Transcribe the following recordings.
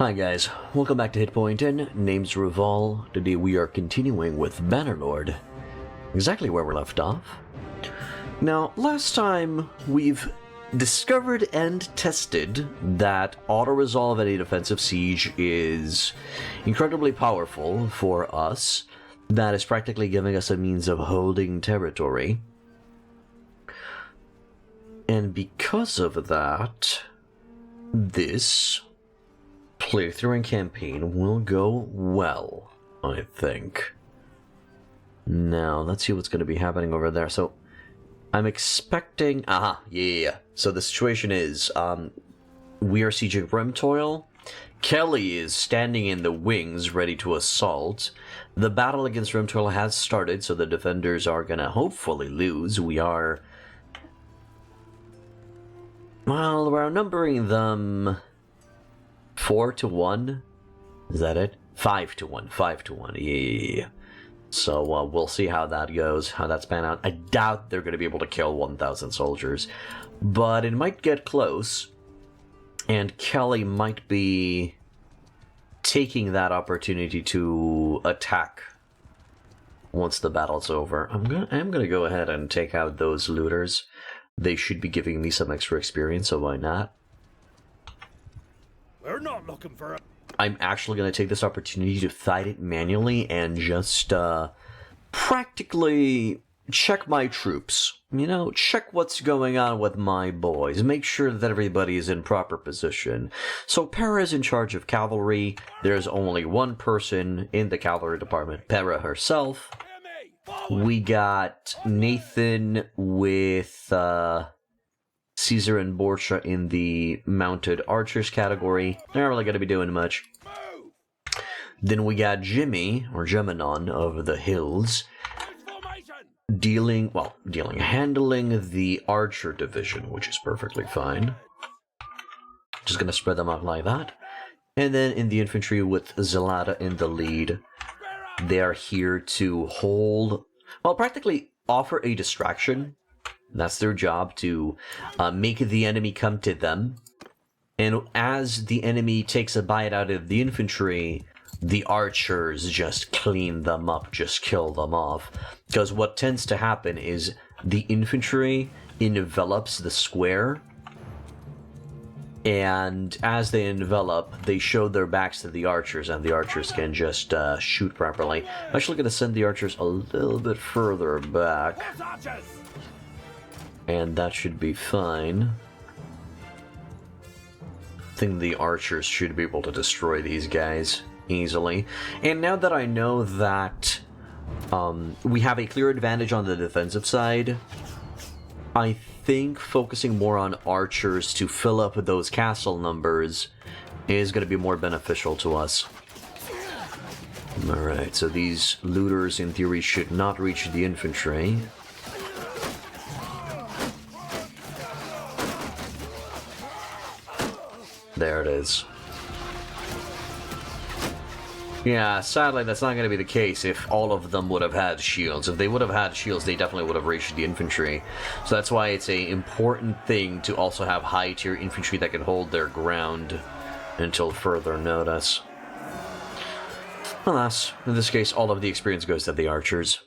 Hi guys, welcome back to Hitpoint and name's Reval. Today we are continuing with Bannerlord, exactly where we left off. Now, last time we've discovered and tested that auto-resolve at a defensive siege is incredibly powerful for us. That is practically giving us a means of holding territory. And because of that, this playthrough and campaign will go well, I think. Now, let's see what's going to be happening over there. So, I'm expecting... yeah. So the situation is, we are sieging Brimtoil. Kelly is standing in the wings, ready to assault. The battle against Brimtoil has started, so the defenders are going to hopefully lose. We are... well, we're outnumbering them... 4-1? Is that it? 5-1. 5-1. Yeah. So we'll see how that goes, how that's pan out. I doubt they're going to be able to kill 1,000 soldiers, but it might get close, and Kelly might be taking that opportunity to attack once the battle's over. I'm gonna go ahead and take out those looters. They should be giving me some extra experience, so why not? We're not looking for it. I'm actually going to take this opportunity to fight it manually and just practically check my troops. You know, check what's going on with my boys. Make sure that everybody is in proper position. So Para is in charge of cavalry. There's only one person in the cavalry department, Para herself. We got Nathan with... Caesar and Borcha in the mounted archers category. They're not really going to be doing much. Then we got Jimmy, or Geminon, of the hills, handling the archer division, which is perfectly fine. Just going to spread them out like that. And then in the infantry with Zelada in the lead, they are here to hold, well, practically offer a distraction. That's their job, to make the enemy come to them. And as the enemy takes a bite out of the infantry, the archers just clean them up, just kill them off. Because what tends to happen is the infantry envelops the square, and as they envelop, they show their backs to the archers, and the archers can just shoot properly. I'm actually going to send the archers a little bit further back. And that should be fine. I think the archers should be able to destroy these guys easily. And now that I know that we have a clear advantage on the defensive side, I think focusing more on archers to fill up those castle numbers is going to be more beneficial to us. Alright, so these looters in theory should not reach the infantry. There it is. Yeah, sadly that's not going to be the case if all of them would have had shields. If they would have had shields, they definitely would have reached the infantry. So that's why it's an important thing to also have high-tier infantry that can hold their ground until further notice. Alas, in this case, all of the experience goes to the archers.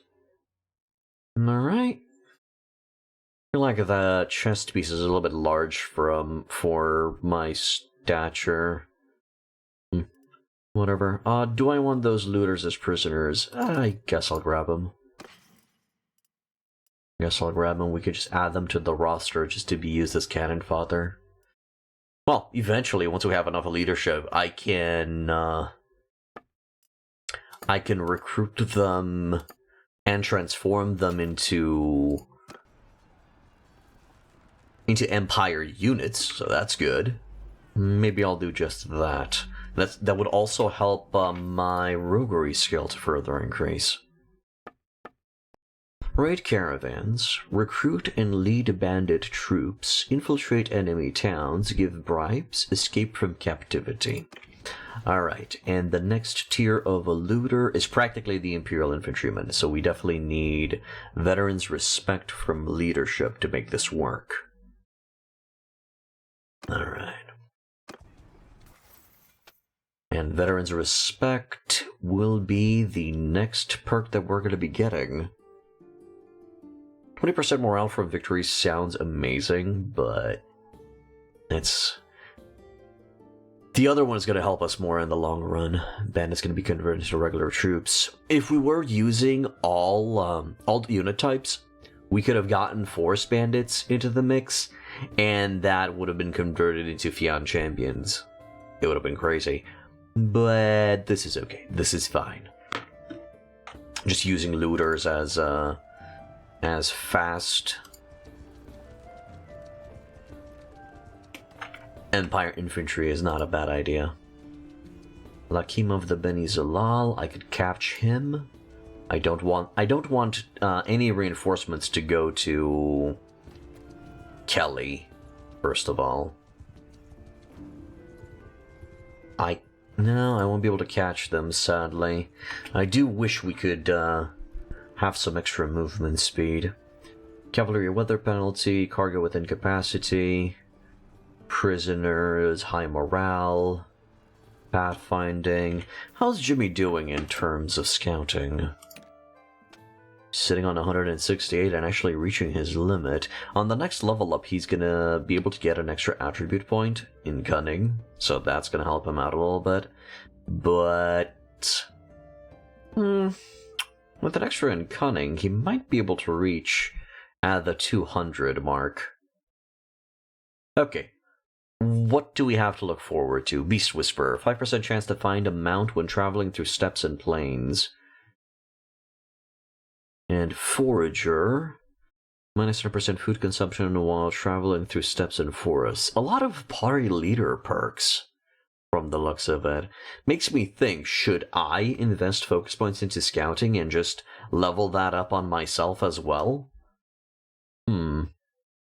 Alright. I feel like the chest piece is a little bit large for my stature. Whatever. Do I want those looters as prisoners? I guess I'll grab them. We could just add them to the roster just to be used as cannon fodder. Well, eventually, once we have enough leadership, I can recruit them and transform them into Empire units, so that's good. Maybe I'll do just that. That would also help my roguery skill to further increase. Raid caravans, recruit and lead bandit troops, infiltrate enemy towns, give bribes, escape from captivity. Alright, and the next tier of a looter is practically the Imperial Infantryman, so we definitely need veterans' respect from leadership to make this work. Alright. And Veterans Respect will be the next perk that we're going to be getting. 20% morale from victory sounds amazing, but it's... The other one is going to help us more in the long run. Bandits going to be converted to regular troops. If we were using all unit types, we could have gotten Force Bandits into the mix, and that would have been converted into Fian Champions. It would have been crazy. But this is okay. This is fine. Just using looters as fast Empire infantry is not a bad idea. Lakim of the Beni Zalal, I could catch him. I don't want any reinforcements to go to Kelly, first of all. No, I won't be able to catch them, sadly. I do wish we could have some extra movement speed. Cavalry weather penalty, cargo with incapacity, prisoners, high morale, pathfinding. How's Jimmy doing in terms of scouting? Sitting on 168 and actually reaching his limit. On the next level up, he's gonna be able to get an extra attribute point in cunning, so that's gonna help him out a little bit. But with an extra in cunning, he might be able to reach at the 200 mark. Okay. What do we have to look forward to? Beast Whisperer. 5% chance to find a mount when traveling through steppes and plains. And Forager. Minus 10% food consumption while traveling through steppes and forests. A lot of party leader perks, from the looks of it. Makes me think, should I invest focus points into scouting and just level that up on myself as well?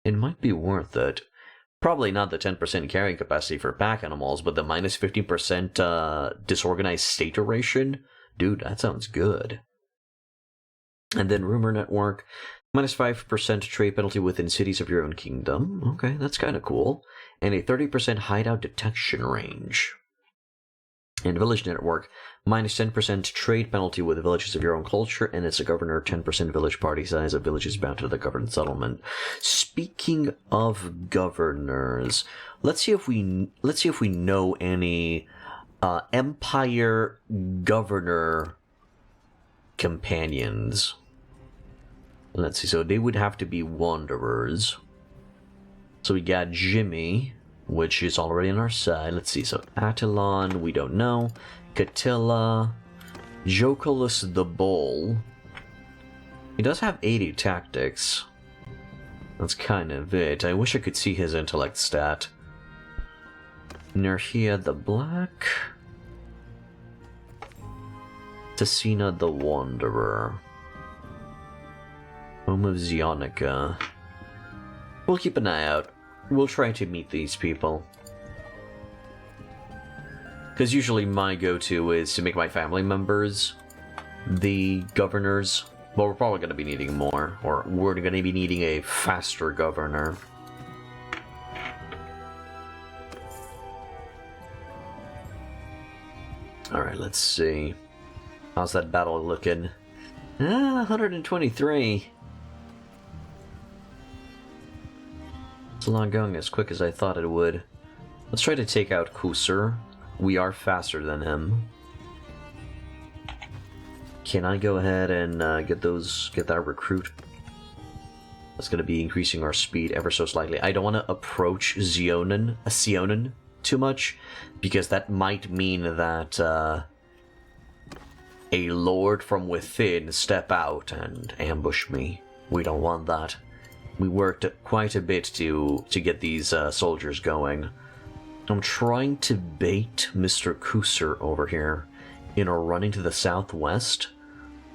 It might be worth it. Probably not the 10% carrying capacity for pack animals, but the minus 15% disorganized state duration? Dude, that sounds good. And then Rumor Network, minus 5% trade penalty within cities of your own kingdom. Okay, that's kind of cool. And a 30% hideout detection range. And Village Network, minus 10% trade penalty with villages of your own culture, and it's a governor 10% village party size of villages bound to the governed settlement. Speaking of governors, let's see if we know any Empire governor companions. Let's see, so they would have to be wanderers. So we got Jimmy, which is already on our side. Let's see, so Attilon, we don't know. Catilla, Joculus the Bull. He does have 80 tactics. That's kind of it. I wish I could see his intellect stat. Nerhia the Black. Tessina the Wanderer. Home of Zionica. We'll keep an eye out. We'll try to meet these people. Because usually my go-to is to make my family members the governors. But we're probably going to be needing more. Or we're going to be needing a faster governor. Alright, let's see. How's that battle looking? 123. It's not going as quick as I thought it would. Let's try to take out Kusur. We are faster than him. Can I go ahead and get that recruit? That's going to be increasing our speed ever so slightly. I don't want to approach Sionin too much, because that might mean that a lord from within step out and ambush me. We don't want that. We worked quite a bit to get these soldiers going. I'm trying to bait Mr. Kusur over here in running to the southwest,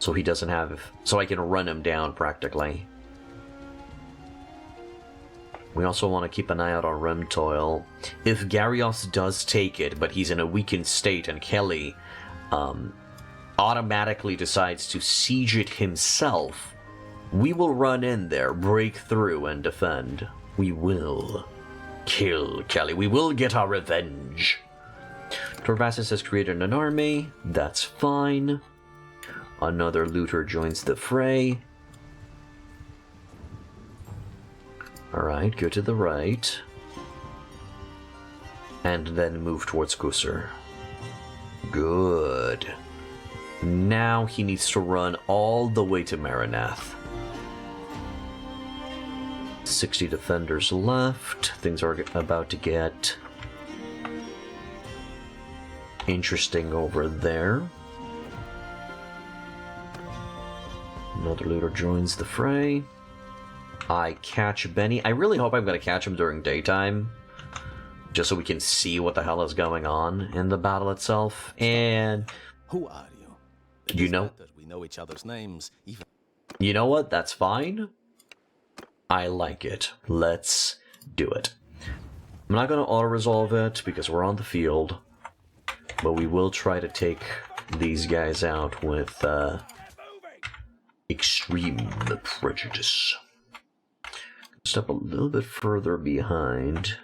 so he doesn't have... so I can run him down practically. We also want to keep an eye out on Remtoil. If Garios does take it, but he's in a weakened state, and Kelly automatically decides to siege it himself, we will run in there, break through, and defend. We will kill Kelly. We will get our revenge. Torvasis has created an army. That's fine. Another looter joins the fray. Alright, go to the right. And then move towards Kusur. Good. Now he needs to run all the way to Maranath. 60 defenders left. Things are about to get interesting over there. Another looter joins the fray. I catch Benny. I really hope I'm going to catch him during daytime, just so we can see what the hell is going on in the battle itself. And who are you? You know, we know each other's names. Even you know what? That's fine. I like it. Let's do it. I'm not going to auto-resolve it because we're on the field, but we will try to take these guys out with extreme prejudice. Step a little bit further behind.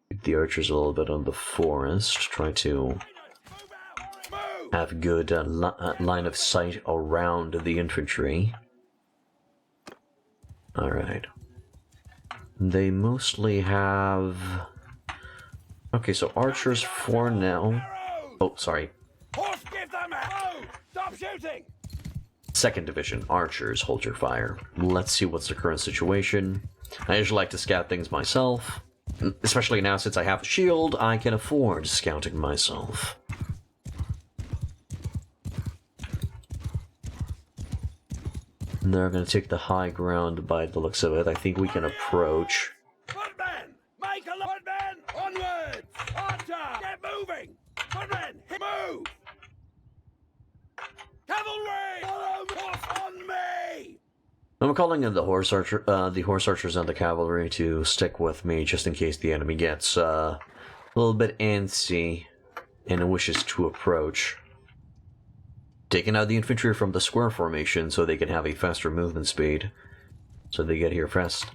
Keep the archers a little bit on the forest. Try to have good line of sight around the infantry. Alright. They mostly have... Okay, so archers for now. Oh, sorry. Stop shooting! Second division, archers, hold your fire. Let's see what's the current situation. I usually like to scout things myself. Especially now since I have a shield, I can afford scouting myself. They're going to take the high ground by the looks of it. I think we can approach. Footmen! Make a footmen! Onwards! Archer! Get moving! Footmen! Move! Cavalry! Follow on me! I'm calling in the horse archers and the cavalry to stick with me just in case the enemy gets a little bit antsy and wishes to approach. Taking out the infantry from the square formation so they can have a faster movement speed. So they get here fast.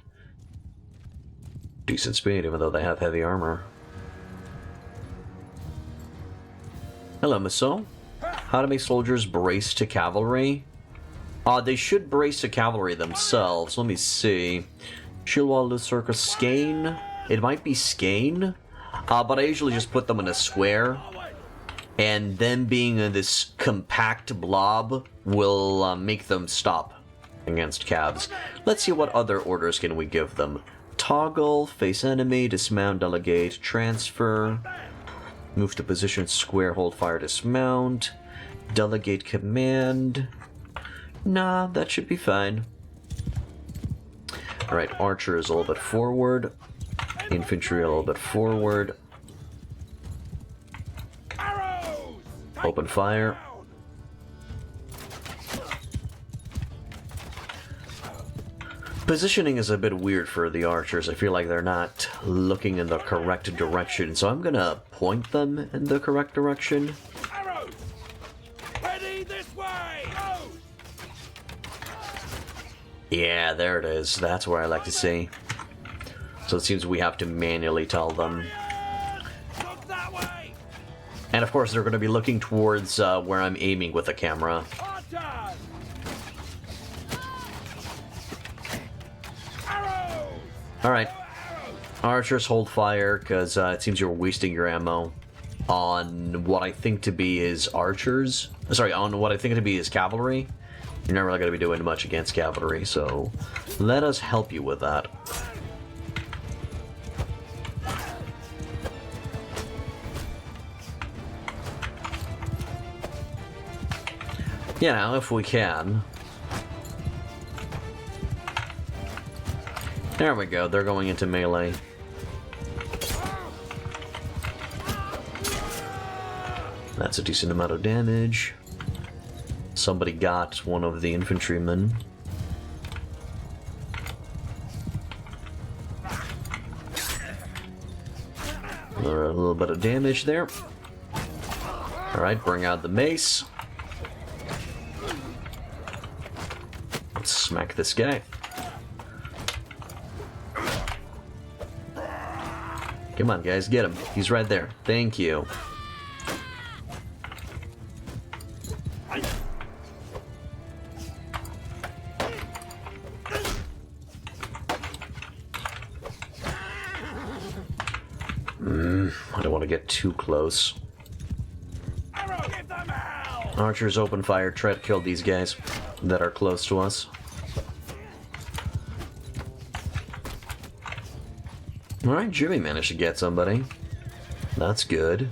Decent speed, even though they have heavy armor. Hello, Maso. How to make soldiers brace to cavalry? They should brace to cavalry themselves. Let me see. Shilwal, Lucerca, Skane. It might be Skane. But I usually just put them in a square. And them being in this compact blob will make them stop against cabs. Let's see what other orders can we give them. Toggle, face enemy, dismount, delegate, transfer, move to position, square, hold fire, dismount, delegate command. Nah, that should be fine. Alright, archers a little bit forward, infantry a little bit forward. Open fire. Positioning is a bit weird for the archers. I feel like they're not looking in the correct direction, so I'm gonna point them in the correct direction. Arrows! Ready this way! Yeah, there it is. That's where I like to see. So it seems we have to manually tell them. Look that way! And of course, they're going to be looking towards where I'm aiming with the camera. Archers! Arrows! Alright. Archers, hold fire, because it seems you're wasting your ammo on what I think to be is archers. Sorry, on what I think to be is cavalry. You're not really going to be doing much against cavalry, so let us help you with that. You know, if we can. There we go, they're going into melee. That's a decent amount of damage. Somebody got one of the infantrymen. A little bit of damage there. Alright, bring out the mace. Let's smack this guy. Come on, guys, get him. He's right there. Thank you. I don't want to get too close. Arrow, give them hell! Archers open fire, try to kill these guys that are close to us. Alright, Jimmy managed to get somebody. That's good.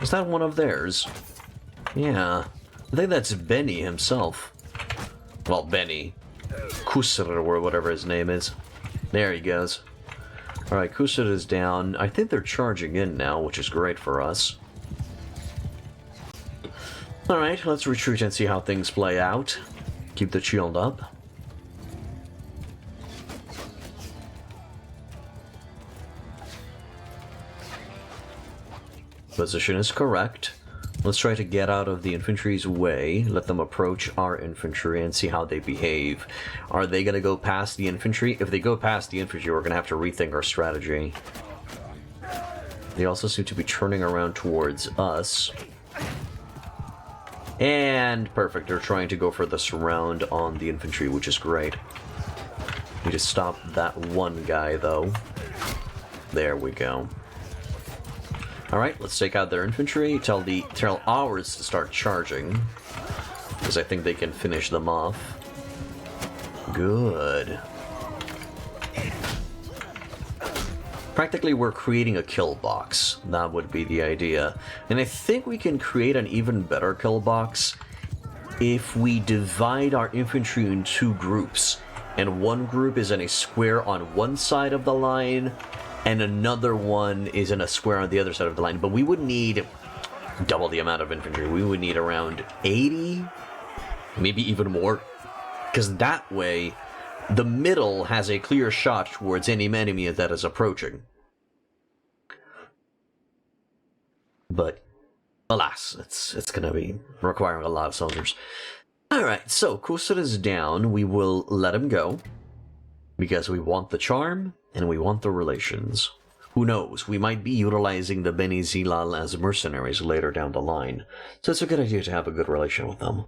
Is that one of theirs? Yeah. I think that's Benny himself. Well, Benny. Kusr, or whatever his name is. There he goes. Alright, Kusr is down. I think they're charging in now, which is great for us. Alright, let's retreat and see how things play out. Keep the shield up. Position is correct. Let's try to get out of the infantry's way, let them approach our infantry and see how they behave. Are they going to go past the infantry? If they go past the infantry, we're going to have to rethink our strategy. They also seem to be turning around towards us. And perfect, they're trying to go for the surround on the infantry, which is great. Need to stop that one guy, though. There we go. Alright, let's take out their infantry, tell ours to start charging, because I think they can finish them off. Good. Practically, we're creating a kill box. That would be the idea. And I think we can create an even better kill box if we divide our infantry in two groups. And one group is in a square on one side of the line, and another one is in a square on the other side of the line. But we would need double the amount of infantry. We would need around 80, maybe even more. Because that way, the middle has a clear shot towards any enemy that is approaching. But, alas, it's going to be requiring a lot of soldiers. Alright, so Kusra is down. We will let him go. Because we want the charm, and we want the relations. Who knows, we might be utilizing the Beni Zilal as mercenaries later down the line. So it's a good idea to have a good relation with them.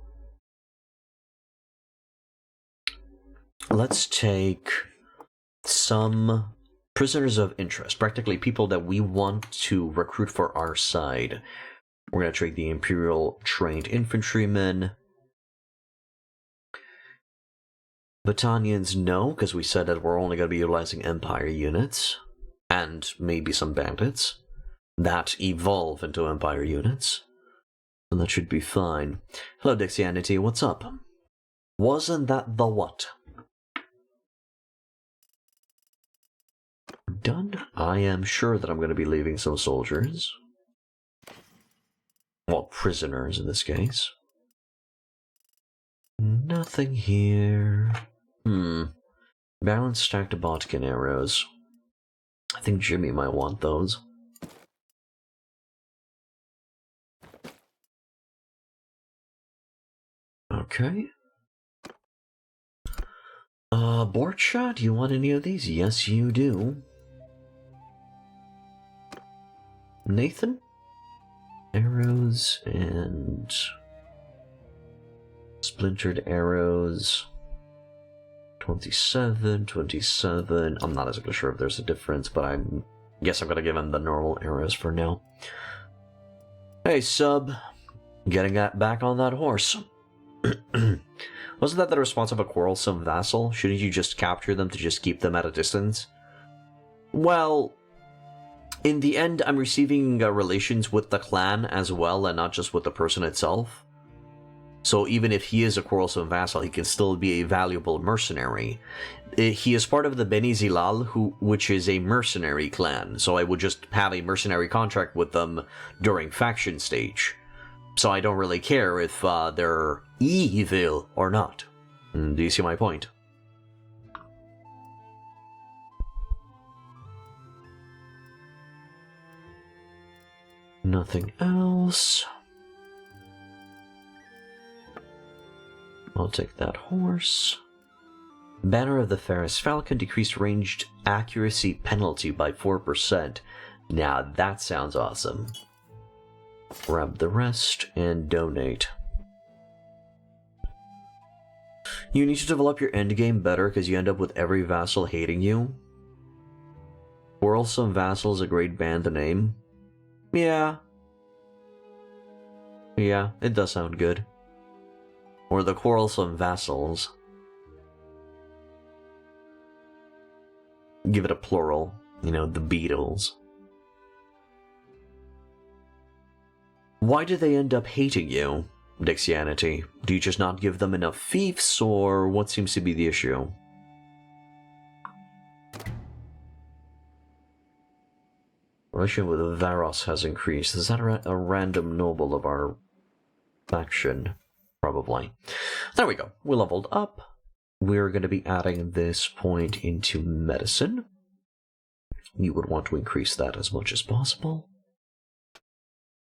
Let's take some prisoners of interest, practically people that we want to recruit for our side. We're going to trade the Imperial trained infantrymen. Battalions, no, because we said that we're only going to be utilizing Empire units. And maybe some bandits that evolve into Empire units. And that should be fine. Hello, Dixianity, what's up? Wasn't that the what? Done. I am sure that I'm going to be leaving some soldiers. Well, prisoners in this case. Nothing here. Balanced stacked Botkin arrows. I think Jimmy might want those. Okay. Board shot, do you want any of these? Yes, you do. Nathan? Arrows and splintered arrows. 27, 27. I'm not exactly sure if there's a difference, but I guess I'm gonna give him the normal arrows for now. Hey, sub. Getting back on that horse. Wasn't that the response of a quarrelsome vassal? Shouldn't you just capture them to just keep them at a distance? Well, in the end, I'm receiving relations with the clan as well, and not just with the person itself. So even if he is a quarrelsome vassal, he can still be a valuable mercenary. He is part of the Beni Zilal, which is a mercenary clan, so I would just have a mercenary contract with them during faction stage. So I don't really care if they're evil or not. Do you see my point? Nothing else. I'll take that horse. Banner of the Fairest Falcon decreased ranged accuracy penalty by 4%. Now that sounds awesome. Grab the rest and donate. You need to develop your endgame better because you end up with every vassal hating you. Quarrelsome Vassals, a great band name. Yeah. Yeah, it does sound good. Or the Quarrelsome Vassals. Give it a plural. You know, the Beatles. Why do they end up hating you, Dixianity? Do you just not give them enough fiefs, or what seems to be the issue? Relation with Varos has increased. Is that a random noble of our faction? Probably. There we go. We leveled up. We're going to be adding this point into medicine. You would want to increase that as much as possible.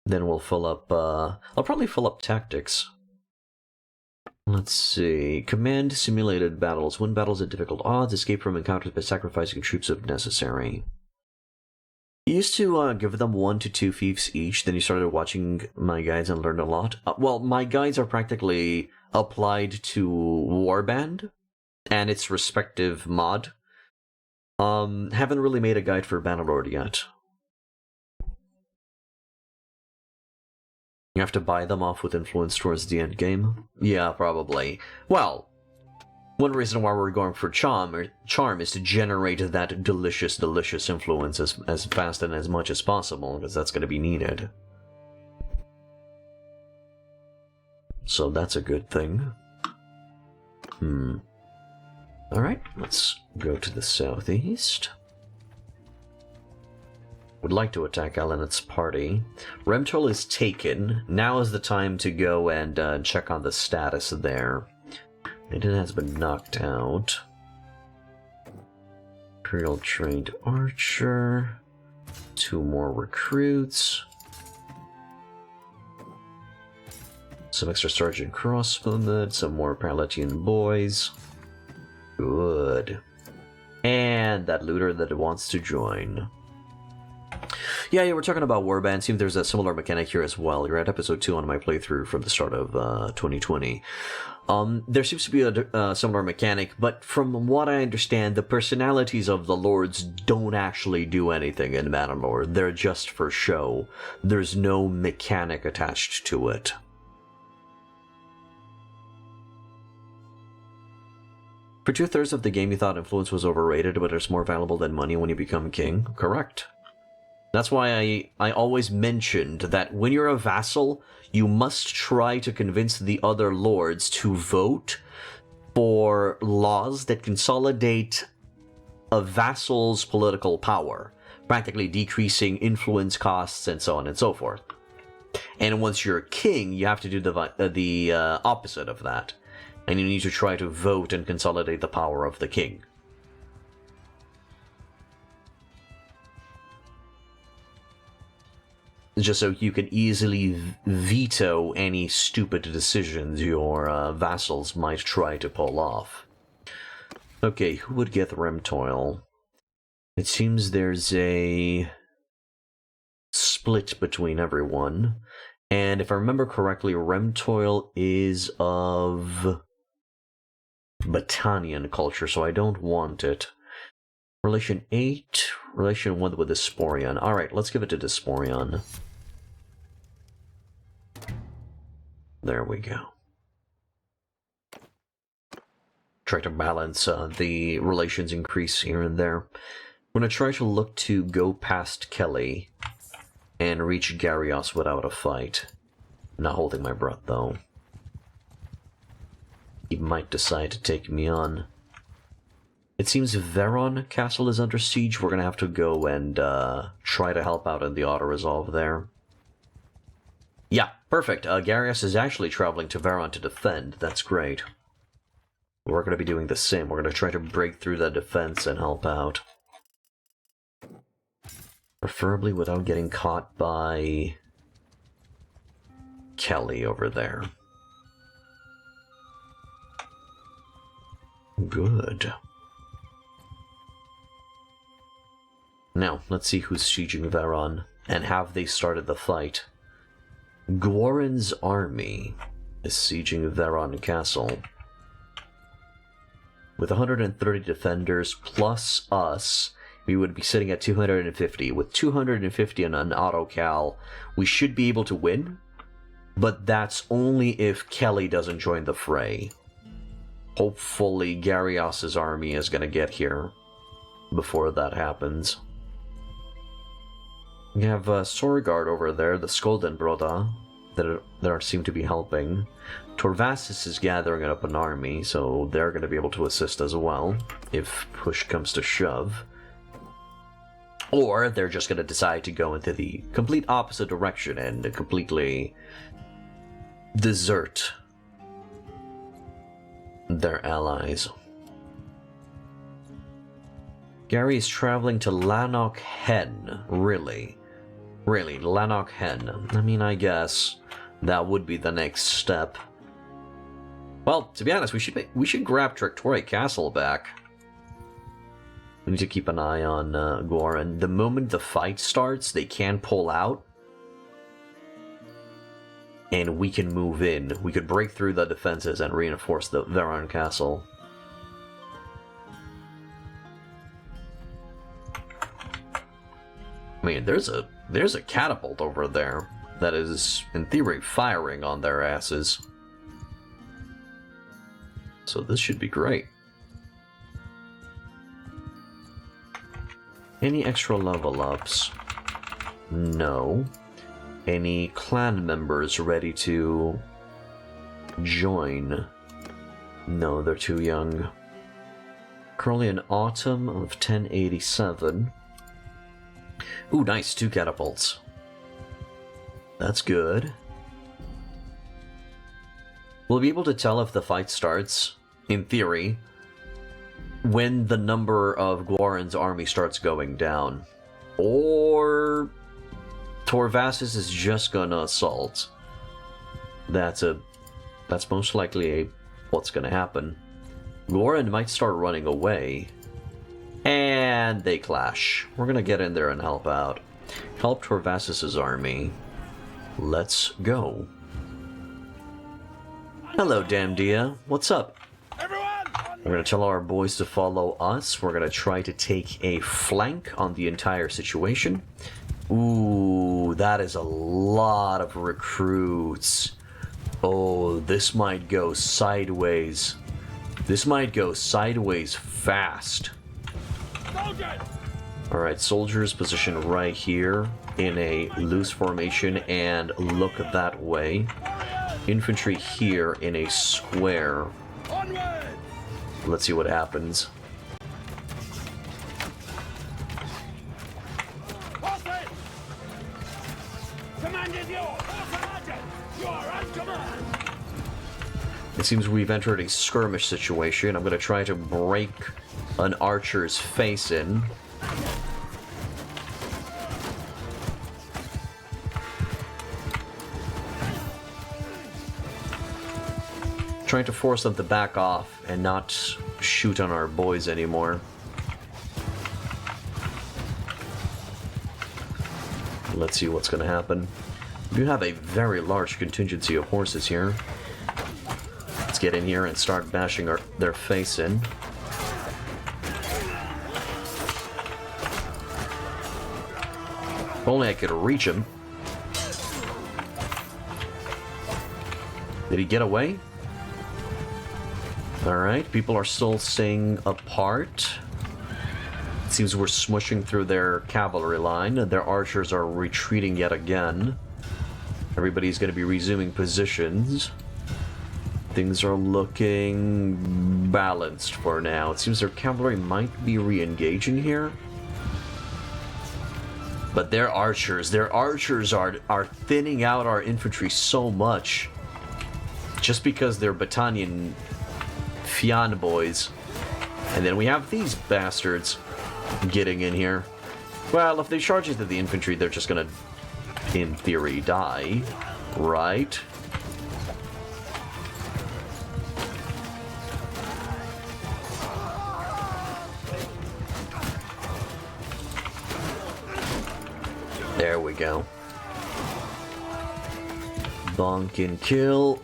Then we'll fill up, I'll probably fill up tactics. Let's see. Command simulated battles. Win battles at difficult odds. Escape from encounters by sacrificing troops if necessary. You used to give them 1 to 2 fiefs each, then you started watching my guides and learned a lot. Well, my guides are practically applied to Warband and its respective mod. Haven't really made a guide for Bannerlord yet. You have to buy them off with influence towards the end game? Yeah, probably. Well, one reason why we're going for charm is to generate that delicious influence as fast and as much as possible, because that's going to be needed. So that's a good thing. Alright, let's go to the southeast. Would like to attack Elenet's party. Remtol is taken. Now is the time to go and check on the status there. It has been knocked out. Imperial trained archer. 2 more recruits. Some extra sergeant crossbowmen. Some more Palatian boys. Good. And that looter that wants to join. Yeah, we're talking about Warband. Seems there's a similar mechanic here as well. You're at episode 2 on my playthrough from the start of 2020. There seems to be a similar mechanic, but from what I understand, the personalities of the lords don't actually do anything in Bannerlord. They're just for show. There's no mechanic attached to it. For 2/3 of the game, you thought influence was overrated, but it's more valuable than money when you become king? Correct. That's why I always mentioned that when you're a vassal, you must try to convince the other lords to vote for laws that consolidate a vassal's political power, practically decreasing influence costs and so on and so forth. And once you're king, you have to do the opposite of that. And you need to try to vote and consolidate the power of the king. Just so you can easily veto any stupid decisions your vassals might try to pull off. Okay, who would get Remtoil? It seems there's a split between everyone. And if I remember correctly, Remtoil is of Battanian culture, so I don't want it. Relation 8, relation 1 with Disporion. Alright, let's give it to Disporion. There we go. Try to balance the relations increase here and there. I'm going to try to look to go past Kelly and reach Gyarios without a fight. Not holding my breath, though. He might decide to take me on. It seems Veron Castle is under siege. We're going to have to go and try to help out in the auto-resolve there. Yeah, perfect. Gyarios is actually traveling to Veron to defend. That's great. We're going to be doing the same. We're going to try to break through the defense and help out. Preferably without getting caught by Kelly over there. Good. Now, let's see who's sieging Veron, and have they started the fight. Gworin's army is sieging Veron Castle. With 130 defenders plus us, we would be sitting at 250. With 250 and an auto cal, we should be able to win, but that's only if Kelly doesn't join the fray. Hopefully Gyarios' army is going to get here before that happens. We have Sorgard over there, the Skoldenbroda, that seem to be helping. Torvasis is gathering up an army, so they're going to be able to assist as well, if push comes to shove. Or they're just going to decide to go into the complete opposite direction and completely desert their allies. Gary is traveling to Lanark Hen, really? Really, Lanark Hen. I mean, I guess that would be the next step. Well, to be honest, we should grab Thractorae Castle back. We need to keep an eye on Goran. The moment the fight starts, they can pull out, and we can move in. We could break through the defenses and reinforce the Veron Castle. I mean, there's a catapult over there that is, in theory, firing on their asses. So this should be great. Any extra level ups? No. Any clan members ready to join? No, they're too young. Currently an autumn of 1087. Ooh, nice, 2 catapults. That's good. We'll be able to tell if the fight starts, in theory, when the number of Goran's army starts going down. Or Torvasis is just gonna assault. That's most likely what's gonna happen. Goran might start running away. And they clash. We're gonna get in there and help out. Help Torvasis' army. Let's go. Hello, Damdia. What's up? Everyone! We're gonna tell our boys to follow us. We're gonna try to take a flank on the entire situation. Ooh, that is a lot of recruits. Oh, this might go sideways. This might go sideways fast. Alright, soldiers position right here in a loose formation and look that way. Infantry here in a square. Onward! Let's see what happens. Horses! Command is yours! Sergeant! You are on command! It seems we've entered a skirmish situation. I'm going to try to break an archer's face in. Trying to force them to back off and not shoot on our boys anymore. Let's see what's going to happen. We do have a very large contingency of horses here. Let's get in here and start bashing their face in. If only I could reach him. Did he get away? Alright, people are still staying apart. It seems we're smushing through their cavalry line. Their archers are retreating yet again. Everybody's going to be resuming positions. Things are looking balanced for now. It seems their cavalry might be re-engaging here. But their archers are thinning out our infantry so much. Just because they're Battanian Fian boys. And then we have these bastards getting in here. Well, if they charge into the infantry, they're just gonna, in theory, die. Right? There we go. Bonk and kill.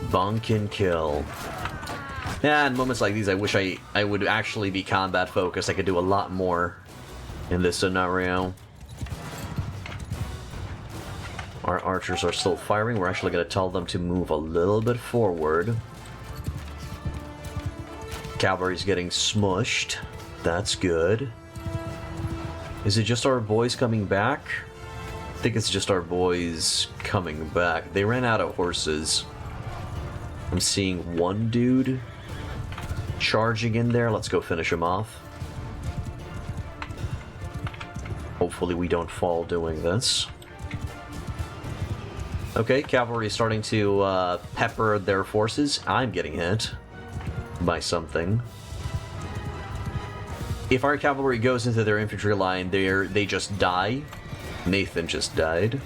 Bonk and kill. Yeah, in moments like these, I wish I would actually be combat focused. I could do a lot more in this scenario. Our archers are still firing. We're actually going to tell them to move a little bit forward. Cavalry's getting smushed. That's good. Is it just our boys coming back? I think it's just our boys coming back. They ran out of horses. I'm seeing one dude charging in there. Let's go finish him off. Hopefully we don't fall doing this. Okay, cavalry is starting to pepper their forces. I'm getting hit by something. If our cavalry goes into their infantry line, they just die. Nathan just died.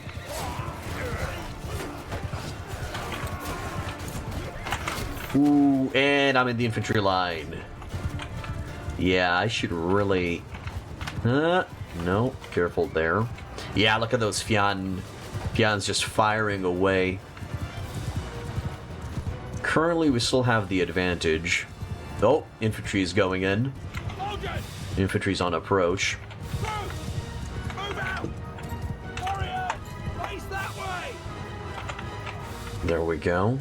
Ooh, and I'm in the infantry line. Yeah, I should really... no, careful there. Yeah, look at those Fians just firing away. Currently, we still have the advantage. Oh, infantry is going in. Infantry's on approach. Move out! Warrior! Face that way! There we go.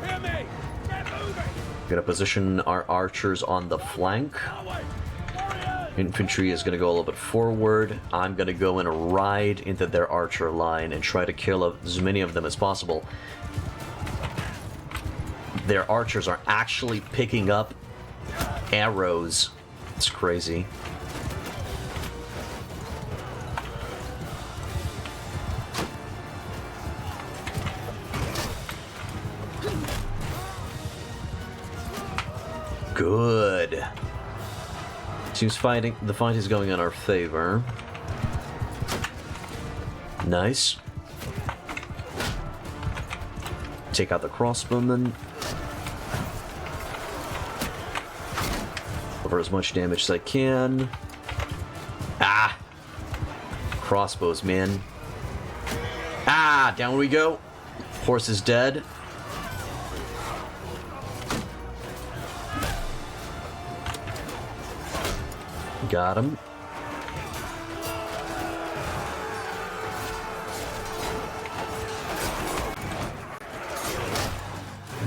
Hear me! Get moving! Gonna position our archers on the flank. That way! Warriors! Infantry is gonna go a little bit forward. I'm gonna go and ride into their archer line and try to kill as many of them as possible. Their archers are actually picking up arrows. It's crazy. Good. Seems the fight is going in our favor. Nice. Take out the crossbowmen. Cover as much damage as I can. Ah! Crossbows, man. Ah! Down we go. Horse is dead. Got him.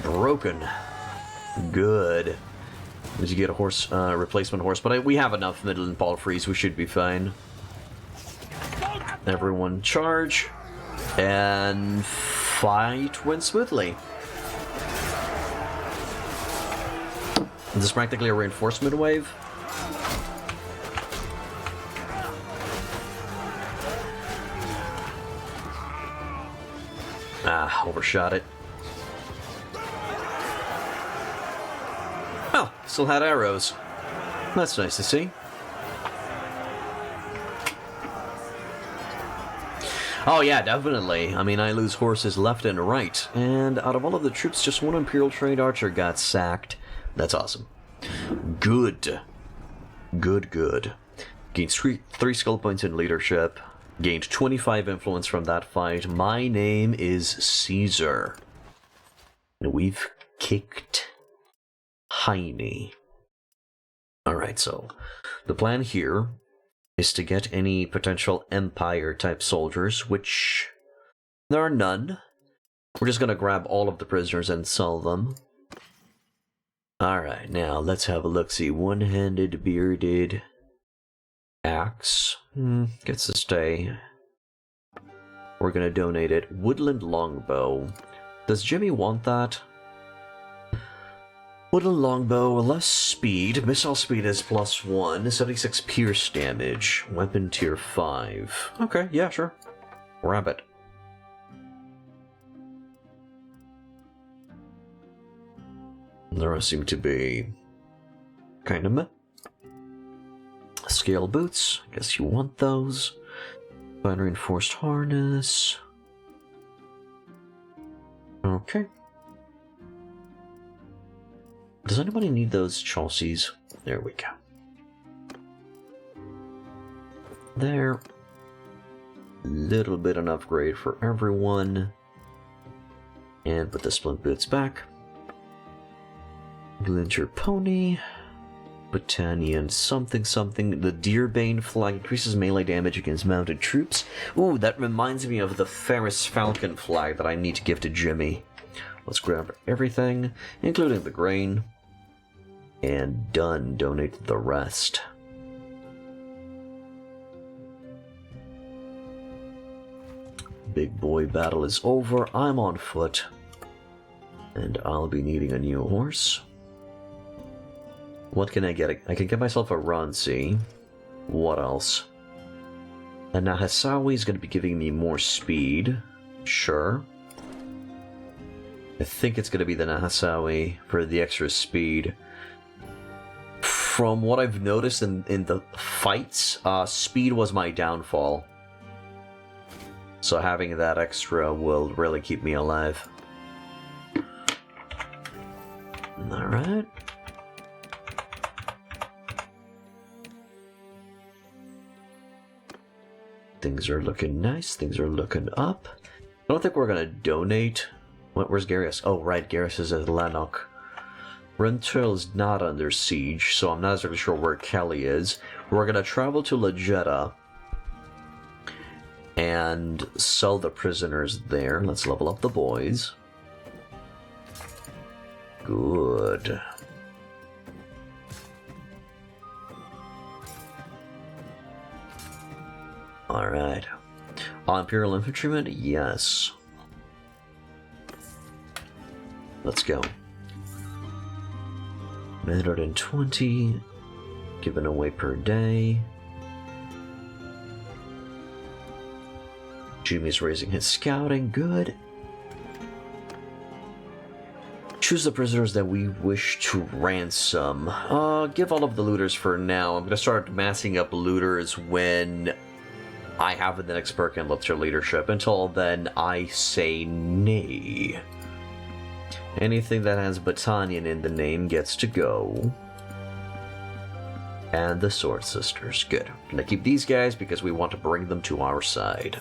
Broken. Good. Did you get a horse, replacement horse? But we have enough Midland Palfreys. We should be fine. Everyone charge. And fight went smoothly. This is practically a reinforcement wave. Ah, overshot it. Oh, still had arrows. That's nice to see. Oh yeah, definitely. I mean, I lose horses left and right. And out of all of the troops, just one Imperial Trained Archer got sacked. That's awesome. Good. Good, good. Gains three skill points in leadership. Gained 25 influence from that fight. My name is Caesar. And we've kicked Heine. Alright, so the plan here is to get any potential Empire-type soldiers, which there are none. We're just going to grab all of the prisoners and sell them. Alright, now let's have a look-see. One-handed, bearded... axe. Gets to stay. We're gonna donate it. Woodland longbow. Does Jimmy want that? Woodland longbow, less speed. Missile speed is +1. 76 pierce damage. Weapon tier 5. Okay, yeah, sure. Grab it. There seem to be kind of meh. Scale boots, I guess you want those. Fine reinforced harness. Okay. Does anybody need those Chelseas? There we go. There. Little bit an upgrade for everyone. And put the splint boots back. Glint your pony. Battanian something something. The Deerbane flag increases melee damage against mounted troops. Ooh, that reminds me of the Ferris Falcon flag that I need to give to Jimmy. Let's grab everything, including the grain. And done. Donate the rest. Big boy battle is over. I'm on foot. And I'll be needing a new horse. What can I get? I can get myself a Ronsi. What else? A Nahasawi is going to be giving me more speed. Sure. I think it's going to be the Nahasawi for the extra speed. From what I've noticed in the fights, speed was my downfall. So having that extra will really keep me alive. Alright. Things are looking nice, things are looking up. I don't think we're gonna donate. Where's Garrus? Oh, right, Garrus is at Lanok. Rentel is not under siege, so I'm not exactly sure where Kelly is. We're gonna travel to Legetta and sell the prisoners there. Let's level up the boys. Good. Alright. Imperial Infantrymen? Yes. Let's go. 920 given away per day. Jimmy's raising his scouting. Good. Choose the prisoners that we wish to ransom. Give all of the looters for now. I'm gonna start massing up looters when I have the next perk in Lift Your Leadership. Until then, I say nay. Anything that has Battanian in the name gets to go. And the Sword Sisters. Good. Gonna keep these guys because we want to bring them to our side.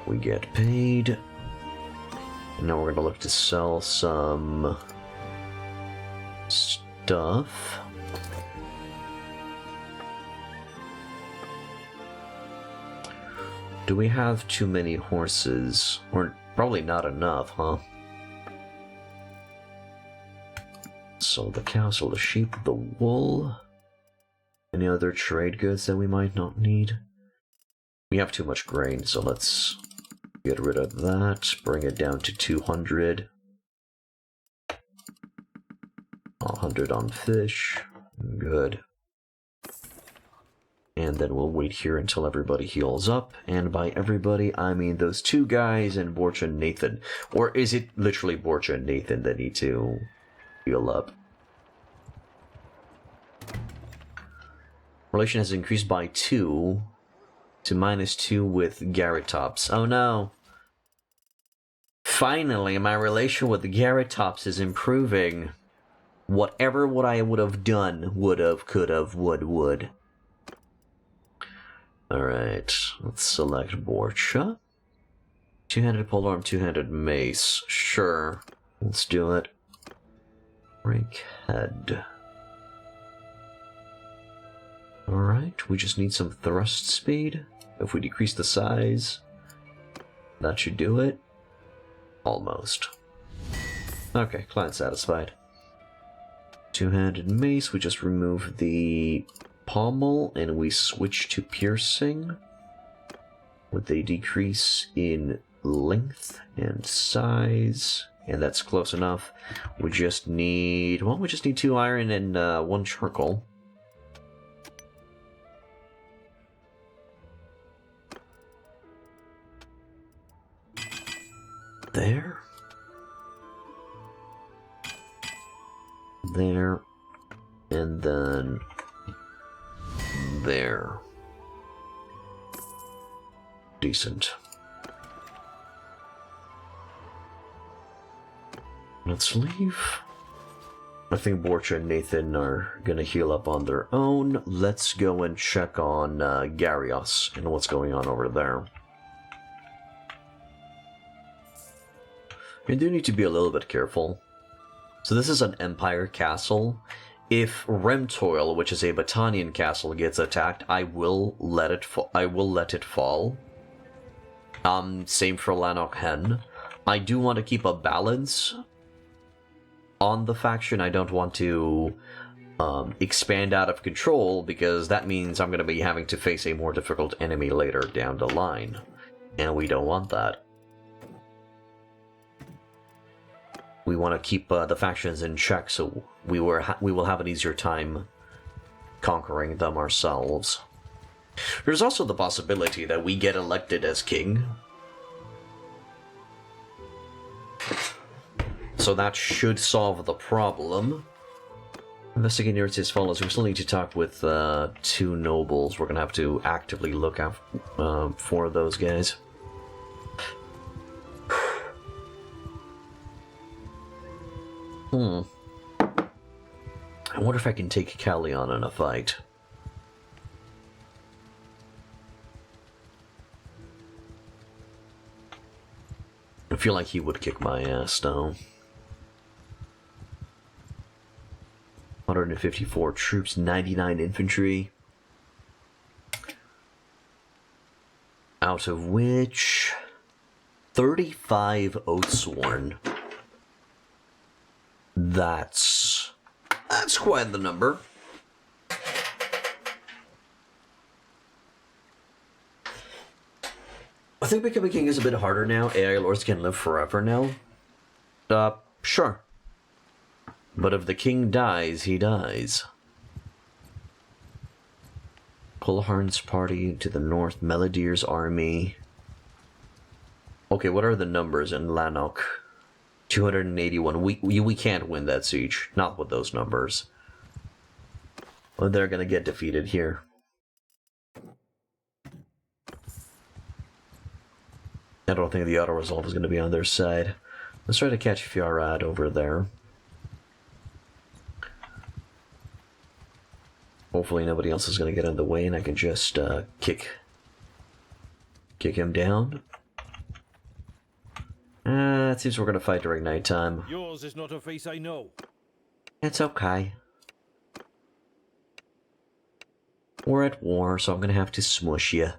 We get paid. And now we're gonna look to sell some stuff. Do we have too many horses? Or probably not enough, huh? So the cows, the sheep, the wool. Any other trade goods that we might not need? We have too much grain, so let's get rid of that. Bring it down to 200. 100 on fish. Good. And then we'll wait here until everybody heals up. And by everybody, I mean those two guys and Borcha and Nathan. Or is it literally Borcha and Nathan that need to heal up? Relation has increased by 2 to -2 with Garatops. Oh no. Finally, my relation with Garatops is improving. Whatever what I would have done, would have, could have, would. Alright, let's select Borcha. Two-handed polearm, two-handed mace. Sure, let's do it. Break head. Alright, we just need some thrust speed. If we decrease the size, that should do it. Almost. Okay, client satisfied. Two-handed mace, we just remove the pommel and we switch to piercing with a decrease in length and size, and that's close enough. We just need, well, we just need 2 iron and 1 charcoal. There. There. And then there. Decent. Let's leave. I think Borcha and Nathan are gonna heal up on their own. Let's go and check on Garios and what's going on over there. We do need to be a little bit careful. So this is an Empire castle, if Remtoil, which is a Battanian castle, gets attacked, I will let it fall. Same for Lanark Hen. I do want to keep a balance on the faction. I don't want to expand out of control, because that means I'm going to be having to face a more difficult enemy later down the line, and we don't want that. We want to keep the factions in check, so we will have an easier time conquering them ourselves. There's also the possibility that we get elected as king, so that should solve the problem. Investigate narratives as follows. We still need to talk with 2 nobles. We're going to have to actively look out for those guys. I wonder if I can take Callion in a fight. I feel like he would kick my ass, though. 154 troops, 99 infantry. Out of which 35 Oathsworn. That's quite the number. I think becoming king is a bit harder now. AI lords can live forever now. Sure. But if the king dies, he dies. Kulharn's party to the north, Meladir's army. Okay, what are the numbers in Lanark? 281. We can't win that siege. Not with those numbers. Well, they're gonna get defeated here. I don't think the auto-resolve is gonna be on their side. Let's try to catch Fiarad over there. Hopefully nobody else is gonna get in the way and I can just kick him down. It seems we're gonna fight during nighttime. Yours is not a face I know. It's okay. We're at war, so I'm gonna have to smush you.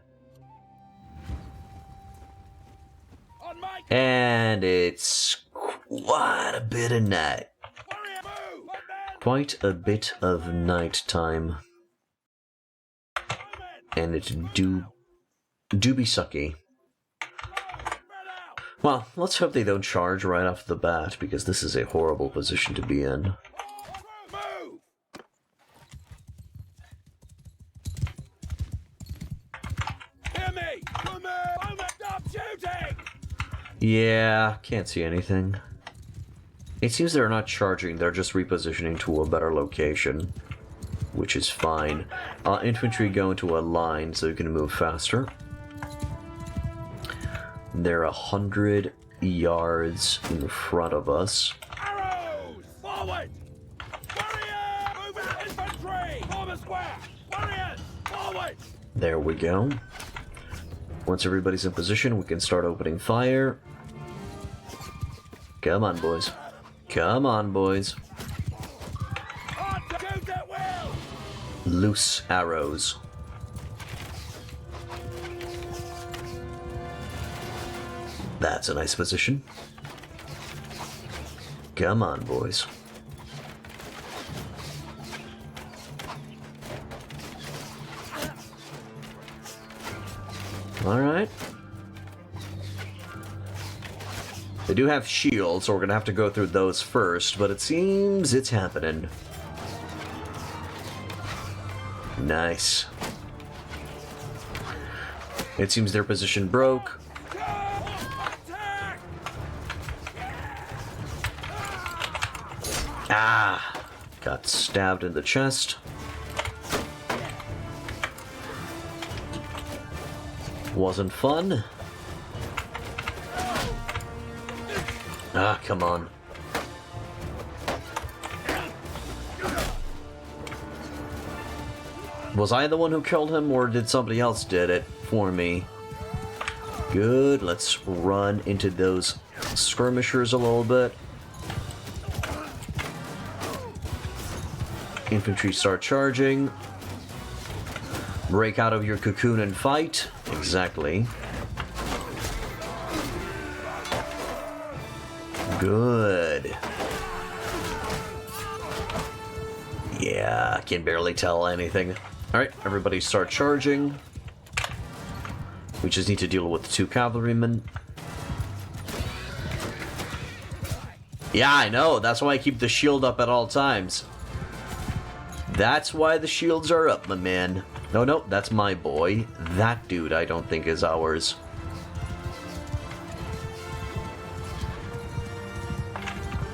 On my And it's quite a bit of night. warrior, move! One man, Quite a bit of night time. And it do be sucky. spread out! Well, let's hope they don't charge right off the bat, because this is a horrible position to be in. Move! Hear me! Come here! Stop shooting! Yeah, can't see anything. It seems they're not charging, they're just repositioning to a better location, which is fine. Infantry go into a line so you can move faster. They're 100 yards in front of us. Arrows! Forward! Warrior! Move out! Infantry! Form a square! Warriors! Forward! There we go. Once everybody's in position, we can start opening fire. Come on, boys. Come on, boys. On to shoot at will! Loose arrows. That's a nice position. Come on, boys. Alright. They do have shields, so we're gonna have to go through those first, but it seems it's happening. Nice. It seems their position broke. Attack! Ah! Got stabbed in the chest. Wasn't fun. Ah, come on. Was I the one who killed him, or did somebody else did it for me? Good, let's run into those skirmishers a little bit. Infantry start charging. Break out of your cocoon and fight. Exactly. Good. Yeah, I can barely tell anything. Alright, everybody start charging. We just need to deal with the 2 cavalrymen. Yeah, I know. That's why I keep the shield up at all times. That's why the shields are up, my man. No, that's my boy. That dude I don't think is ours.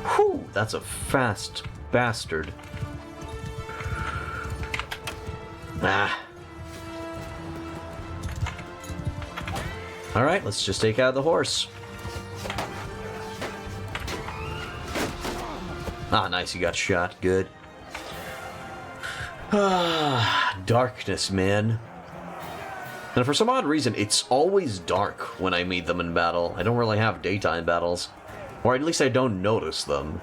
Whew, that's a fast bastard. Ah. Alright, let's just take out the horse. Ah, nice, you got shot. Good. Ah, darkness, man. And for some odd reason, it's always dark when I meet them in battle. I don't really have daytime battles. Or at least I don't notice them.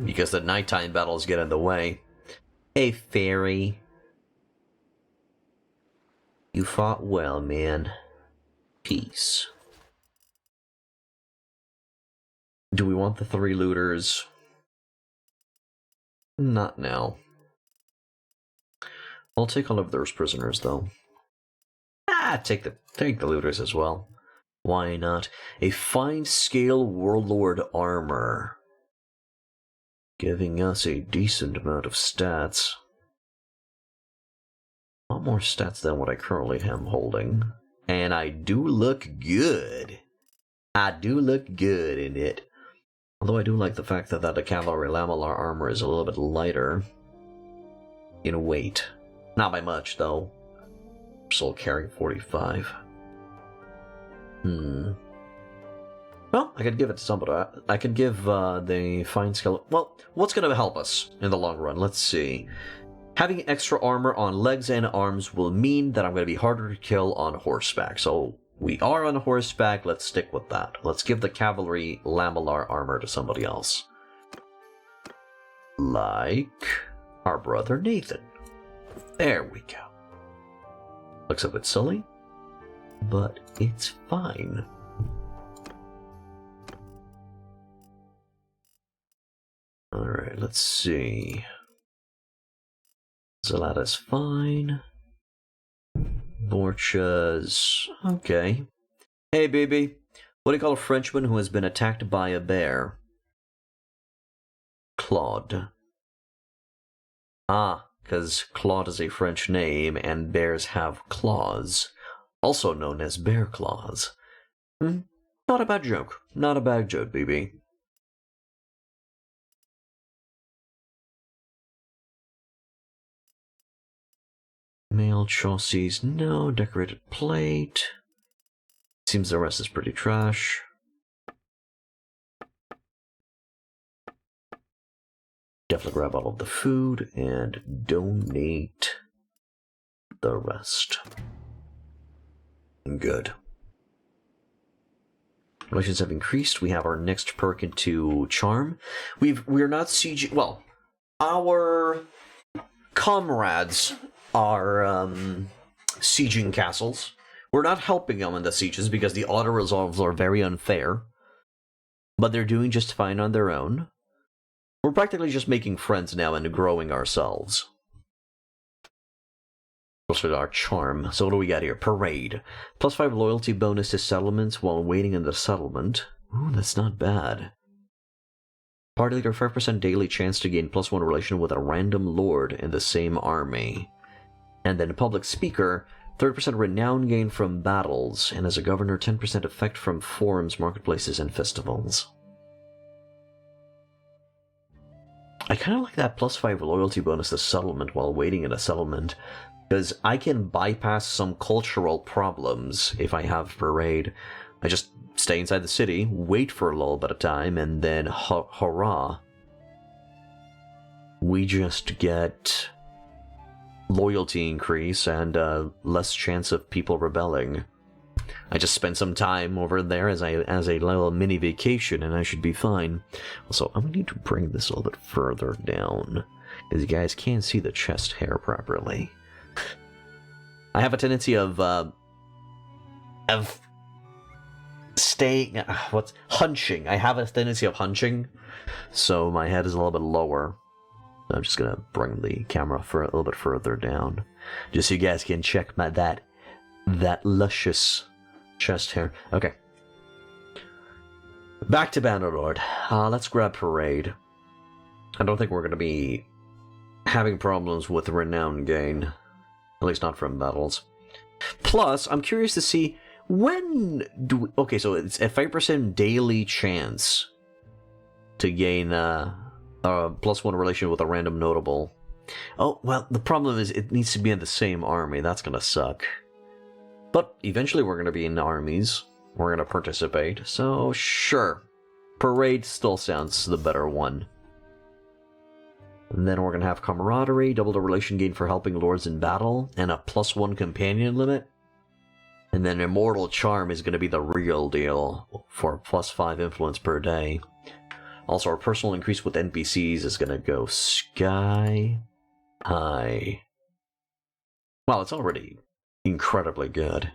Because the nighttime battles get in the way. Hey, fairy. You fought well, man. Peace. Do we want the 3 looters? Not now. I'll take all of those prisoners, though. Ah, take the looters as well. Why not? A fine scale warlord armor. Giving us a decent amount of stats. A lot more stats than what I currently am holding. And I do look good. I do look good in it. Although I do like the fact that the cavalry lamellar armor is a little bit lighter in weight. Not by much, though. Still carrying 45. Well, I could give it to somebody. I could give the fine skill. Well, what's going to help us in the long run? Let's see. Having extra armor on legs and arms will mean that I'm going to be harder to kill on horseback. So we are on horseback. Let's stick with that. Let's give the cavalry lamellar armor to somebody else. Like our brother Nathan. There we go. Looks a bit silly, but it's fine. Alright, let's see. Zelada's fine. Borcha's okay. Hey, baby. What do you call a Frenchman who has been attacked by a bear? Claude. Ah, because Claude is a French name and bears have claws, also known as bear claws. Not a bad joke. Not a bad joke, baby. Mail chassis, no. Decorated plate. Seems the rest is pretty trash. Definitely grab all of the food and donate the rest. Good. Relations have increased. We have our next perk into Charm. We're not sieging. Well, our comrades are sieging castles. We're not helping them in the sieges because the auto-resolves are very unfair. But they're doing just fine on their own. We're practically just making friends now and growing ourselves. Also our charm. So what do we got here? Parade. +5 loyalty bonus to settlements while waiting in the settlement. Ooh, that's not bad. Party leader 5% daily chance to gain +1 relation with a random lord in the same army. And then public speaker, 30% renown gain from battles, and as a governor, 10% effect from forums, marketplaces, and festivals. I kind of like that +5 loyalty bonus to settlement while waiting in a settlement, because I can bypass some cultural problems if I have parade. I just stay inside the city, wait for a little bit of time, and then hurrah. We just get loyalty increase and less chance of people rebelling. I just spend some time over there as a little mini vacation and I should be fine. Also, I'm going to need to bring this a little bit further down. Because you guys can't see the chest hair properly. I have a tendency of staying... hunching. I have a tendency of hunching, so my head is a little bit lower. I'm just going to bring the camera for a little bit further down, just so you guys can check that luscious chest hair. Okay. Back to Bannerlord. Let's grab Parade. I don't think we're going to be having problems with renown gain. At least not from battles. Plus, I'm curious to see, when do we... Okay, so it's a 5% daily chance to gain a +1 relation with a random notable. Oh, well, the problem is it needs to be in the same army. That's going to suck. But eventually we're going to be in armies. We're going to participate. So, sure. Parade still sounds the better one. And then we're going to have Camaraderie, double the relation gain for helping lords in battle, and a +1 companion limit. And then Immortal Charm is going to be the real deal for +5 influence per day. Also, our personal increase with NPCs is going to go sky high. Well, it's already incredibly good.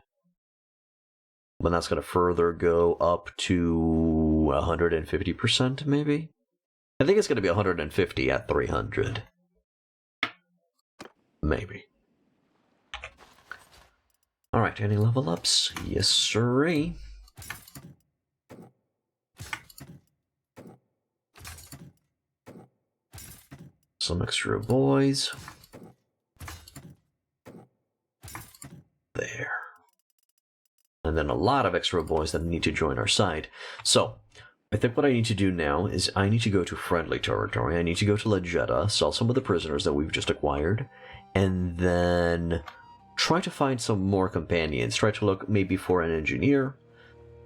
But that's going to further go up to 150%, maybe? I think it's going to be 150 at 300. Maybe. Alright, any level ups? Yes, sirree. Some extra boys. There. And then a lot of extra boys that need to join our side. So, I think what I need to do now is I need to go to friendly territory. I need to go to Legetta, sell some of the prisoners that we've just acquired, and then try to find some more companions. Try to look maybe for an engineer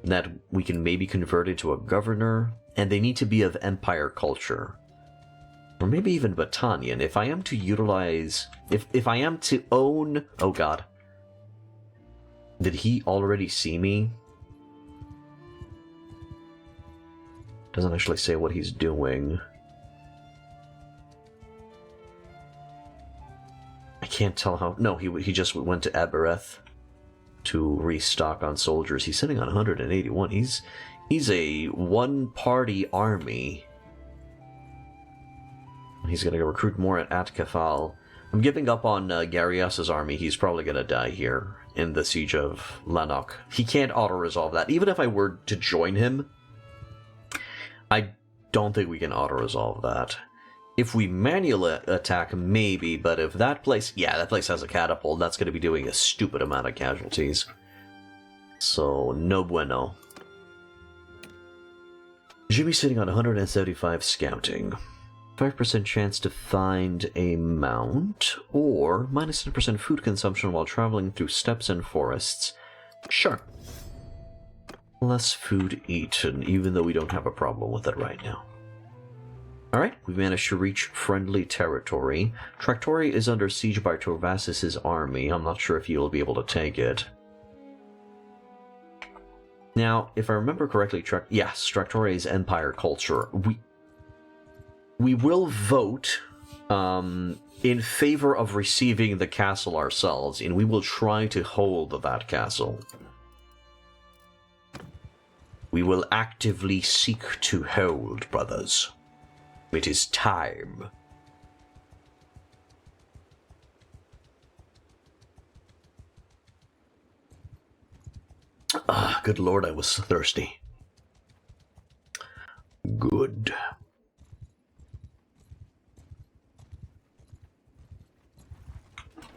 that we can maybe convert into a governor, and they need to be of Empire culture. Or maybe even Battanian. If I am to utilize... If I am to own... Oh god. Did he already see me? Doesn't actually say what he's doing. I can't tell how... No, he just went to Abereth to restock on soldiers. He's sitting on 181. He's a one-party army. He's going to recruit more at Atkafal. I'm giving up on Garias' army. He's probably going to die here in the Siege of Lanok. He can't auto-resolve that. Even if I were to join him, I don't think we can auto-resolve that. If we manually attack, maybe, but if that place... Yeah, that place has a catapult. That's going to be doing a stupid amount of casualties. So, no bueno. Jimmy's sitting on 175 scouting. 5% chance to find a mount, or minus 10% food consumption while traveling through steppes and forests. Sure. Less food eaten, even though we don't have a problem with it right now. Alright, we've managed to reach friendly territory. Thractorae is under siege by Torvasis' army. I'm not sure if you'll be able to take it. Now, if I remember correctly, yes, Thractorae's Empire culture. We will vote in favor of receiving the castle ourselves, and we will try to hold that castle. We will actively seek to hold, brothers. It is time. Ah, good lord, I was thirsty. Good.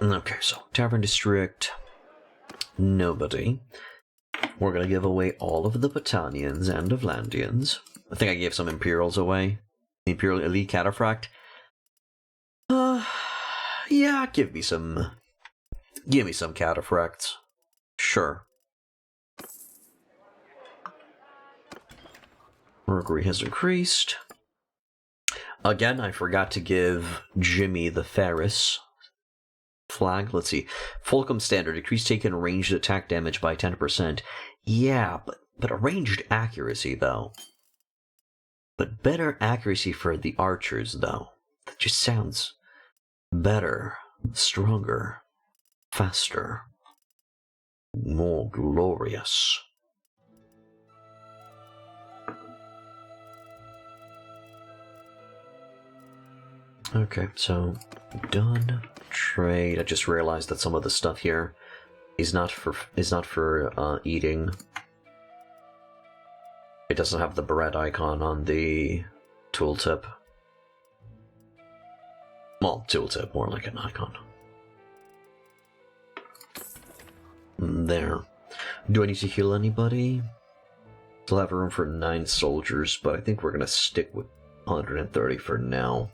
Okay, so Tavern District, nobody. We're gonna give away all of the Battanians and Avlandians. I think I gave some Imperials away. The Imperial Elite Cataphract. Yeah, give me some Cataphracts. Sure. Mercury has increased. Again, I forgot to give Jimmy the Ferris flag. Let's see. Fulcrum Standard. Decrease taken ranged attack damage by 10%. Yeah, but a ranged accuracy, though. But better accuracy for the archers, though. The Just sounds better, stronger, faster, more glorious. Okay, so done. Trade. I just realized that some of the stuff here is not for eating. It doesn't have the bread icon on the tooltip. Well, tooltip, more like an icon. There. Do I need to heal anybody? Still have room for 9 soldiers, but I think we're gonna stick with 130 for now.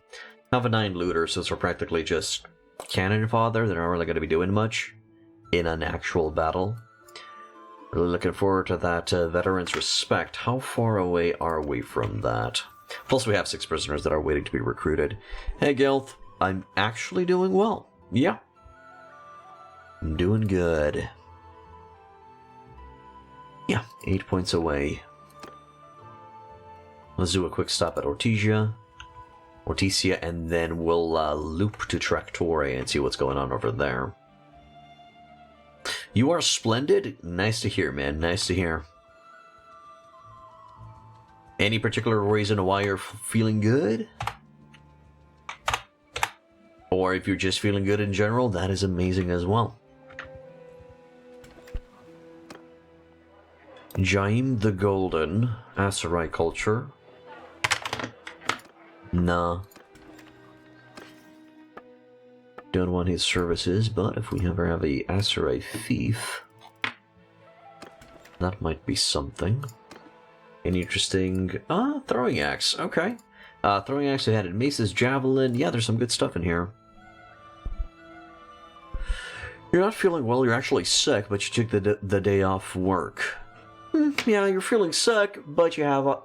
I have a 9 looter, since we're practically just cannon fodder. They're not really gonna be doing much in an actual battle. Really looking forward to that Veterans Respect. How far away are we from that? Plus, we have 6 prisoners that are waiting to be recruited. Hey, Gilth. I'm actually doing well. Yeah. I'm doing good. Yeah, 8 points away. Let's do a quick stop at Ortesia, and then we'll loop to Thractorae and see what's going on over there. You are splendid. Nice to hear, man. Nice to hear. Any particular reason why you're feeling good? Or if you're just feeling good in general, that is amazing as well. Jaim the Golden, Aserai culture. Nah. Don't want his services, but if we ever have a Aserai thief, that might be something. An interesting... throwing axe, okay. Throwing axe, I had maces, javelin, yeah, there's some good stuff in here. You're not feeling well, you're actually sick, but you took the day off work. Yeah, you're feeling sick, but you have a...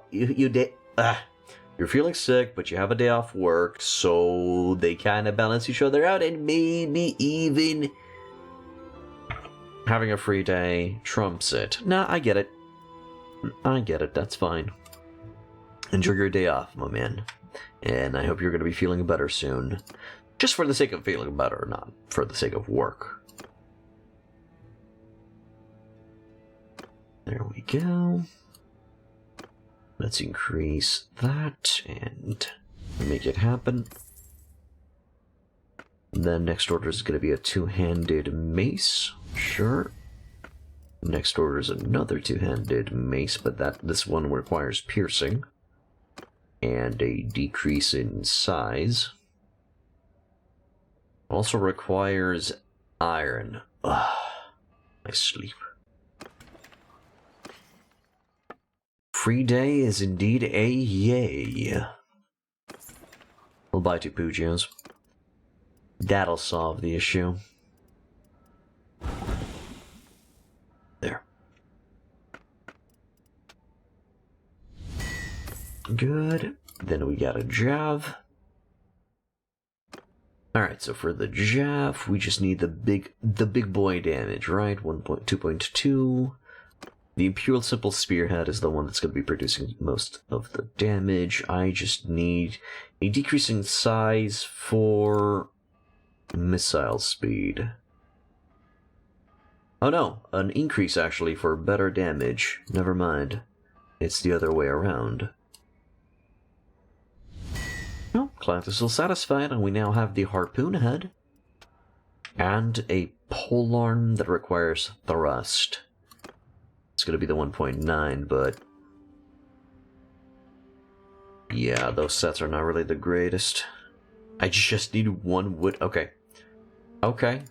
You're feeling sick, but you have a day off work, so they kind of balance each other out, and maybe even having a free day trumps it. Nah, I get it. I get it, that's fine. Enjoy your day off, my man. And I hope you're going to be feeling better soon. Just for the sake of feeling better, not for the sake of work. There we go. Let's increase that and make it happen. Then next order is going to be a 2-handed mace. Sure. Next order is another 2-handed mace, but this one requires piercing. And a decrease in size. Also requires iron. Ugh. I sleep. Free day is indeed a yay. We'll buy 2 Pugios. That'll solve the issue. There. Good. Then we got a Jav. Alright, so for the Jav, we just need the big boy damage, right? 2.2. The Imperial Simple Spearhead is the one that's going to be producing most of the damage. I just need a decrease in size for missile speed. Oh no, an increase actually for better damage. Never mind. It's the other way around. Well, client is still satisfied, and we now have the Harpoon Head. And a polearm that requires thrust. It's going to be the 1.9, but... yeah, those sets are not really the greatest. I just need 1 wood... okay. Okay.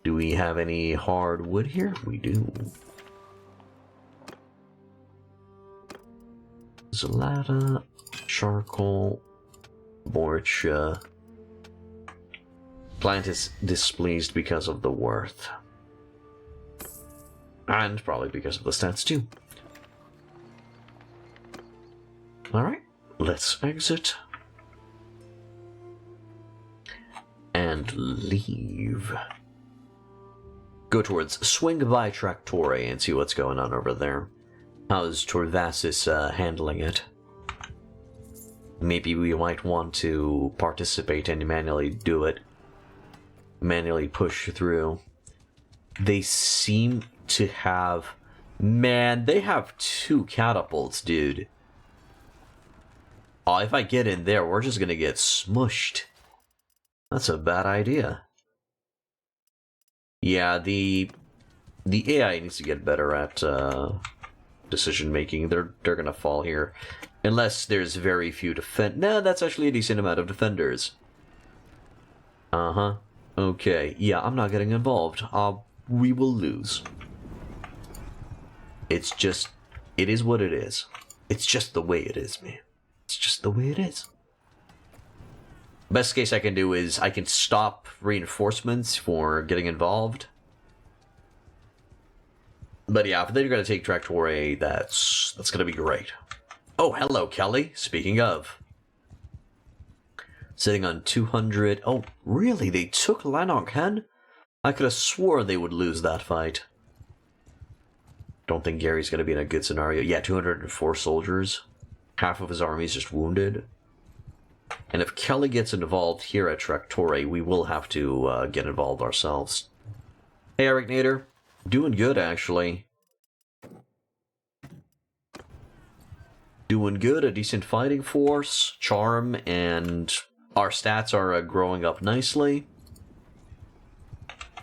Do we have any hard wood here? We do. Zalata, charcoal, Borcha. Client is displeased because of the worth. And probably because of the stats too. Alright, let's exit. And leave. Go towards swing by Thractorae and see what's going on over there. How's Torvasis handling it? maybe we might want to participate and manually do it. Manually push through. They seem to have... Man, they have 2 catapults, dude. Oh, if I get in there, we're just gonna get smushed. That's a bad idea. Yeah, the AI needs to get better at decision making. They're gonna fall here, unless there's very few defend. Nah, that's actually a decent amount of defenders. Okay. Yeah, I'm not getting involved. We will lose. It's just, it is what it is. It's just the way it is, man. It's just the way it is. Best case I can do is I can stop reinforcements for getting involved. But yeah, if they're going to take Thractorae, that's going to be great. Oh, hello, Kelly. Speaking of. Sitting on 200. Oh, really? They took Lanark Hen? I could have swore they would lose that fight. Don't think Gary's going to be in a good scenario. Yeah, 204 soldiers. Half of his army is just wounded. And if Kelly gets involved here at Thractorae, we will have to get involved ourselves. Hey, Eric Nader. Doing good, actually. Doing good, a decent fighting force, charm, and our stats are growing up nicely.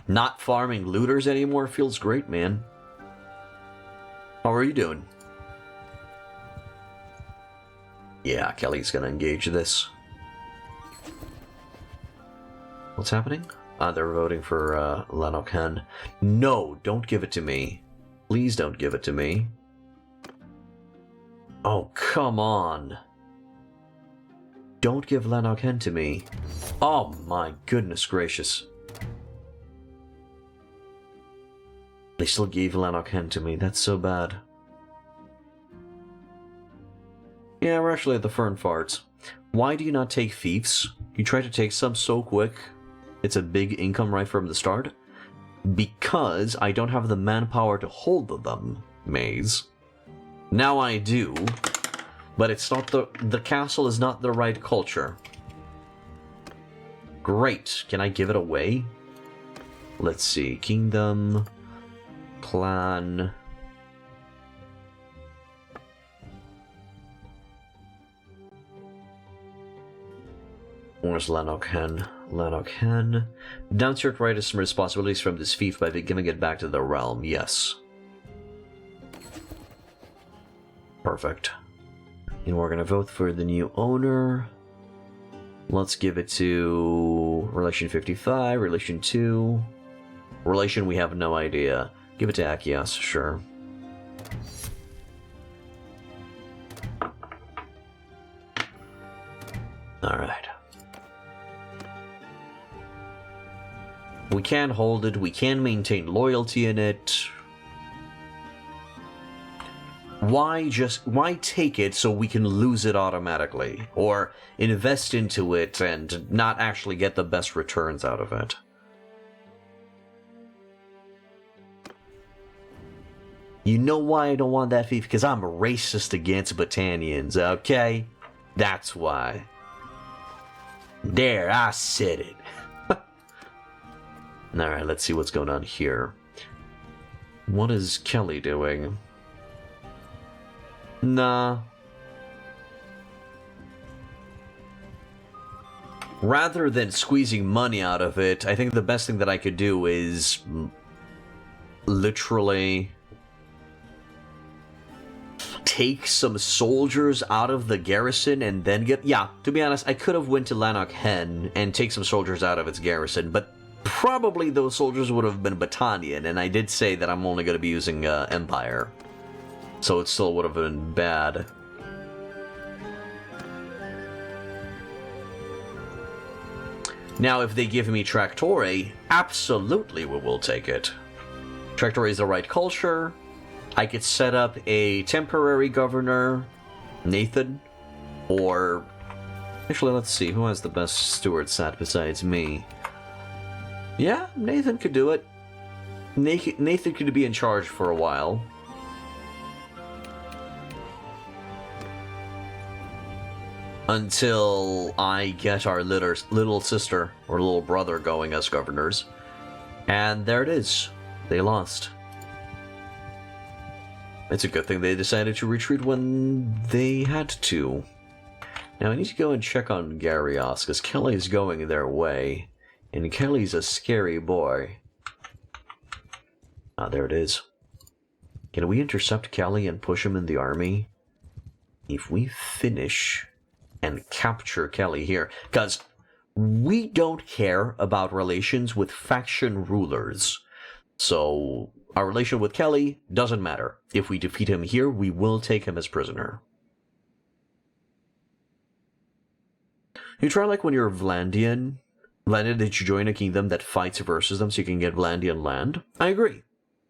Not farming looters anymore feels great, man. How are you doing? Yeah, Kelly's gonna engage this. What's happening? They're voting for Lanark Hen. No, don't give it to me. Please don't give it to me. Oh, come on. Don't give Lanark Hen to me. Oh my goodness gracious. They still gave Lanark Hen to me. That's so bad. Yeah, we're actually at the Fern Farts. Why do you not take fiefs? You try to take some so quick. It's a big income right from the start. Because I don't have the manpower to hold them, Maze. Now I do, but it's not the castle is not the right culture. Great. Can I give it away? Let's see. Kingdom, clan. Where's Lanark Hen? Lanark Hen. Downsert right some responsibilities from this fief by giving it back to the realm. Yes. Perfect. And we're gonna vote for the new owner. Let's give it to Relation 55, Relation 2. Relation, we have no idea. Give it to Akias, sure. Alright. We can hold it, we can maintain loyalty in it. Why take it so we can lose it automatically? Or invest into it and not actually get the best returns out of it? You know why I don't want that fief? Because I'm racist against Botanians, okay? That's why. There, I said it. Alright, let's see what's going on here. What is Kelly doing? Nah. Rather than squeezing money out of it, I think the best thing that I could do is literally take some soldiers out of the garrison and then get... Yeah, to be honest, I could have went to Lanark Hen and take some soldiers out of its garrison, but probably those soldiers would have been Battanian, and I did say that I'm only going to be using Empire. So it still would have been bad. Now, if they give me Thractorae, absolutely we will take it. Thractorae is the right culture. I could set up a temporary governor, Nathan, or... Actually, let's see, who has the best steward stat besides me? Yeah, Nathan could do it. Nathan could be in charge for a while. until I get our little sister or little brother going as governors. And there it is. They lost. It's a good thing they decided to retreat when they had to. Now I need to go and check on Gyarios, because Kelly's going their way. And Kelly's a scary boy. Ah, there it is. Can we intercept Kelly and push him in the army? If we finish and capture Kelly here, because we don't care about relations with faction rulers. So our relation with Kelly doesn't matter. If we defeat him here, we will take him as prisoner. You try like when you're Vlandian. Vlandian, did you join a kingdom that fights versus them so you can get Vlandian land? I agree.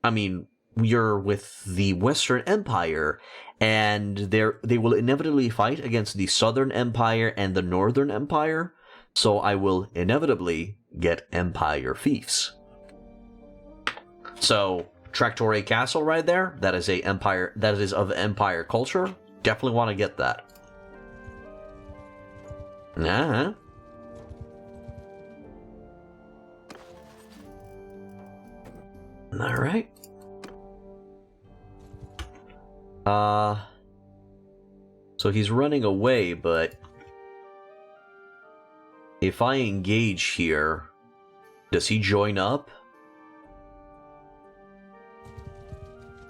I mean, you're with the Western Empire, and they will inevitably fight against the Southern Empire and the Northern Empire, so I will inevitably get Empire fiefs. So, Thractorae Castle right there, that is of Empire culture. Definitely want to get that. Uh-huh. Alright. So he's running away, but if I engage here, does he join up?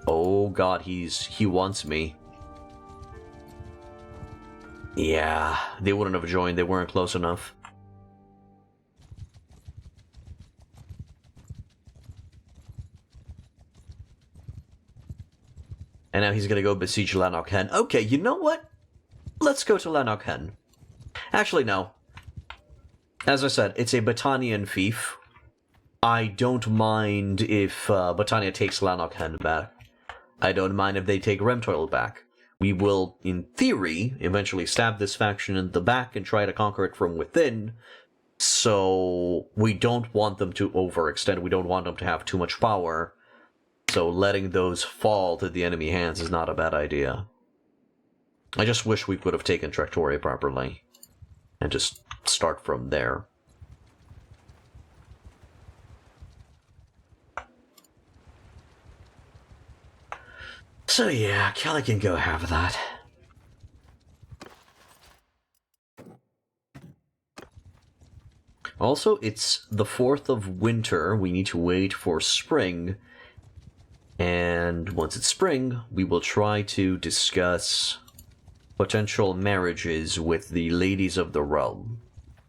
Oh god, he wants me. Yeah, they wouldn't have joined, they weren't close enough. And now he's gonna go besiege Lanark Hen. Okay, you know what? Let's go to Lanark Hen. Actually, no. As I said, it's a Battanian fief. I don't mind if Battania takes Lanark Hen back. I don't mind if they take Remtoil back. We will, in theory, eventually stab this faction in the back and try to conquer it from within. So we don't want them to overextend. We don't want them to have too much power. So letting those fall to the enemy hands is not a bad idea. I just wish we could have taken Thractorae properly. And just start from there. So yeah, Kelly can go have that. Also, it's the 4th of winter. We need to wait for spring. And once it's spring, we will try to discuss potential marriages with the ladies of the realm.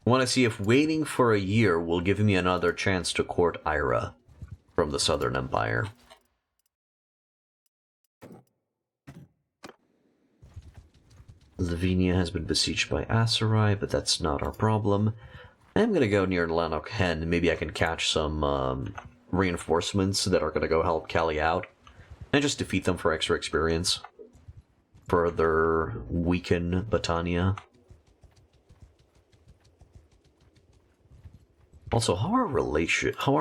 I want to see if waiting for a year will give me another chance to court Ira from the Southern Empire. Lavinia has been besieged by Aserai, but that's not our problem. I'm going to go near Lanark Hen. Maybe I can catch some reinforcements that are going to go help Kelly out. And just defeat them for extra experience. Further weaken Battania. Also, how are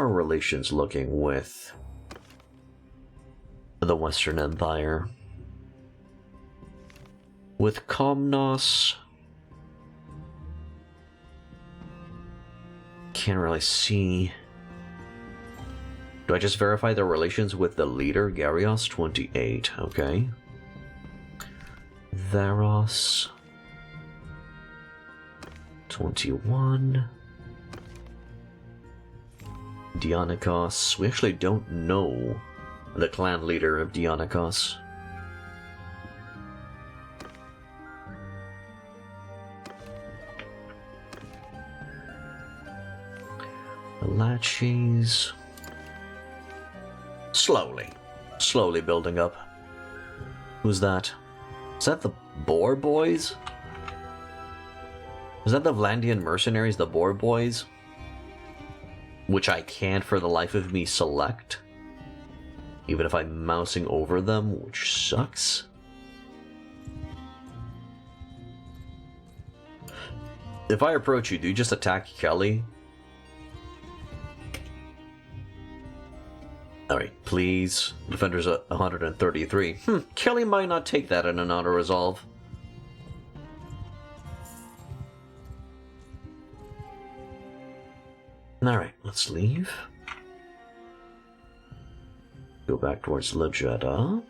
relations looking with the Western Empire? With Komnos, can't really see. Do I just verify their relations with the leader, Gyarios? 28, okay. Varos, 21. Dionykos. We actually don't know the clan leader of Dionykos. Laches. Slowly building up. Who's that? Is that the Boar Boys? Is that the Vlandian mercenaries, the Boar Boys? Which I can't for the life of me select. Even if I'm mousing over them, which sucks. If I approach you, do you just attack Kelly? Alright, please. Defender's at 133. Kelly might not take that in an auto-resolve. let's leave. Go back towards Legetta.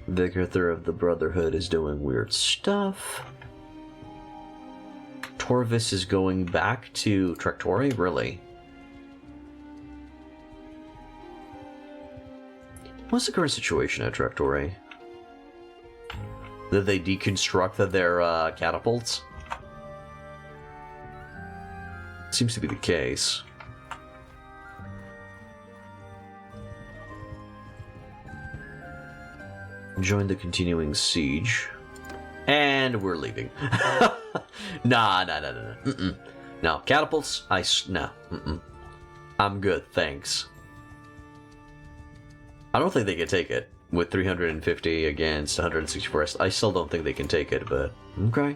Vicar of the Brotherhood is doing weird stuff. Torvis is going back to Thractorae? Really? What's the current situation at Thractorae? Did they deconstruct their catapults? Seems to be the case. Join the continuing siege. And we're leaving. Nah. Mm-mm. No, catapults, nah. Mm-mm. I'm good, thanks. I don't think they can take it. With 350 against 164, I still don't think they can take it, but okay.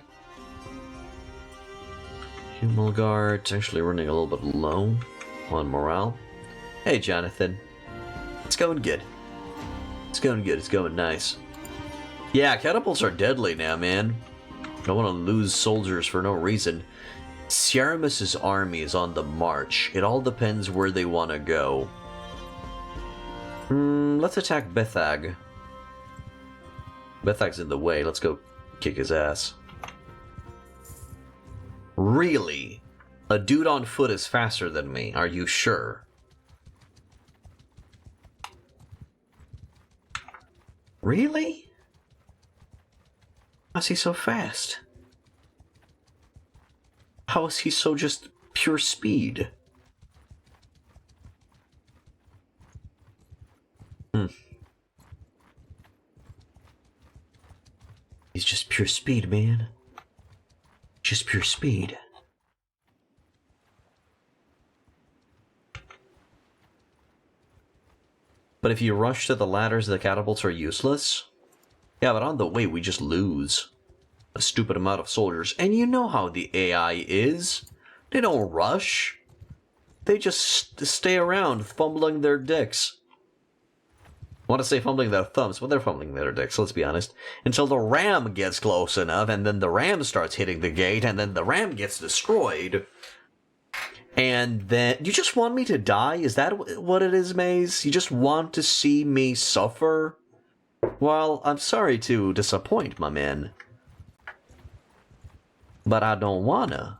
Humulgard's actually running a little bit low on morale. Hey, Jonathan. It's going good. It's going good. It's going nice. Yeah, catapults are deadly now, man. Don't want to lose soldiers for no reason. Ciaramus's army is on the march. It all depends where they want to go. Let's attack Bethag. Bethag's in the way. Let's go kick his ass. Really? A dude on foot is faster than me. Are you sure? Really? How's he so fast? How is he so just pure speed? He's just pure speed, man. Just pure speed. But if you rush to the ladders, the catapults are useless. Yeah, but on the way, we just lose a stupid amount of soldiers. And you know how the AI is. They don't rush. They just stay around, fumbling their dicks. I want to say fumbling their thumbs, but they're fumbling their dicks, let's be honest. Until the ram gets close enough, and then the ram starts hitting the gate, and then the ram gets destroyed. And then... You just want me to die? Is that what it is, Maze? You just want to see me suffer? Well, I'm sorry to disappoint, my man. But I don't wanna.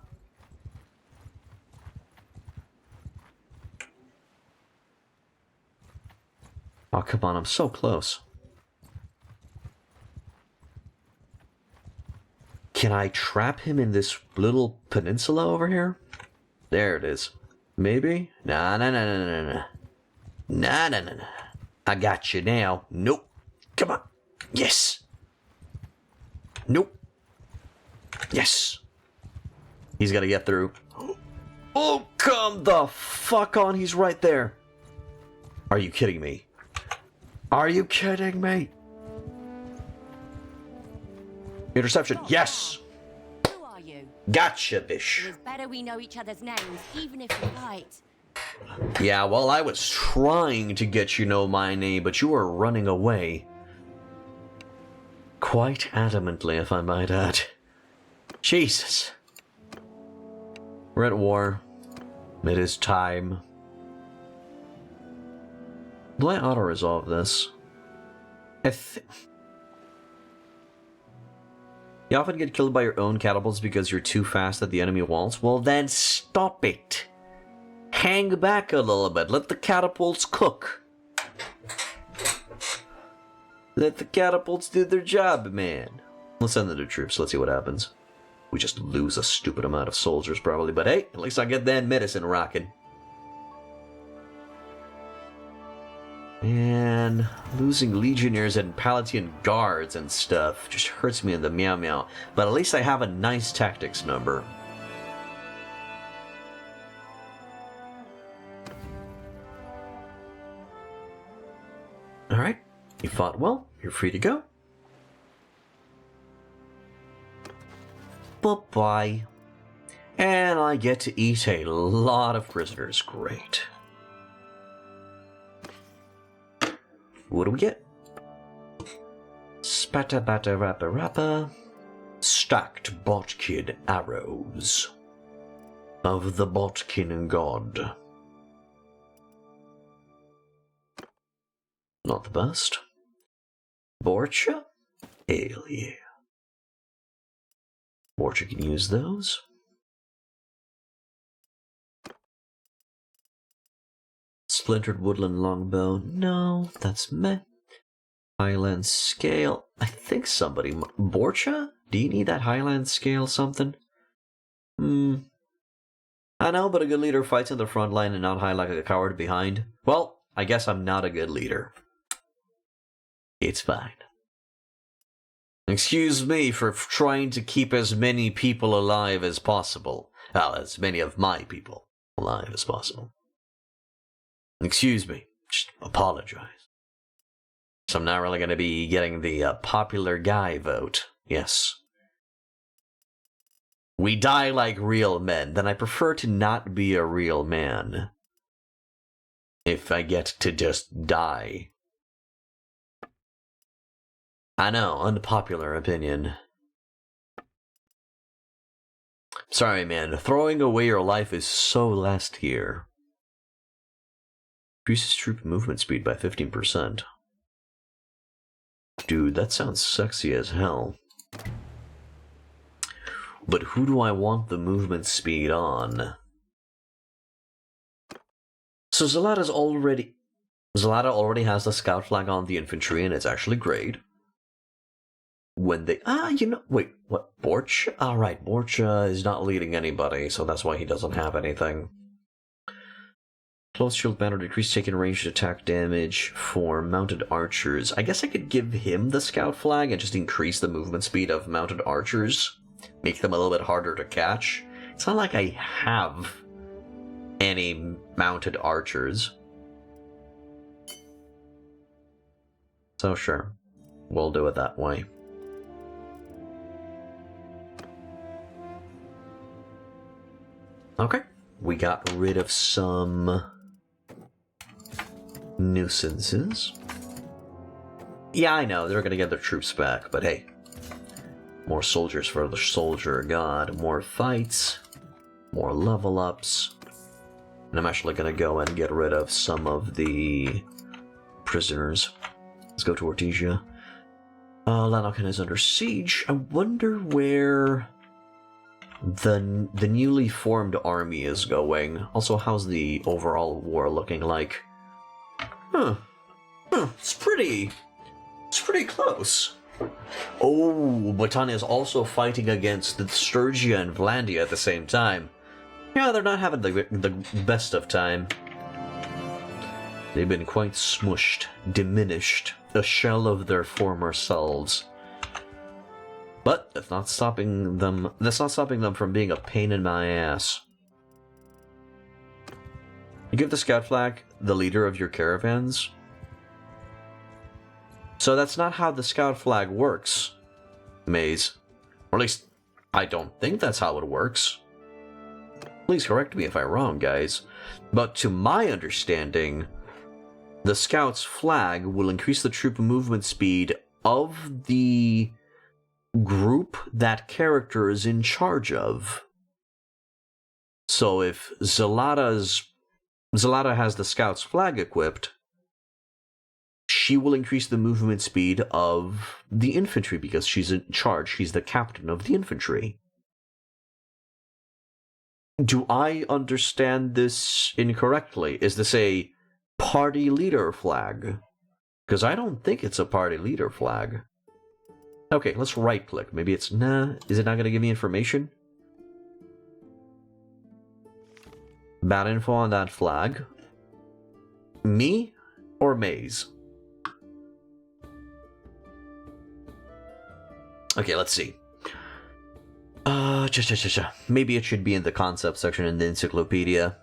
Oh, come on, I'm so close. Can I trap him in this little peninsula over here? There it is. Maybe? Nah. I got you now. Nope. Come on. Yes. Nope. Yes. He's gotta get through. Oh, come the fuck on. He's right there. Are you kidding me? Are you kidding me? Interception. Yes. Who are you? Gotcha, bish. It is better we know each other's names, even if you're right. Yeah, well, I was trying to get you know my name, but you were running away. Quite adamantly, if I might add. Jesus. We're at war. It is time. Will I auto-resolve this? You often get killed by your own catapults because you're too fast at the enemy walls? Well then stop it! Hang back a little bit, let the catapults cook. Let the catapults do their job, man. Let's send the new troops, let's see what happens. We just lose a stupid amount of soldiers probably, but hey, at least I get that medicine rocking. And losing legionnaires and Palatine guards and stuff just hurts me in the meow meow. But at least I have a nice tactics number. Alright, you fought well, you're free to go. Bye-bye. And I get to eat a lot of prisoners, great. What do we get? Spatta batta rappa rappa. Stacked botkid arrows. of the Botkin god. Not the best. Borcha? Ale, yeah. Borcha can use those. Splintered woodland longbow. No, that's meh. Highland scale. I think somebody. Borcha? Do you need that Highland scale something? I know, but a good leader fights in the front line and not hide like a coward behind. Well, I guess I'm not a good leader. It's fine. Excuse me for trying to keep as many people alive as possible. Well, as many of my people alive as possible. Excuse me. Just apologize. So I'm not really going to be getting the popular guy vote. Yes. We die like real men. Then I prefer to not be a real man. If I get to just die. I know, unpopular opinion. Sorry, man. Throwing away your life is so last here. Increases troop movement speed by 15%. Dude, that sounds sexy as hell. But who do I want the movement speed on? So Zalata already has the scout flag on the infantry, and it's actually great. When they... wait, what? Borcha? Alright, Borcha is not leading anybody, so that's why he doesn't have anything. Close shield banner, decrease taken ranged attack damage for mounted archers. I guess I could give him the scout flag and just increase the movement speed of mounted archers. Make them a little bit harder to catch. It's not like I have any mounted archers. So sure, we'll do it that way. Okay, we got rid of some nuisances. Yeah, I know, they're gonna get their troops back, but hey. More soldiers for the soldier god, more fights, more level ups. And I'm actually gonna go and get rid of some of the prisoners. Let's go to Ortesia. Lanarkhan is under siege. I wonder where the newly formed army is going. Also, how's the overall war looking like? It's pretty close. Oh, Britannia is also fighting against the Sturgia and Vlandia at the same time. Yeah, they're not having the best of time. They've been quite smushed, diminished, a shell of their former selves. But that's not stopping them. That's not stopping them from being a pain in my ass. You give the scout flag the leader of your caravans. So that's not how the scout flag works, Maze. Or at least, I don't think that's how it works. Please correct me if I'm wrong, guys. But to my understanding, the scout's flag will increase the troop movement speed of the group that character is in charge of. So if Zalata has the scout's flag equipped, she will increase the movement speed of the infantry because she's in charge. She's the captain of the infantry. Do I understand this incorrectly? Is this a party leader flag? Because I don't think it's a party leader flag. Okay, let's right click. Maybe it's... Nah, is it not going to give me information? Bad info on that flag. Me or Maze? Okay, let's see. Maybe it should be in the concept section in the encyclopedia.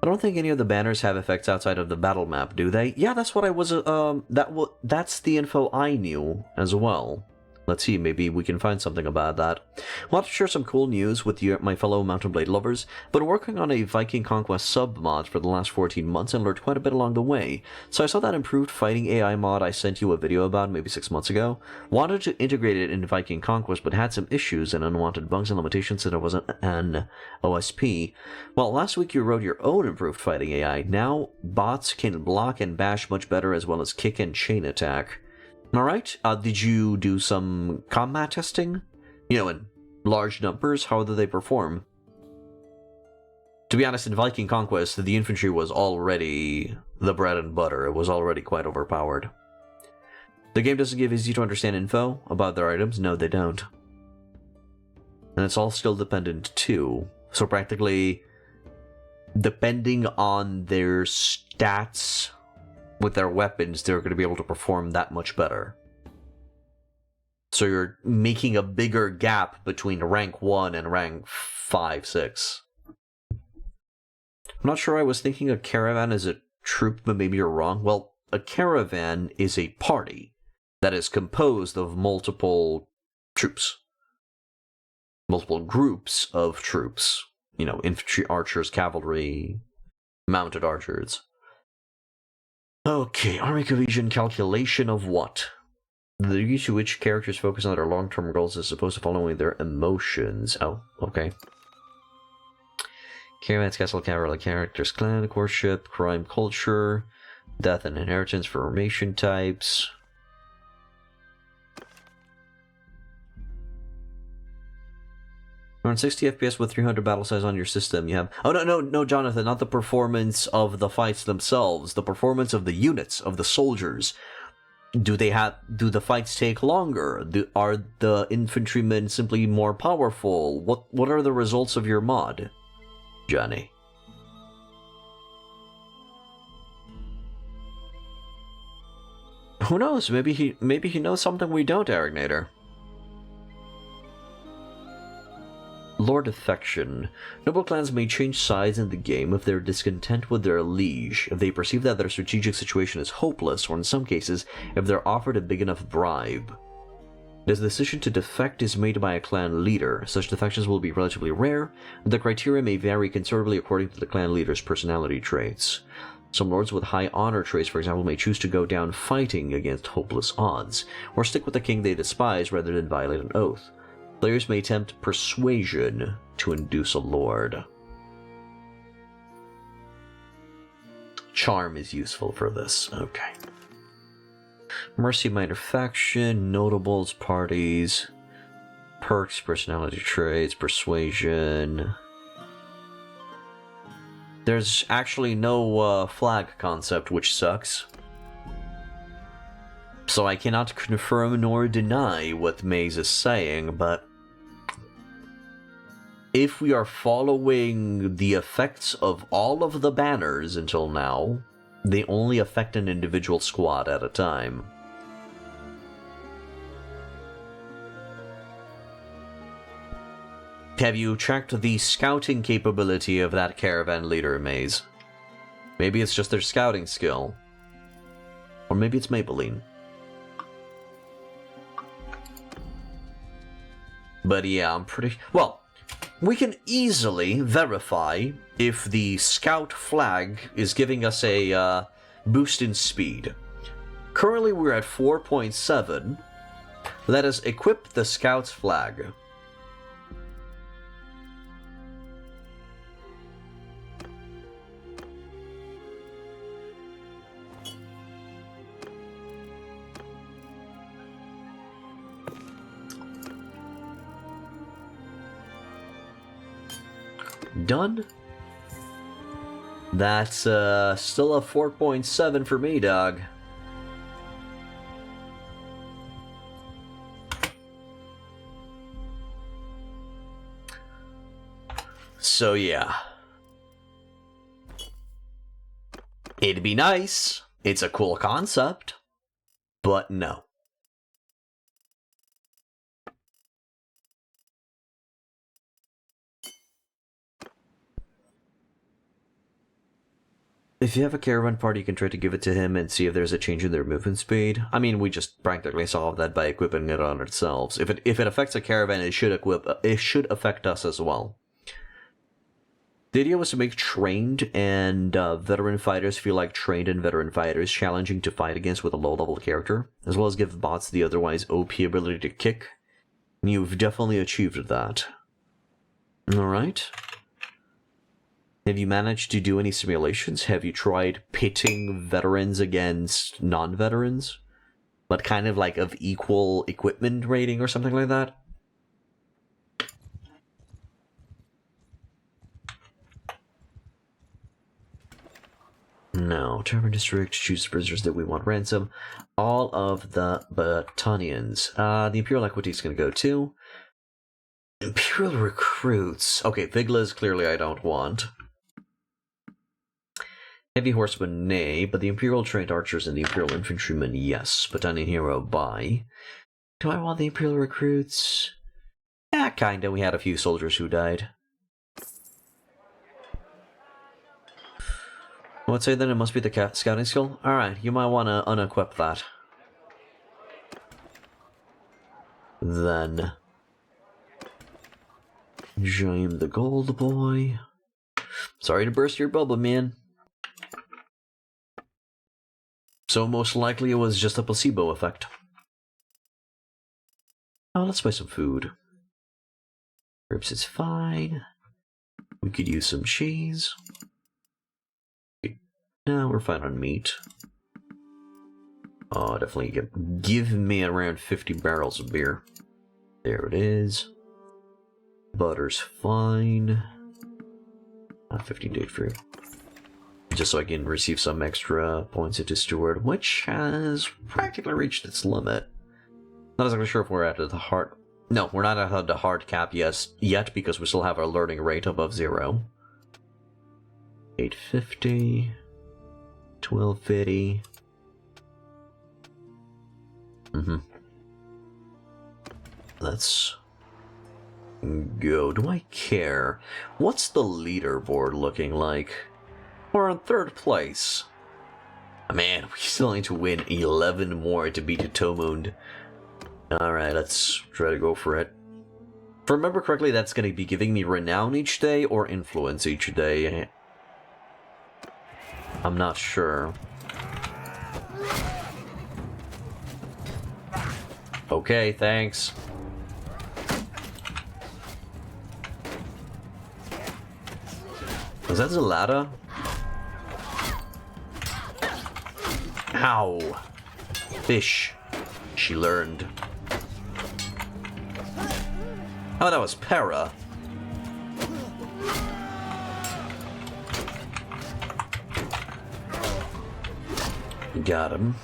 I don't think any of the banners have effects outside of the battle map, do they? Yeah, that's what I was, that's the info I knew as well. Let's see, maybe we can find something about that. I want to share some cool news with you, my fellow Mountain Blade lovers. Been working on a Viking Conquest sub-mod for the last 14 months and learned quite a bit along the way. So I saw that improved fighting AI mod I sent you a video about maybe 6 months ago. Wanted to integrate it into Viking Conquest, but had some issues and unwanted bugs and limitations since it wasn't an OSP. Well, last week you wrote your own improved fighting AI. Now, bots can block and bash much better as well as kick and chain attack. Alright, did you do some combat testing? You know, in large numbers, how did they perform? To be honest, in Viking Conquest, the infantry was already the bread and butter. It was already quite overpowered. The game doesn't give easy to understand info about their items. No, they don't. And it's all skill dependent too. So practically, depending on their stats with their weapons, they're going to be able to perform that much better. So you're making a bigger gap between rank 1 and rank 5, 6. I'm not sure I was thinking a caravan is a troop, but maybe you're wrong. Well, a caravan is a party that is composed of multiple troops. Multiple groups of troops. You know, infantry, archers, cavalry, mounted archers. Okay, army cohesion calculation of what? The degree to which characters focus on their long-term goals is supposed to following their emotions. Oh, okay. Caravans, castle, cavalry, characters, clan, courtship, crime, culture, death and inheritance, formation types. Around 60 FPS with 300 battle size on your system, you have... Oh, no, Jonathan, not the performance of the fights themselves. The performance of the units, of the soldiers. Do the fights take longer? Are the infantrymen simply more powerful? What are the results of your mod, Johnny? Who knows? Maybe he knows something we don't, Aragnator. Lord Affection. Noble clans may change sides in the game if they're discontent with their liege, if they perceive that their strategic situation is hopeless, or in some cases, if they're offered a big enough bribe. This decision to defect is made by a clan leader. Such defections will be relatively rare, and the criteria may vary considerably according to the clan leader's personality traits. Some lords with high honor traits, for example, may choose to go down fighting against hopeless odds, or stick with the king they despise rather than violate an oath. Players may attempt persuasion to induce a lord. Charm is useful for this. Okay. Mercy, minor faction, notables, parties, perks, personality traits, persuasion. There's actually no flag concept, which sucks. So I cannot confirm nor deny what Maze is saying, but if we are following the effects of all of the banners until now, they only affect an individual squad at a time. Have you checked the scouting capability of that caravan leader, Maze? Maybe it's just their scouting skill. Or maybe it's Maybelline. But yeah, I'm pretty... Well, we can easily verify if the scout flag is giving us a boost in speed. Currently we're at 4.7. Let us equip the scout's flag. Done. That's still a 4.7 for me, dog. So yeah. It'd be nice. It's a cool concept. But no. If you have a caravan party, you can try to give it to him and see if there's a change in their movement speed. I mean, we just practically solved that by equipping it on ourselves. If it affects a caravan, it should affect us as well. The idea was to make trained and veteran fighters feel like trained and veteran fighters, challenging to fight against with a low-level character, as well as give bots the otherwise OP ability to kick. You've definitely achieved that. Alright. Have you managed to do any simulations? Have you tried pitting veterans against non-veterans? But kind of like of equal equipment rating or something like that? No. Termin District, choose prisoners that we want ransom. All of the battalions. The Imperial Equity is going to go too. Imperial Recruits. Okay, Viglas clearly I don't want. Heavy Horsemen, nay, but the Imperial Trained Archers and the Imperial Infantrymen, yes. Battalion Hero, buy. Do I want the Imperial Recruits? Yeah, kinda. We had a few soldiers who died. I would say then it must be the scouting skill. Alright, you might want to unequip that. Then... Jaime the Gold Boy. Sorry to burst your bubble, man. So most likely it was just a placebo effect. Oh, let's buy some food. Ribs is fine. We could use some cheese. No, we're fine on meat. Oh, definitely give me around 50 barrels of beer. There it is. Butter's fine. 15 date fruit. Just so I can receive some extra points into Steward, which has practically reached its limit. Not exactly sure if we're at the hard... No, we're not at the hard cap yet because we still have our learning rate above 0. 850... 1250... Let's... go. Do I care? What's the leaderboard looking like? We're in 3rd place. Man, we still need to win 11 more to beat Tomund. Alright, let's try to go for it. If I remember correctly, that's going to be giving me renown each day or influence each day. I'm not sure. Okay, thanks. Was that Zelada? Ow. Fish. She learned. Oh, that was Para. Got him.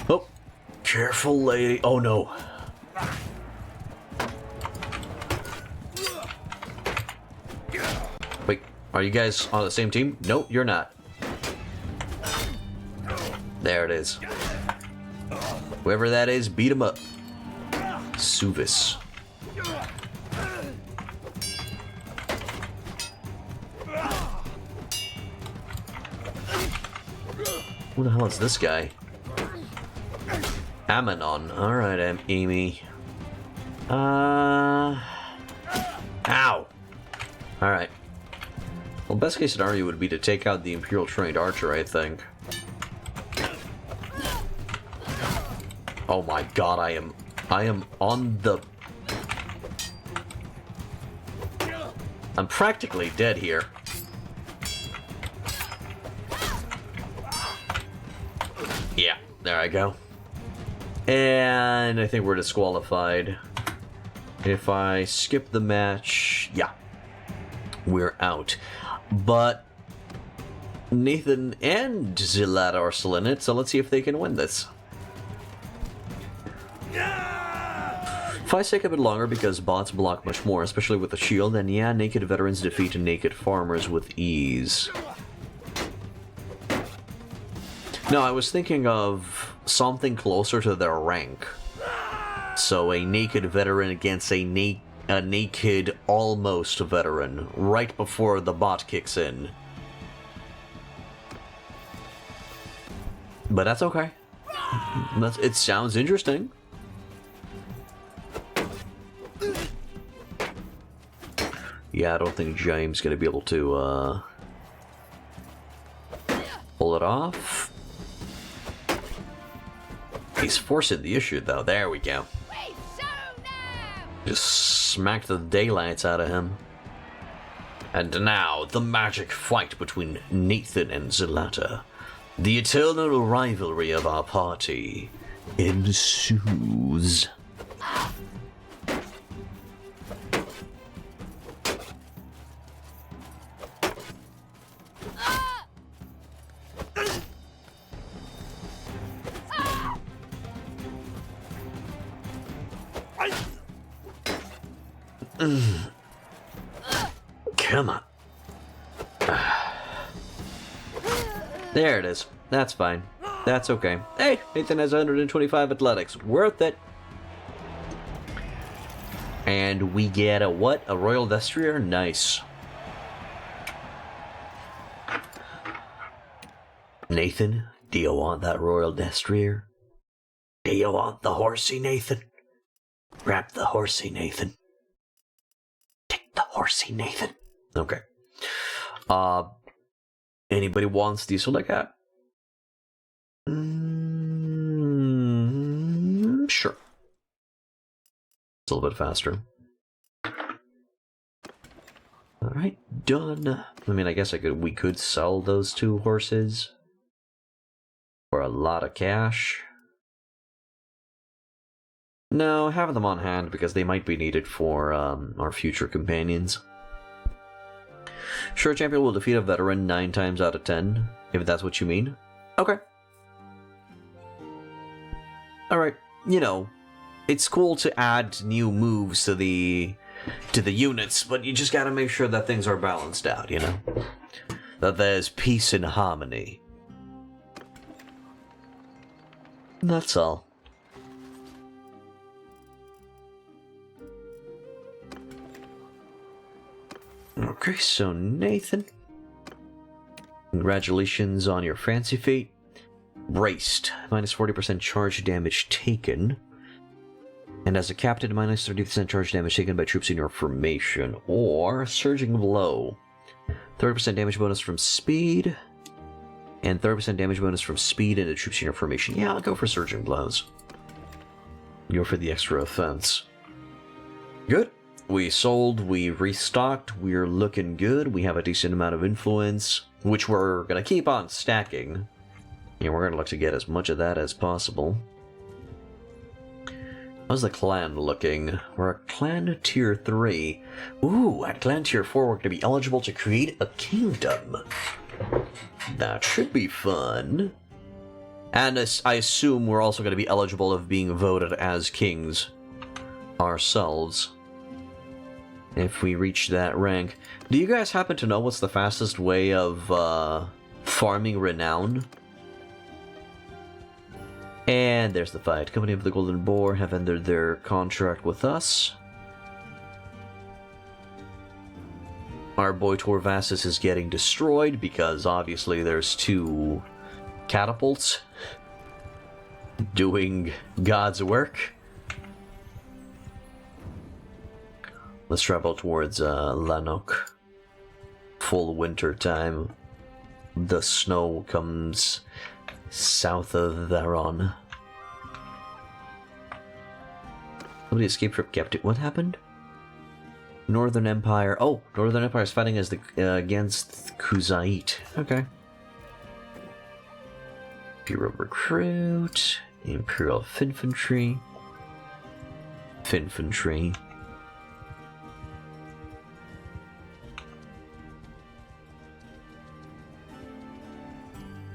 Oh, careful, lady. Oh, no. Wait, are you guys on the same team? Nope, you're not. There it is. Whoever that is, beat him up. Suvis. Who the hell is this guy? Amanon. Alright, Amy. Ow. Alright. Well, best case scenario would be to take out the Imperial Trained Archer, I think. Oh my god, I am on the... I'm practically dead here. Yeah, there I go. And I think we're disqualified. If I skip the match, yeah, we're out. But Nathan and Zilad are still in it, so let's see if they can win this. Fights take a bit longer because bots block much more, especially with the shield, and yeah, naked veterans defeat naked farmers with ease. No, I was thinking of something closer to their rank. So a naked veteran against a a naked, almost veteran right before the bot kicks in. But that's okay. It sounds interesting. Yeah, I don't think James is going to be able to pull it off. He's forcing the issue, though. There we go. Just smacked the daylights out of him. And now, the magic fight between Nathan and Zalata. The eternal rivalry of our party ensues. Come on. There it is. That's fine. That's okay. Hey, Nathan has 125 athletics. Worth it. And we get a what? A Royal Destrier? Nice. Nathan, do you want that Royal Destrier? Do you want the horsey, Nathan? Grab the horsey, Nathan. Take the horsey, Nathan. Okay. Anybody wants diesel like that? Sure. It's a little bit faster. Alright, done. I mean, I guess we could sell those 2 horses for a lot of cash. No, have them on hand because they might be needed for our future companions. Sure, champion will defeat a veteran 9 times out of 10, if that's what you mean. Okay. Alright, you know, it's cool to add new moves to the units, but you just gotta make sure that things are balanced out, you know? That there's peace and harmony. That's all. Okay, so Nathan, congratulations on your fancy feat. Braced, minus 40% charge damage taken. And as a captain, minus 30% charge damage taken by troops in your formation. Or Surging Blow. 30% damage bonus from speed. And 30% damage bonus from speed and the troops in your formation. Yeah, I'll go for Surging Blows. Go for the extra offense. Good. We sold, we restocked, we're looking good, we have a decent amount of influence, which we're going to keep on stacking. And we're going to look to get as much of that as possible. How's the clan looking? We're a clan tier 3. Ooh, at clan tier 4 we're going to be eligible to create a kingdom. That should be fun. And I assume we're also going to be eligible of being voted as kings ourselves. If we reach that rank. Do you guys happen to know what's the fastest way of farming renown? And there's the fight. Company of the Golden Boar have ended their contract with us. Our boy Torvasis is getting destroyed because obviously there's 2 catapults doing God's work. Let's travel towards Lanok. Full winter time. The snow comes south of Varon. Somebody escaped from captivity. What happened? Northern Empire. Oh, Northern Empire is fighting as against Kuzait. Okay. Imperial Recruit. Imperial Infantry. Finfantry.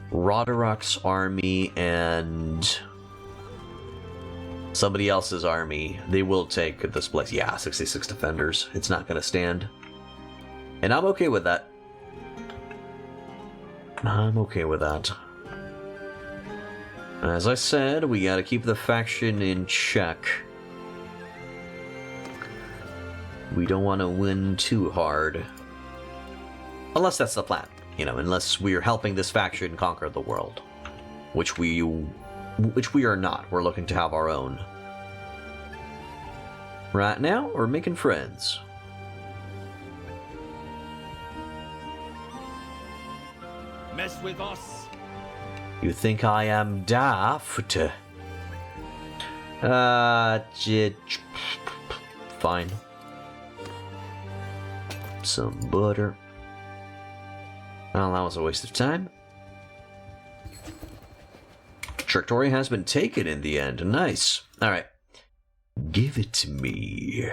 Roderick's army and somebody else's army, they will take this place. Yeah, 66 defenders. It's not going to stand. And I'm okay with that. I'm okay with that. As I said, we gotta keep the faction in check. We don't want to win too hard. Unless that's the plan, you know, unless we're helping this faction conquer the world. Which we are not. We're looking to have our own. Right now, we're making friends. Mess with us. You think I am daft? Fine. Some butter. Well, that was a waste of time. Thractorae has been taken in the end. Nice. Alright. Give it to me.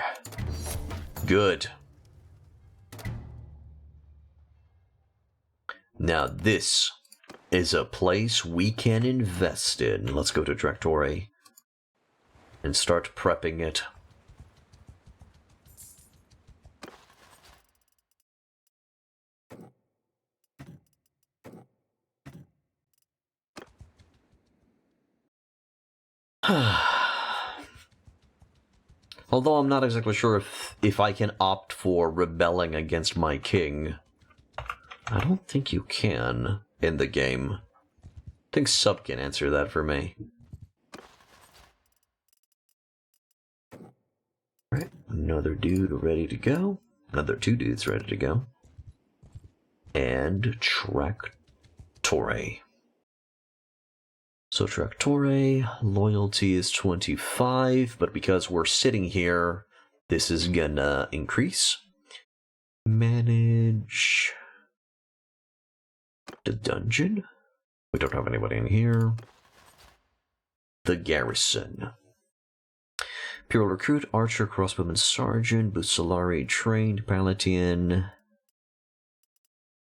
Good. Now this is a place we can invest in. Let's go to Thractorae and start prepping it. Although I'm not exactly sure if I can opt for rebelling against my king. I don't think you can in the game. I think Sub can answer that for me. Alright, another dude ready to go. Another 2 dudes ready to go. And Thractorae. So Thractorae, loyalty is 25, but because we're sitting here, this is gonna increase. Manage the dungeon. We don't have anybody in here. The garrison. Imperial recruit, archer, crossbowman, sergeant, Bucellari, trained, paladin.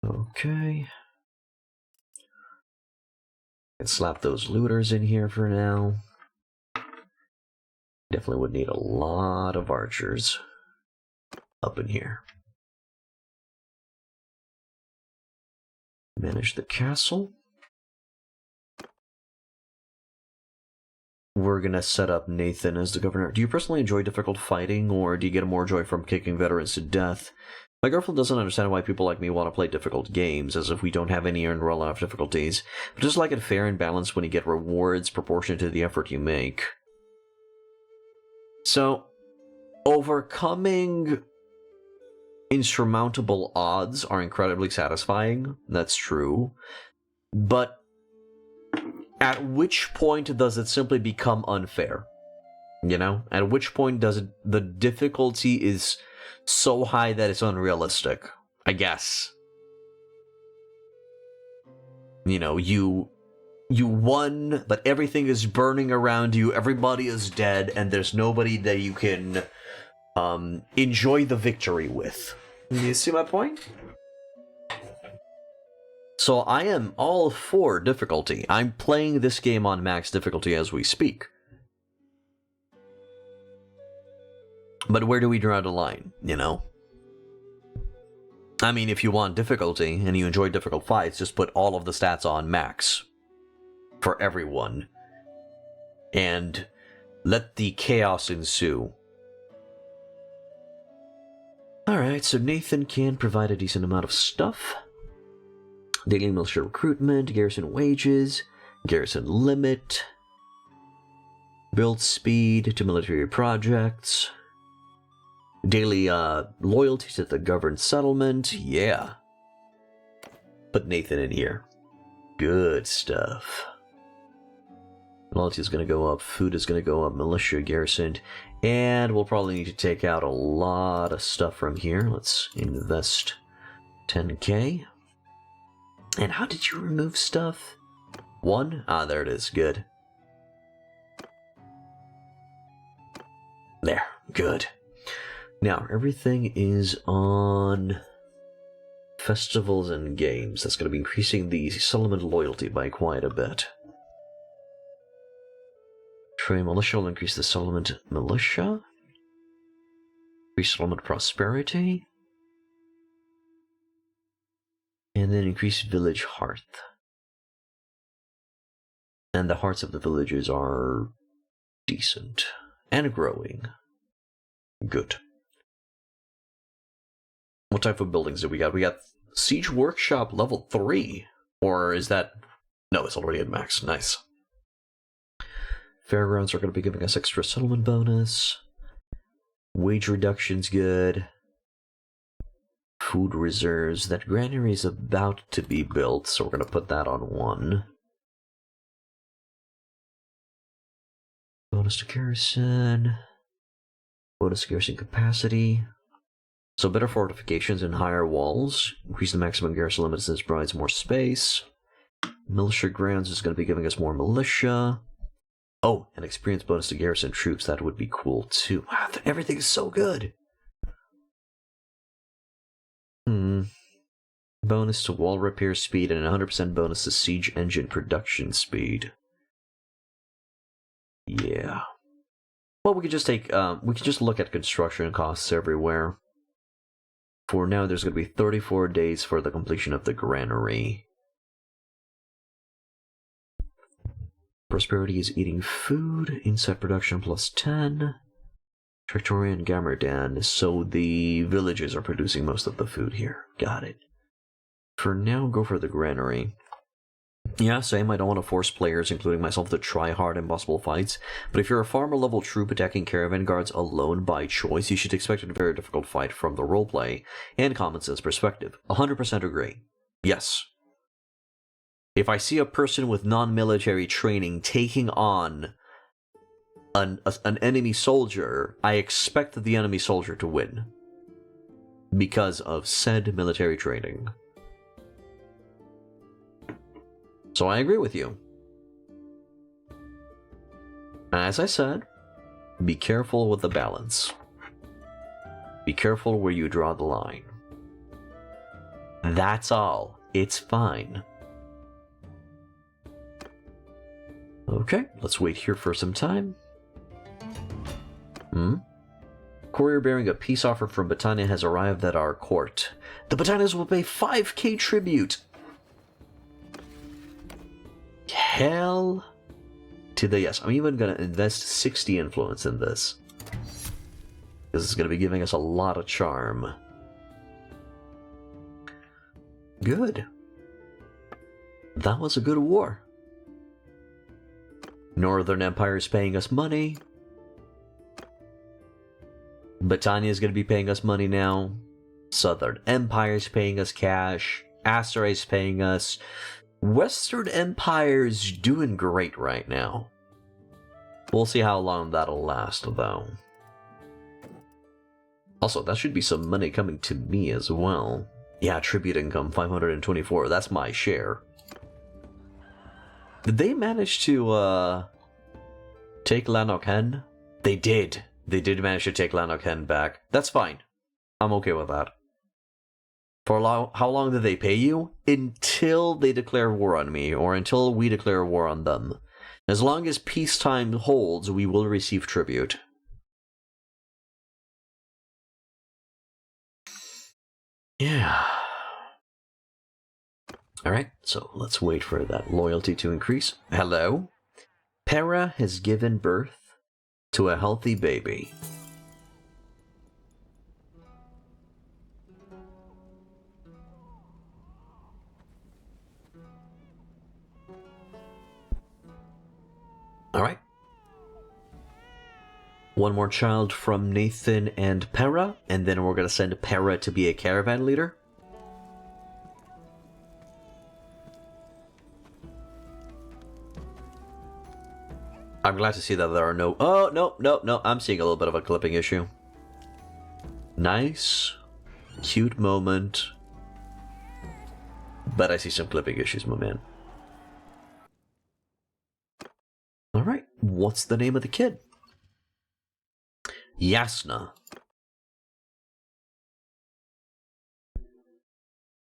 Okay. Let's slap those looters in here for now. Definitely would need a lot of archers up in here. Manage the castle. We're gonna set up Nathan as the governor. Do you personally enjoy difficult fighting, or do you get more joy from kicking veterans to death? My girlfriend doesn't understand why people like me want to play difficult games, as if we don't have any earned roll of difficulties, but just like it fair and balanced when you get rewards proportionate to the effort you make. So, overcoming insurmountable odds are incredibly satisfying, that's true, but at which point does it simply become unfair? You know? At which point does the difficulty is so high that it's unrealistic, I guess. You know, you won, but everything is burning around you, everybody is dead, and there's nobody that you can enjoy the victory with. You see my point? So I am all for difficulty. I'm playing this game on max difficulty as we speak. But where do we draw the line, you know? I mean, if you want difficulty and you enjoy difficult fights, just put all of the stats on max for everyone. And let the chaos ensue. Alright, so Nathan can provide a decent amount of stuff. Daily militia recruitment, garrison wages, garrison limit, build speed to military projects, daily loyalty to the governed settlement, yeah. Put Nathan in here. Good stuff. Loyalty is going to go up, food is going to go up, militia garrisoned, and we'll probably need to take out a lot of stuff from here. Let's invest 10k. And how did you remove stuff? 1? Ah, there it is. Good. There. Good. Now, everything is on festivals and games. That's going to be increasing the settlement loyalty by quite a bit. Train militia will increase the settlement militia. Increase settlement prosperity. And then increase village hearth. And the hearts of the villages are decent. And growing. Good. What type of buildings do we got? We got Siege Workshop level 3. Or is that... No, it's already at max. Nice. Fairgrounds are going to be giving us extra settlement bonus. Wage reduction's good. Food reserves. That granary is about to be built, so we're going to put that on 1. Bonus to garrison. Bonus to garrison capacity. So better fortifications and higher walls. Increase the maximum garrison limit since it provides more space. Militia grounds is going to be giving us more militia. Oh, an experience bonus to garrison troops. That would be cool too. Wow, everything is so good. Bonus to wall repair speed and 100% bonus to siege engine production speed. Yeah. Well, we could just take. We could just look at construction costs everywhere. For now, there's going to be 34 days for the completion of the granary. Prosperity is eating food. Insect production plus 10. Thractorae and Gamerdan. So the villages are producing most of the food here. Got it. For now, go for the granary. Yeah, same. I don't want to force players, including myself, to try hard impossible fights. But if you're a farmer-level troop attacking caravan guards alone by choice, you should expect a very difficult fight from the roleplay and common sense perspective. 100% agree. Yes. If I see a person with non-military training taking on an enemy soldier, I expect the enemy soldier to win. Because of said military training. So I agree with you. As I said, be careful with the balance. Be careful where you draw the line. That's all. It's fine. Okay, let's wait here for some time. Courier bearing a peace offer from Britannia has arrived at our court. The Britannians will pay 5k tribute. Hell to the yes. I'm even going to invest 60 influence in this. This is going to be giving us a lot of charm. Good. That was a good war. Northern Empire is paying us money. Britannia is going to be paying us money now. Southern Empire is paying us cash. Asteroid is paying us. Western Empire's doing great right now. We'll see how long that'll last, though. Also, that should be some money coming to me as well. Yeah, tribute income, 524. That's my share. Did they manage to, take Lanarkhen? They did. They did manage to take Lanarkhen back. That's fine. I'm okay with that. For how long did they pay you? Until they declare war on me, or until we declare war on them. As long as peacetime holds, we will receive tribute. Yeah. Alright, so let's wait for that loyalty to increase. Hello? Para has given birth to a healthy baby. Alright. One more child from Nathan and Para, and then we're going to send Para to be a caravan leader. I'm glad to see that there are no... Oh, no. I'm seeing a little bit of a clipping issue. Nice. Cute moment. But I see some clipping issues, my man. Alright, what's the name of the kid? Yasna.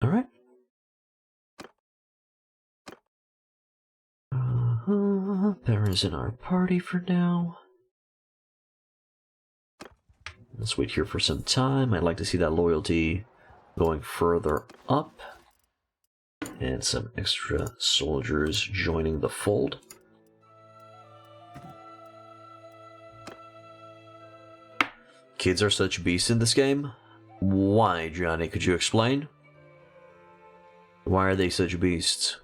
Alright. Para's in our party for now. Let's wait here for some time. I'd like to see that loyalty going further up. And some extra soldiers joining the fold. Kids are such beasts in this game. Why, Johnny? Could you explain? Why are they such beasts?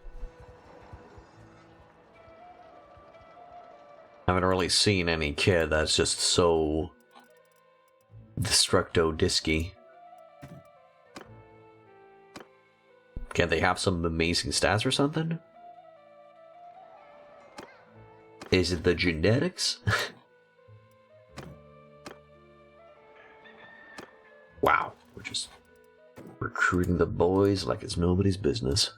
I haven't really seen any kid that's just so destructo-disky. Can they have some amazing stats or something? Is it the genetics? Wow, we're just recruiting the boys like it's nobody's business.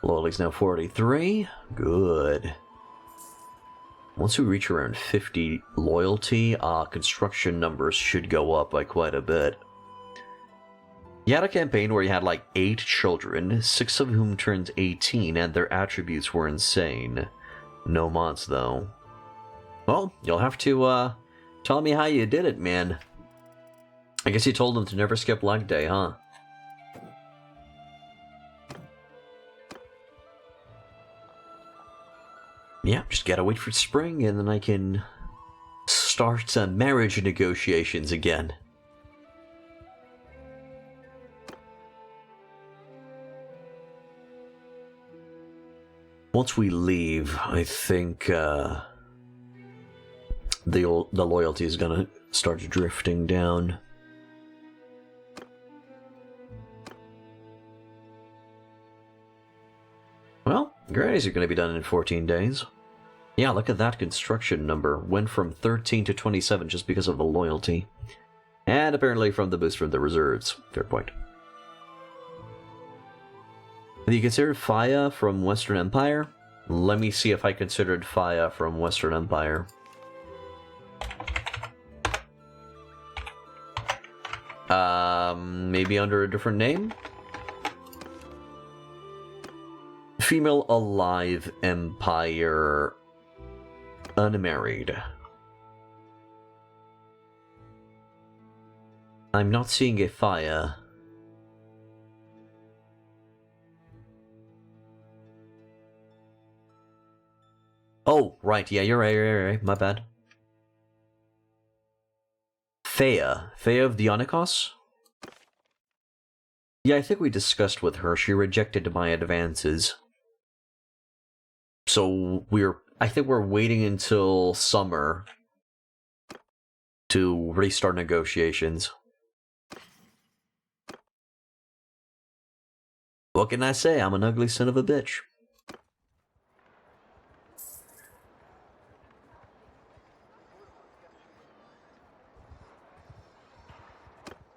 Loyalty's now 43. Good. Once we reach around 50 loyalty, construction numbers should go up by quite a bit. You had a campaign where you had like 8 children, 6 of whom turned 18, and their attributes were insane. No mods, though. Well, you'll have to, tell me how you did it, man. I guess you told them to never skip leg day, huh? Yeah, just gotta wait for spring, and then I can start marriage negotiations again. Once we leave, I think the loyalty is gonna start drifting down. Well, grannies are gonna be done in 14 days. Yeah, look at that construction number. Went from 13 to 27 just because of the loyalty. And apparently from the boost from the reserves. Fair point. Have you considered Faya from Western Empire? Let me see if I considered Faya from Western Empire. Maybe under a different name? Female alive Empire unmarried. I'm not seeing a Faya. Oh, right, yeah, you're right, my bad. Thea of the Onychos? Yeah, I think we discussed with her. She rejected my advances. So I think we're waiting until summer to restart negotiations. What can I say? I'm an ugly son of a bitch.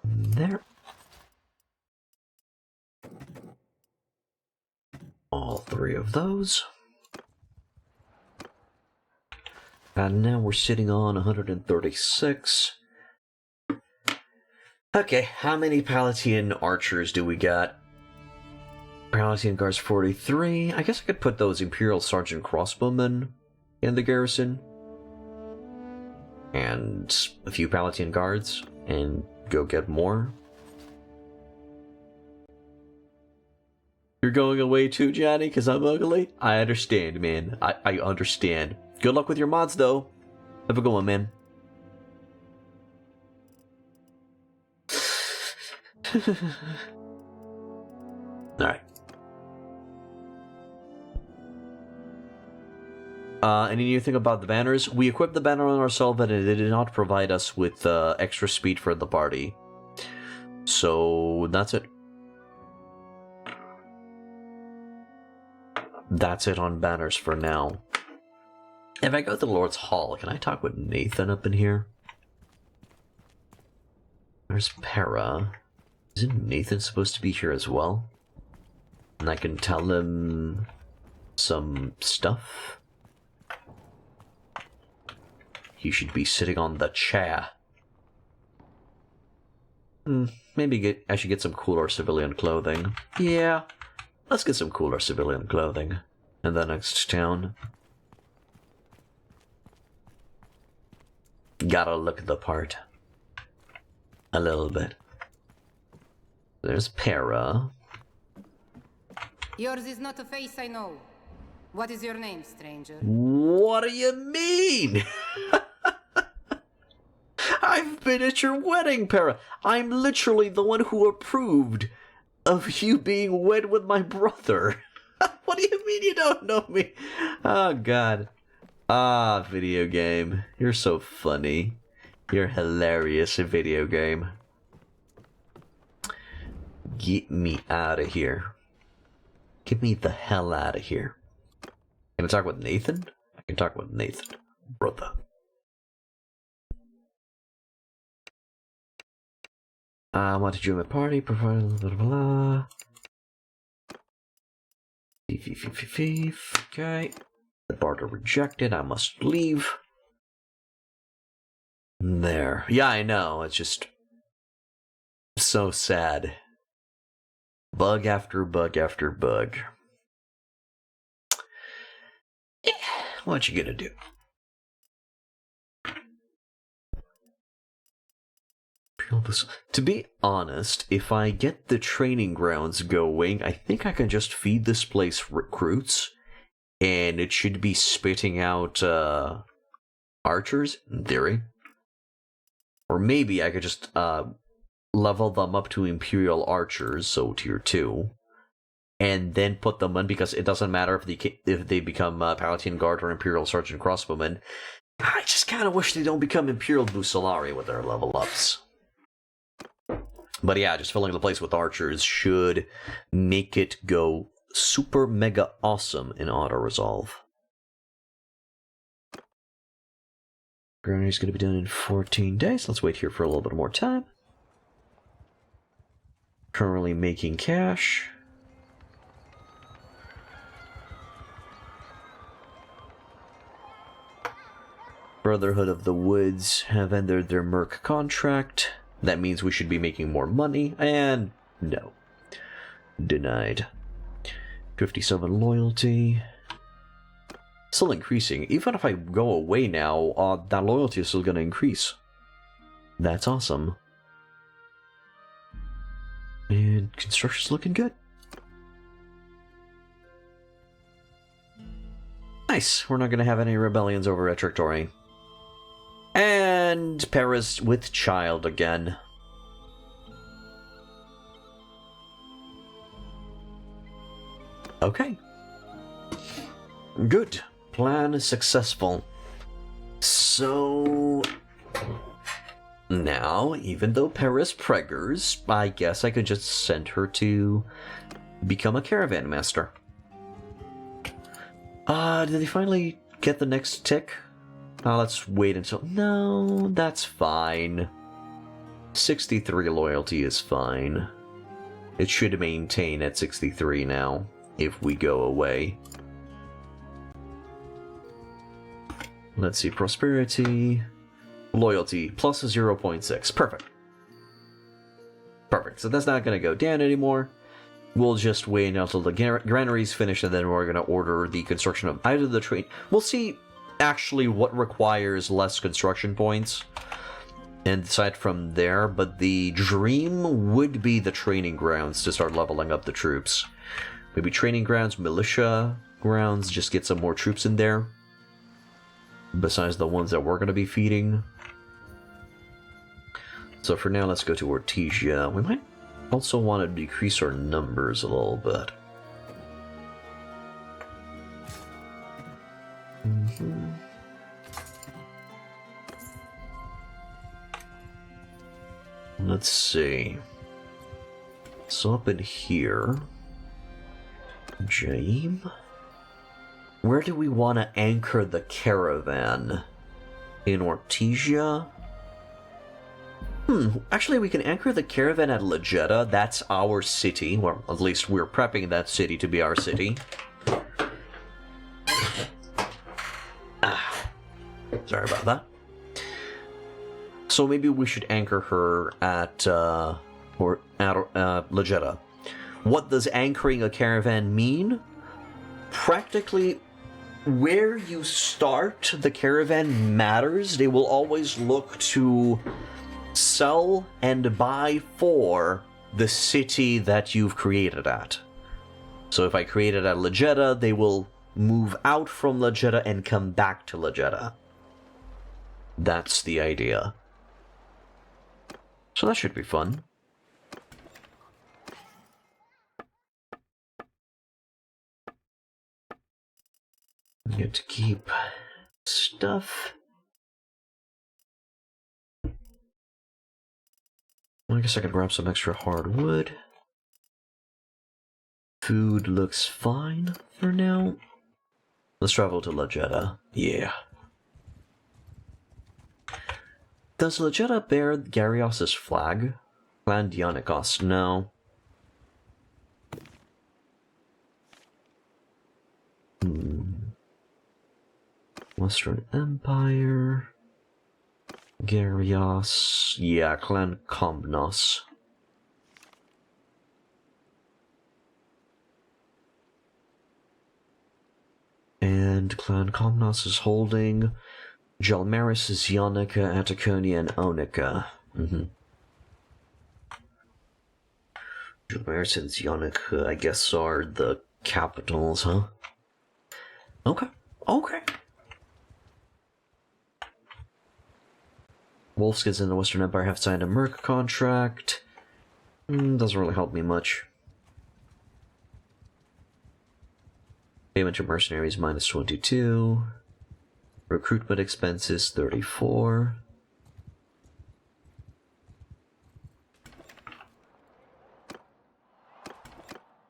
There. All 3 of those. And now we're sitting on 136. Okay, how many Palatine archers do we got? Palatine guards 43. I guess I could put those Imperial Sergeant crossbowmen in the garrison. And a few Palatine guards, and go get more. You're going away too, Johnny, because I'm ugly? I understand, man. I understand. Good luck with your mods, though. Have a good one, man. Alright. Any new thing about the banners? We equipped the banner on ourselves, but it did not provide us with extra speed for the party. So, that's it. That's it on banners for now. If I go to the Lord's Hall, can I talk with Nathan up in here? There's Para. Isn't Nathan supposed to be here as well? And I can tell him some stuff? He should be sitting on the chair. Maybe I should get some cooler civilian clothing. Yeah, let's get some cooler civilian clothing in the next town. Gotta look the part. A little bit. There's Para. Yours is not a face I know. What is your name, stranger? What do you mean? I've been at your wedding, Para. I'm literally the one who approved of you being wed with my brother. What do you mean you don't know me? Oh, God. Ah, video game. You're so funny. You're hilarious, a video game. Get me out of here. Get me the hell out of here. Can I talk with Nathan? I can talk with Nathan, brother. I want to join my party, provide blah blah blah. Okay. The barter rejected, I must leave. There. Yeah, I know, it's just so sad. Bug after bug after bug. What you gonna do? To be honest, if I get the training grounds going, I think I can just feed this place recruits, and it should be spitting out archers, in theory. Or maybe I could just level them up to Imperial Archers, so tier 2, and then put them in, because it doesn't matter if they become Palatine Guard or Imperial Sergeant Crossbowmen. I just kind of wish they don't become Imperial Bucellari with their level ups. But yeah, just filling the place with archers should make it go super mega awesome in auto-resolve. Granary's going to be done in 14 days. Let's wait here for a little bit more time. Currently making cash. Brotherhood of the Woods have ended their merc contract. That means we should be making more money, and no. Denied. 57 loyalty. Still increasing. Even if I go away now, that loyalty is still going to increase. That's awesome. And construction's looking good. Nice. We're not going to have any rebellions over at Thractorae. And Paris with child again. Okay. Good. Plan is successful. So now, even though Paris preggers, I guess I could just send her to become a caravan master. Did they finally get the next tick? Let's wait until... No, that's fine. 63 loyalty is fine. It should maintain at 63 now, if we go away. Let's see, prosperity... Loyalty, plus 0.6. Perfect. Perfect, so that's not going to go down anymore. We'll just wait until the granary's finished, and then we're going to order the construction of either the train... We'll see... actually what requires less construction points and decide from there, but the dream would be the training grounds to start leveling up the troops. Maybe training grounds, militia grounds, just get some more troops in there besides the ones that we're going to be feeding. So for now, let's go to Ortesia. We might also want to decrease our numbers a little bit. Let's see. So up in here, Jaim, where do we want to anchor the caravan? In Ortesia? Actually we can anchor the caravan at Legetta. That's our city. Well, at least we're prepping that city to be our city. Sorry about that. So maybe we should anchor her at Legetta. What does anchoring a caravan mean? Practically, where you start the caravan matters. They will always look to sell and buy for the city that you've created at. So if I create it at Legetta, they will move out from Legetta and come back to Legetta. That's the idea. So that should be fun. Get to keep stuff. I guess I could grab some extra hardwood. Food looks fine for now. Let's travel to Lagetta. Yeah. Does Lagetta bear Gyarios' flag? Clan Dionikos? No. Western Empire. Gyarios. Yeah, Clan Komnos. And Clan Komnos is holding Jalmaris, Zionica, Anticonia, and Onica. Jalmaris and Zionica, I guess, are the capitals, huh? Okay. Okay. Wolfskids in the Western Empire have signed a Merc contract. Doesn't really help me much. Payment to mercenaries minus 22. Recruitment expenses 34.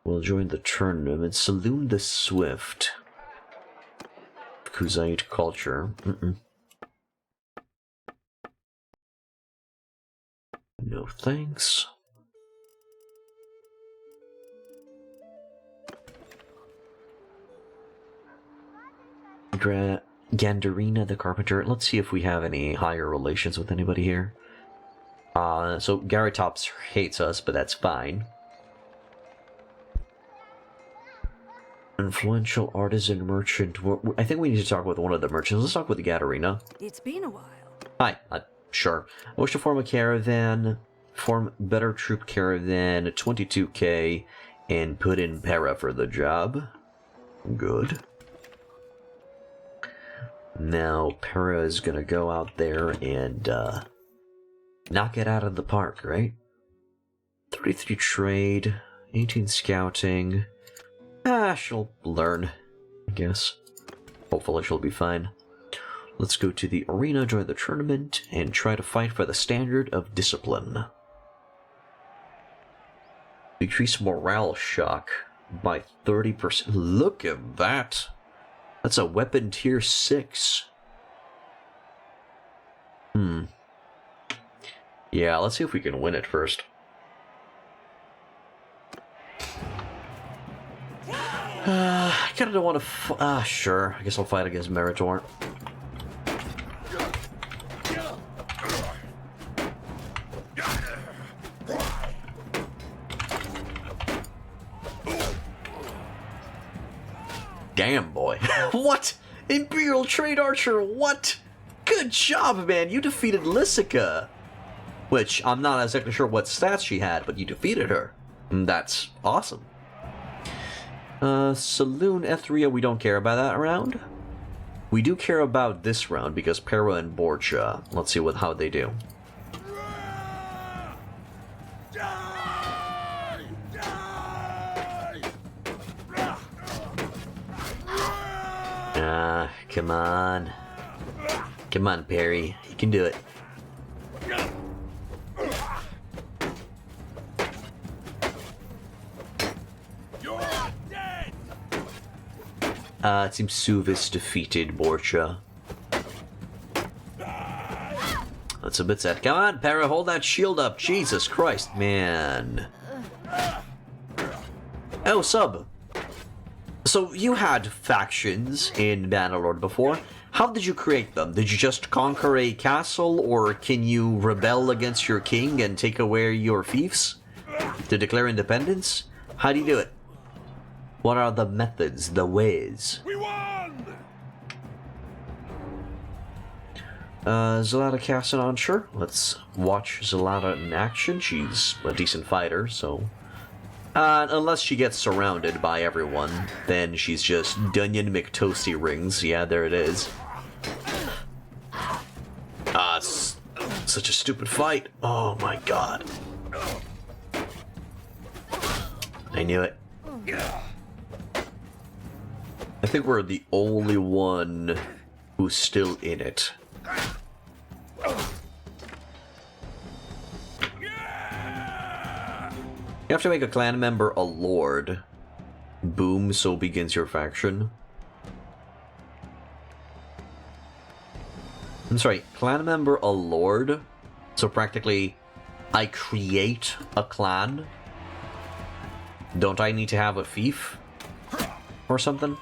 We'll join the tournament. Saloon the Swift. Kuzite culture. No thanks. Gandarina the Carpenter. Let's see if we have any higher relations with anybody here. So Garatops hates us, but that's fine. Influential artisan merchant. I think we need to talk with one of the merchants. Let's talk with the Gatarina. It's been a while. Hi, sure. I wish to form a caravan, form better troop caravan, 22k, and put in Para for the job. Good. Now, Para is gonna go out there and, knock it out of the park, right? 33 trade, 18 scouting. She'll learn, I guess. Hopefully she'll be fine. Let's go to the arena, join the tournament, and try to fight for the standard of discipline. Decrease morale shock by 30%. Look at that! That's a weapon tier 6. Yeah, let's see if we can win it first. I kinda don't want to sure. I guess I'll fight against Meritor. Damn, boy. What? Imperial Trade Archer, what? Good job, man. You defeated Lysica. Which, I'm not exactly sure what stats she had, but you defeated her. That's awesome. Saloon Ethria, we don't care about that round. We do care about this round, because Para and Borcha. Let's see how they do. Come on. Come on, Perry. You can do it. It seems Suvis defeated Borcha. That's a bit sad. Come on, Para, hold that shield up. Jesus Christ, man. Oh, sub. So, you had factions in Bannerlord before. How did you create them? Did you just conquer a castle, or can you rebel against your king and take away your fiefs to declare independence? How do you do it? What are the methods, the ways? We won! Zalata Cassadon, sure. Let's watch Zalata in action. She's a decent fighter, so... unless she gets surrounded by everyone, then she's just Dunyan McToasty rings. Yeah, there it is. such a stupid fight. Oh my god. I knew it. I think we're the only one who's still in it. You have to make a clan member a lord. Boom, so begins your faction. I'm sorry, clan member a lord? So practically, I create a clan? Don't I need to have a fief? Or something?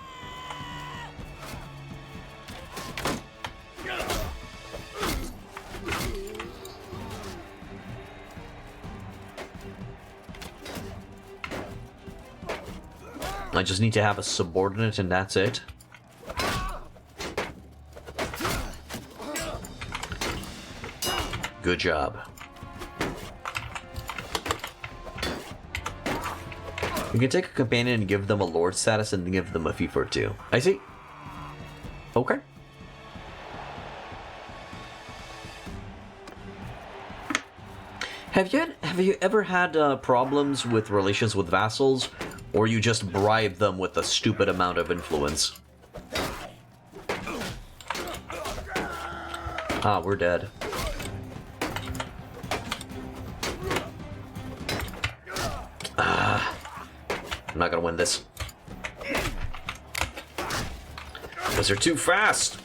I just need to have a subordinate and that's it. Good job. You can take a companion and give them a lord status and give them a fief or two. I see. Okay. Have you ever had problems with relations with vassals? Or you just bribe them with a stupid amount of influence? Ah, we're dead. I'm not gonna win this. Because they're too fast!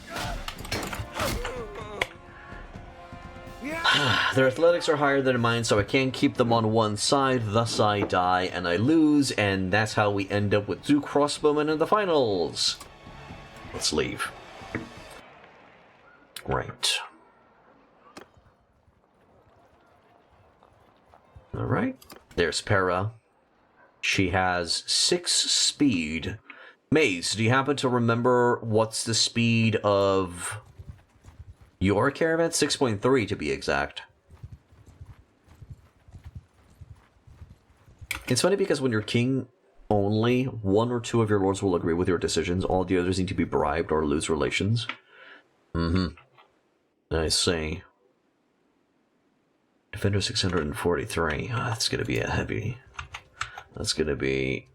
Their athletics are higher than mine, so I can't keep them on one side, thus I die and I lose, and that's how we end up with 2 crossbowmen in the finals. Let's leave. Right. Alright. There's Para. She has 6 speed. Maze, do you happen to remember what's the speed of your caravan? 6.3 to be exact. It's funny because when you're king only, 1 or 2 of your lords will agree with your decisions. All the others need to be bribed or lose relations. I see. Defender 643. That's going to be a heavy. That's going to be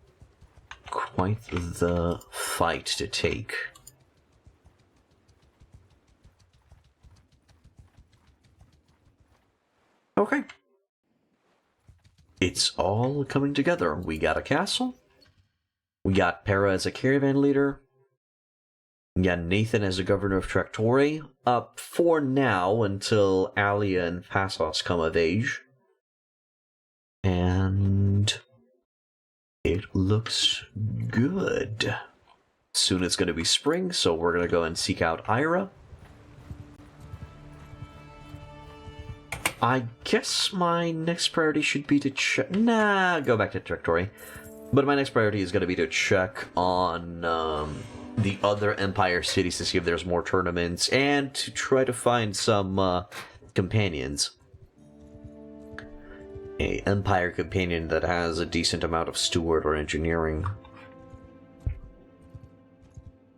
quite the fight to take. Okay. It's all coming together. We got a castle. We got Para as a caravan leader. We got Nathan as a governor of Thractorae. Up for now until Alia and Passos come of age. And it looks good. Soon it's going to be spring, so we're going to go and seek out Ira. I guess my next priority should be to check... go back to Thractorae. But my next priority is going to be to check on the other Empire cities to see if there's more tournaments, and to try to find some companions. A Empire companion that has a decent amount of steward or engineering.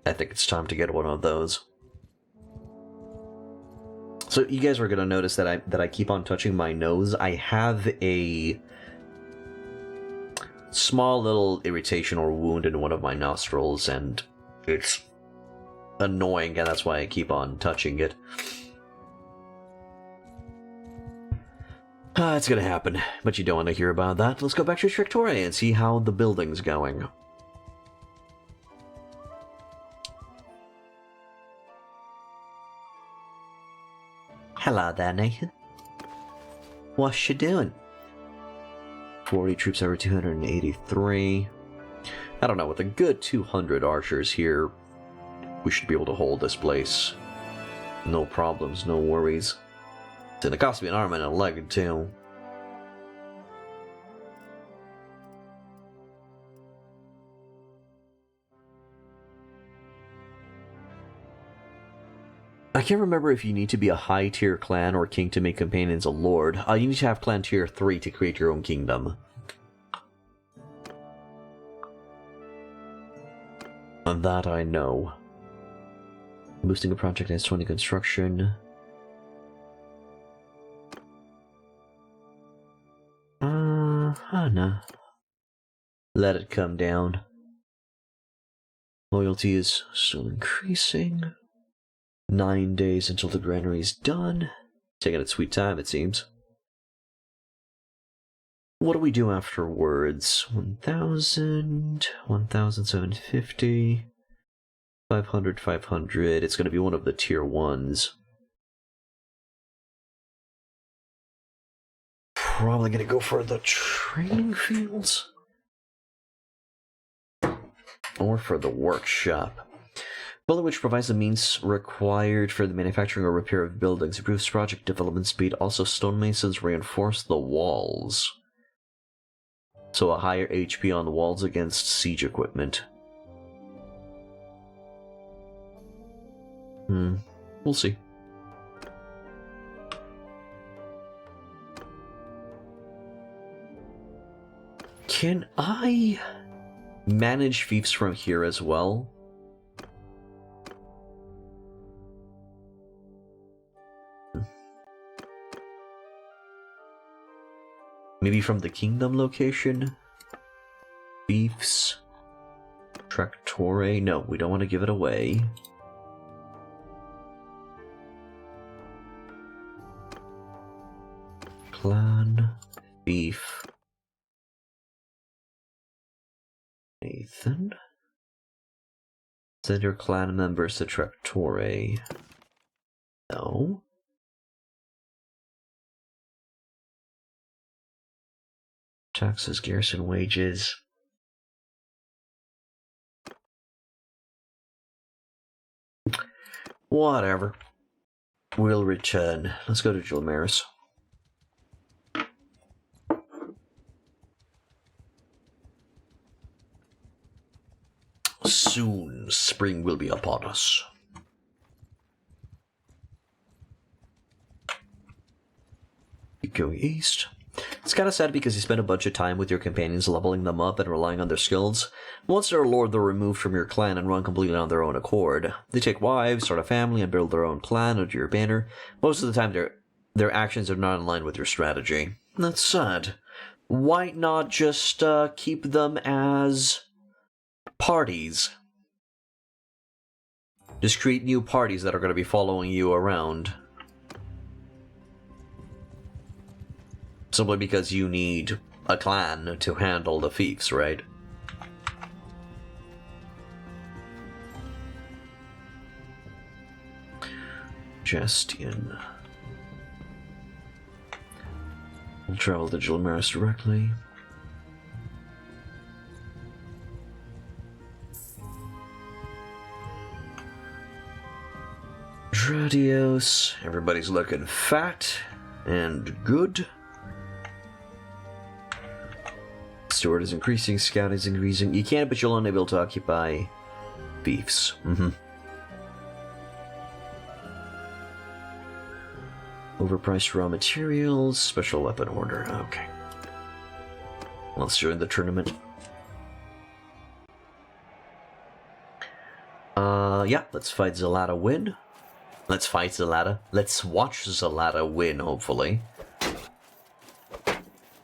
I think it's time to get one of those. So you guys are gonna notice that I keep on touching my nose. I have a small little irritation or wound in one of my nostrils, and it's annoying, and that's why I keep on touching it. It's gonna happen, but you don't want to hear about that. Let's go back to Thractorae and see how the building's going. Hello there, Nathan. What's you doing? 40 troops over 283. I don't know, with a good 200 archers here, we should be able to hold this place. No problems, no worries. It's gonna cost me an arm and a leg, too. I can't remember if you need to be a high-tier clan or king to make companions a lord. You need to have clan tier 3 to create your own kingdom. And that I know. Boosting a project has 20 construction. Ah, no. Let it come down. Loyalty is still increasing. 9 days until the granary is done. Taking its sweet time, it seems. What do we do afterwards? 1,000, 1,750, 500, 500. It's going to be one of the tier 1s. Probably going to go for the training fields. Or for the workshop. Building which provides the means required for the manufacturing or repair of buildings, improves project development speed. Also, stonemasons reinforce the walls. So a higher HP on the walls against siege equipment. We'll see. Can I manage fiefs from here as well? Maybe from the kingdom location? Fiefs? Thractorae? No, we don't want to give it away. Clan, fief. Nathan? Send your clan members to Thractorae. No. Taxes, garrison wages. Whatever. We'll return. Let's go to Gilmaris. Soon, spring will be upon us. Keep going east. It's kind of sad because you spend a bunch of time with your companions leveling them up and relying on their skills. Once they're a lord, they're removed from your clan and run completely on their own accord. They take wives, start a family, and build their own clan under your banner. Most of the time, their actions are not in line with your strategy. That's sad. Why not just keep them as parties? Just create new parties that are going to be following you around. Simply because you need a clan to handle the fiefs, right? Justian. We'll travel to Gilmaris directly. Dradios. Everybody's looking fat and good. Steward is increasing, scout is increasing. You can, but you'll only be able to occupy fiefs. Overpriced raw materials, special weapon order. Okay. Let's join the tournament. Yeah, let's fight Zalata win. Let's fight Zalata. Let's watch Zalata win, hopefully.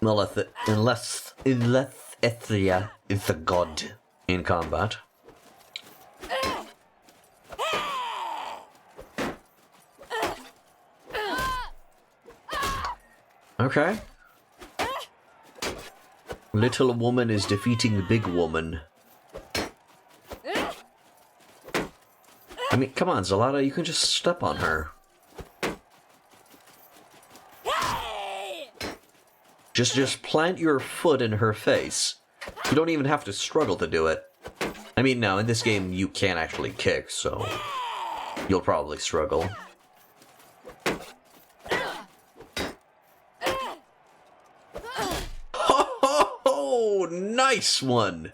Unless Ethria is the god in combat. Okay. Little woman is defeating big woman. I mean, come on, Zalata, you can just step on her. Just plant your foot in her face. You don't even have to struggle to do it. I mean, now, in this game, you can't actually kick, so you'll probably struggle. Oh, nice one!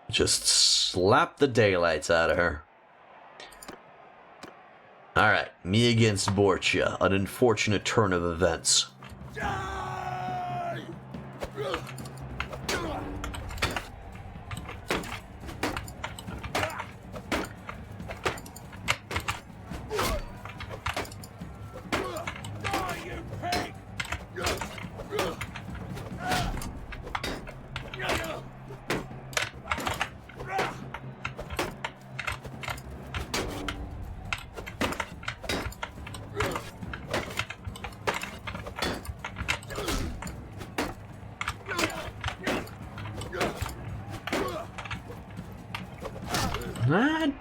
Just slap the daylights out of her. Alright, me against Borchia. An unfortunate turn of events. Die, you pig!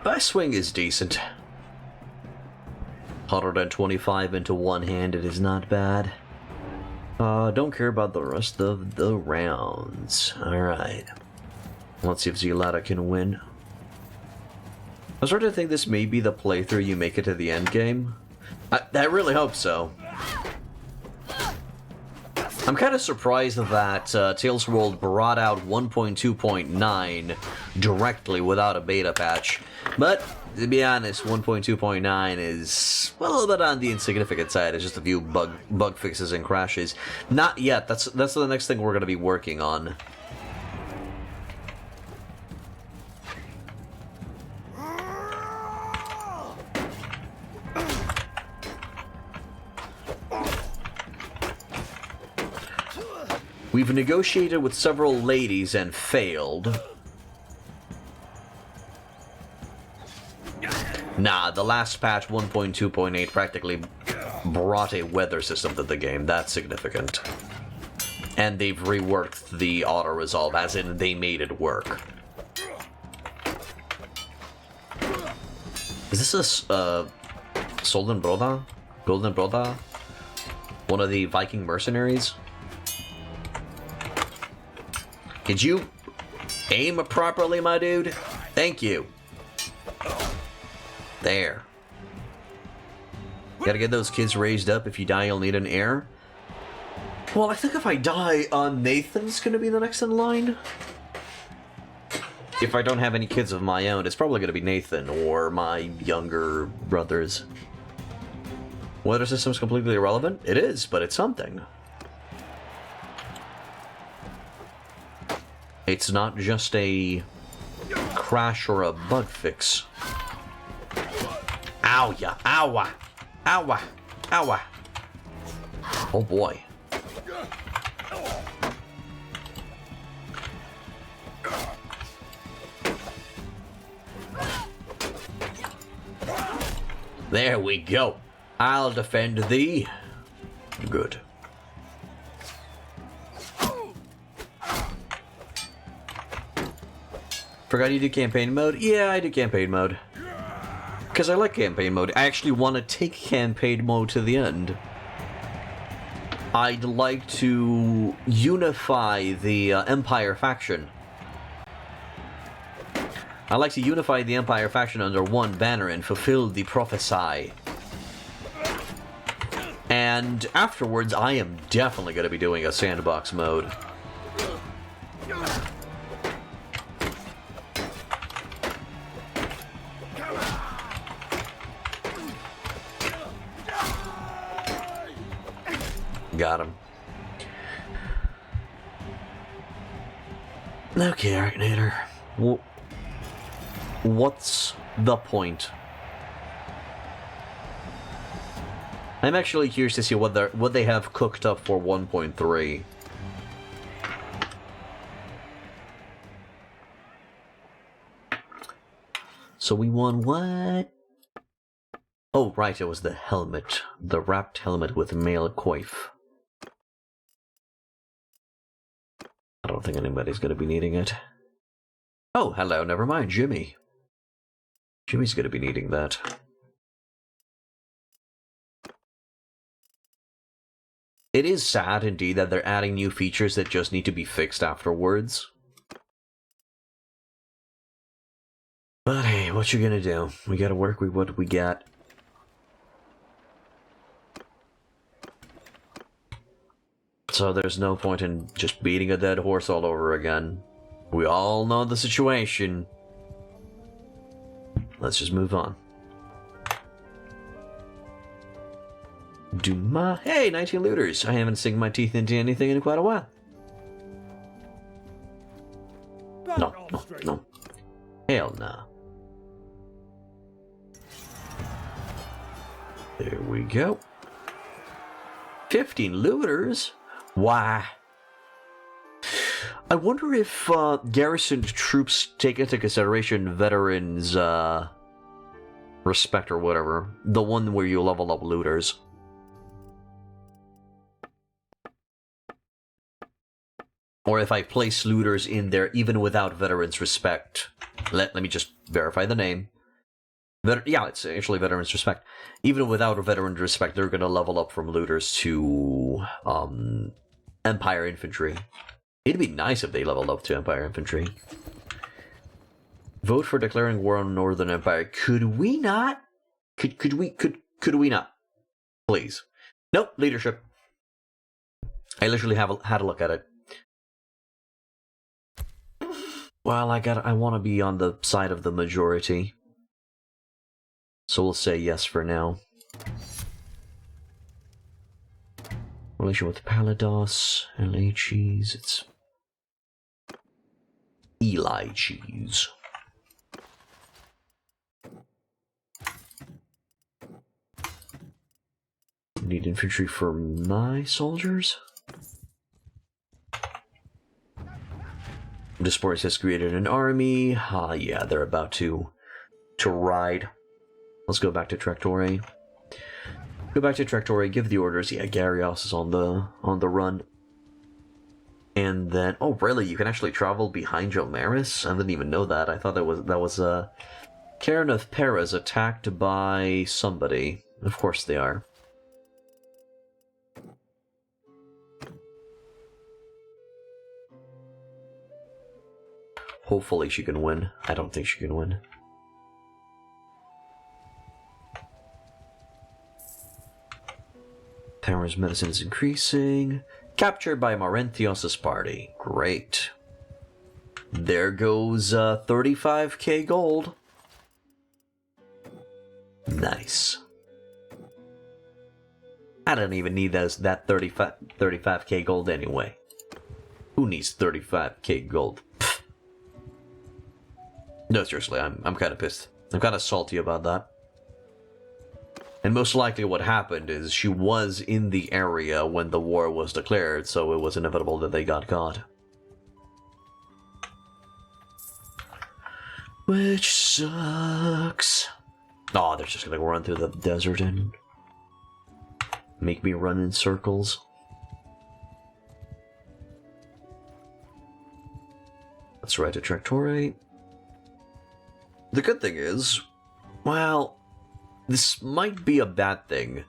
My swing is decent. 125 into one hand, it is not bad. Don't care about the rest of the rounds. Alright. Let's see if Zelada can win. I'm starting to think this may be the playthrough you make it to the end game. I really hope so. I'm kind of surprised that Tales World brought out 1.2.9 directly without a beta patch. But, to be honest, 1.2.9 is a little bit on the insignificant side. It's just a few bug fixes and crashes. Not yet. That's the next thing we're going to be working on. We've negotiated with several ladies and failed. Nah, the last patch, 1.2.8, practically brought a weather system to the game. That's significant. And they've reworked the auto-resolve, as in they made it work. Is this a Solden Broda? Golden Broda? One of the Viking mercenaries? Could you aim properly, my dude? Thank you. There. Gotta get those kids raised up. If you die, you'll need an heir. Well, I think if I die, Nathan's gonna be the next in line. If I don't have any kids of my own, it's probably gonna be Nathan or my younger brothers. Weather system's completely irrelevant? It is, but it's something. It's not just a crash or a bug fix. Ow ya! Owa! Owa! Owa! Oh boy. There we go. I'll defend thee. Good. Forgot you do campaign mode? Yeah, I do campaign mode. Because I like campaign mode. I actually want to take campaign mode to the end. I'd like to unify the Empire faction. I'd like to unify the Empire faction under one banner and fulfill the prophecy. And afterwards, I am definitely going to be doing a sandbox mode. Got him. Okay, Arachnator. What's the point? I'm actually curious to see what they have cooked up for 1.3. So we won what? Oh, right, it was the helmet. The wrapped helmet with male coif. I don't think anybody's going to be needing it. Oh, hello, never mind, Jimmy. Jimmy's going to be needing that. It is sad, indeed, that they're adding new features that just need to be fixed afterwards. But hey, what you gonna do? We gotta work with what we got. So there's no point in just beating a dead horse all over again. We all know the situation. Let's just move on. Hey, 19 looters. I haven't sunk my teeth into anything in quite a while. No. Hell no. There we go. 15 looters? Why? I wonder if garrisoned troops take into consideration veterans' respect or whatever. The one where you level up looters. Or if I place looters in there even without veterans' respect. Let me just verify the name. Yeah, it's actually veterans' respect. Even without a veterans' respect, they're going to level up from looters to Empire infantry. It'd be nice if they leveled up to Empire infantry. Vote for declaring war on Northern Empire. Could we not? Could we not? Please. Nope, leadership. I literally had a look at it. Well, I want to be on the side of the majority. So we'll say yes for now. Relation with Palados, LA cheese, it's Eli cheese. Need infantry for my soldiers? Disporus has created an army. Ah, yeah, they're about to ride. Let's go back to Thractorae. Go back to Thractorae, give the orders. Yeah, Garrios is on the run. And then, oh really? You can actually travel behind Jomaris? I didn't even know that. I thought that was Karen of Perez attacked by somebody. Of course they are. Hopefully she can win. I don't think she can win. Tower's medicine is increasing. Captured by Marenthios' party. Great. There goes 35k gold. Nice. I don't even need that 35k gold anyway. Who needs 35k gold? Pfft. No, seriously, I'm kind of pissed. I'm kind of salty about that. And most likely what happened is she was in the area when the war was declared, so it was inevitable that they got caught. Which sucks. Oh, they're just gonna run through the desert and make me run in circles. Let's ride to Thractorae. The good thing is, well, this might be a bad thing.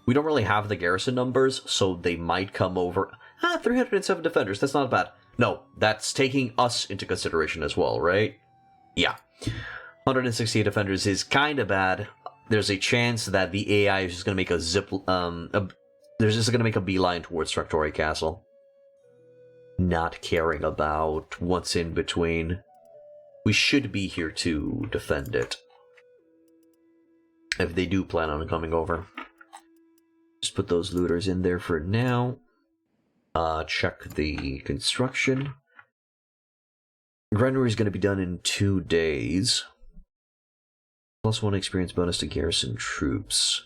We don't really have the garrison numbers, so they might come over. 307 defenders, that's not bad. No, that's taking us into consideration as well, right? Yeah. 168 defenders is kind of bad. There's a chance that the AI is just going to make they're just going to make a beeline towards Thractorae Castle. Not caring about what's in between. We should be here to defend it. If they do plan on coming over. Just put those looters in there for now. Check the construction. Granary is going to be done in 2 days. +1 experience bonus to garrison troops.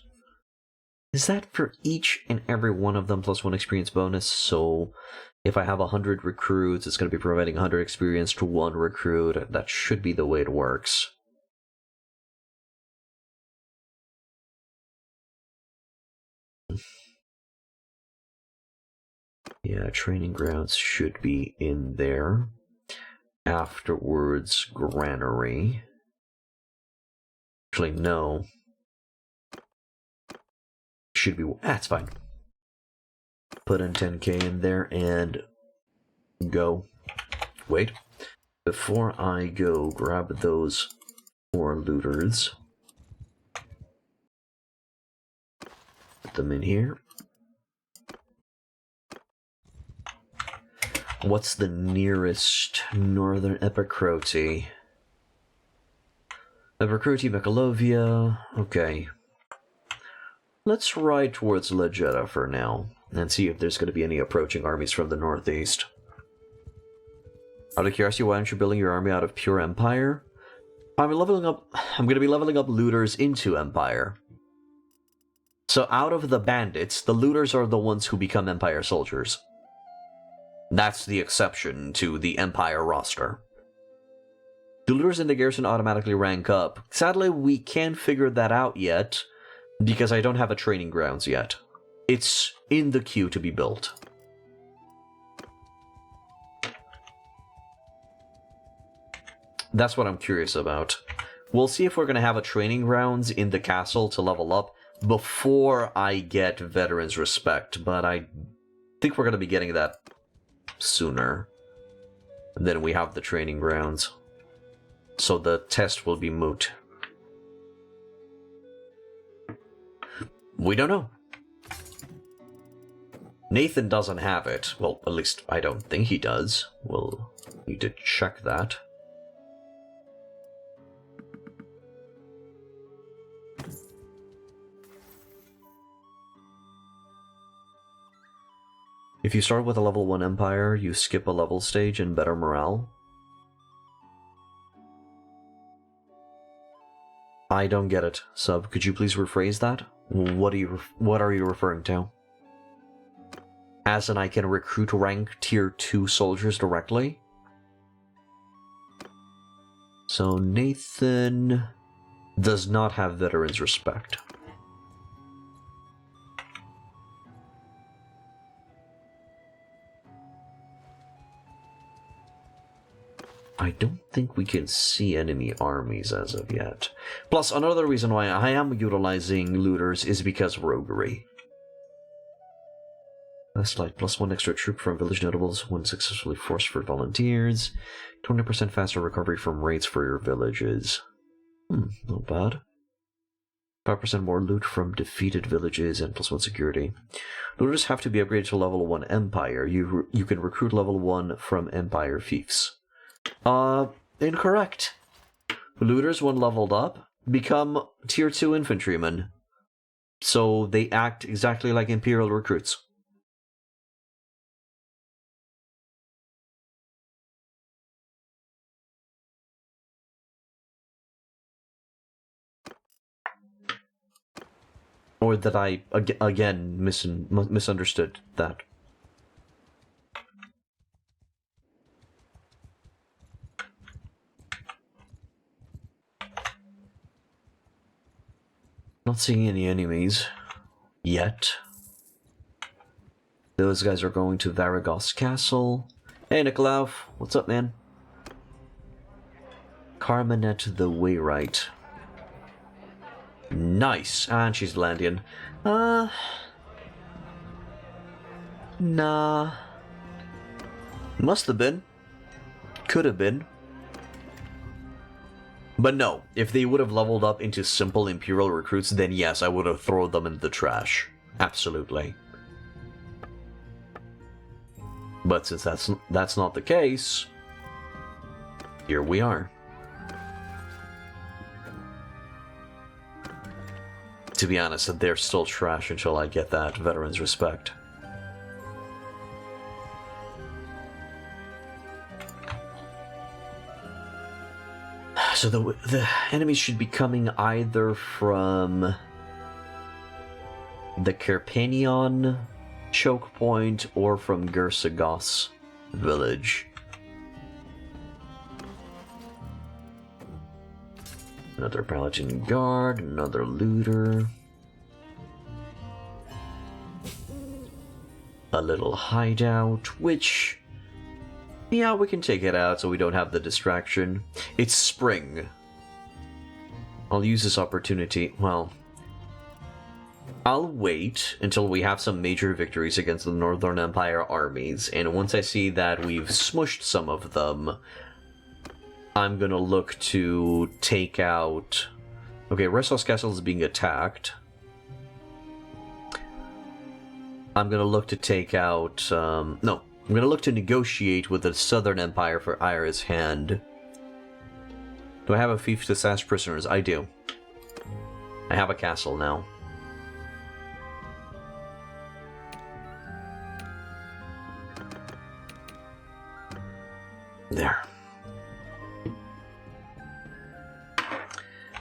Is that for each and every one of them +1 experience bonus? So if I have 100 recruits, it's going to be providing 100 experience to 1 recruit. That should be the way it works. Yeah, training grounds should be in there. Afterwards, granary. Actually, no. Should be... That's fine. Put in 10k in there and go. Wait. Before I go, grab those 4 looters. Put them in here. What's the nearest northern Epicrote? Epicrote, Mekalovia. Okay. Let's ride towards Legetta for now, and see if there's going to be any approaching armies from the northeast. Out of curiosity, why aren't you building your army out of pure Empire? I'm going to be leveling up looters into Empire. So out of the bandits, the looters are the ones who become Empire soldiers. That's the exception to the Empire roster. Do looters in the garrison automatically rank up? Sadly, we can't figure that out yet, because I don't have a training grounds yet. It's in the queue to be built. That's what I'm curious about. We'll see if we're going to have a training grounds in the castle to level up before I get Veterans Respect, but I think we're going to be getting that sooner than we have the training grounds. So the test will be moot. We don't know. Nathan doesn't have it. Well, at least I don't think he does. We'll need to check that. If you start with a level 1 Empire, you skip a level stage and better morale. I don't get it. Sub, could you please rephrase that? What are you referring to? As in I can recruit rank tier 2 soldiers directly? So Nathan does not have Veterans Respect. I don't think we can see enemy armies as of yet. Plus, another reason why I am utilizing looters is because of roguery. That's like +1 extra troop from village notables when successfully forced for volunteers. 20% faster recovery from raids for your villages. Not bad. 5% more loot from defeated villages and +1 security. Looters have to be upgraded to level 1 Empire. You can recruit level 1 from Empire fiefs. Incorrect. Looters, when leveled up, become tier 2 infantrymen. So they act exactly like Imperial recruits. Or that I, again, misunderstood that. Not seeing any enemies yet. Those guys are going to Varagos Castle. Hey, Nikolav, what's up, man? Carmanet the Wayrite. Nice, and she's Landian. Nah. Must have been. Could have been. But no, if they would have leveled up into simple Imperial recruits, then yes, I would have thrown them in the trash. Absolutely. But since that's not the case, here we are. To be honest, they're still trash until I get that Veterans Respect. So the enemies should be coming either from the Carpanion choke point or from Gersagos village. Another Paladin Guard, another looter. A little hideout, which... yeah, we can take it out so we don't have the distraction. It's spring. I'll use this opportunity. Well, I'll wait until we have some major victories against the Northern Empire armies, and once I see that we've smushed some of them, I'm gonna look to take out... okay, Restos Castle is being attacked. I'm gonna look to take out... no. I'm going to look to negotiate with the Southern Empire for Ira's Hand. Do I have a fief to sash prisoners? I do. I have a castle now. There.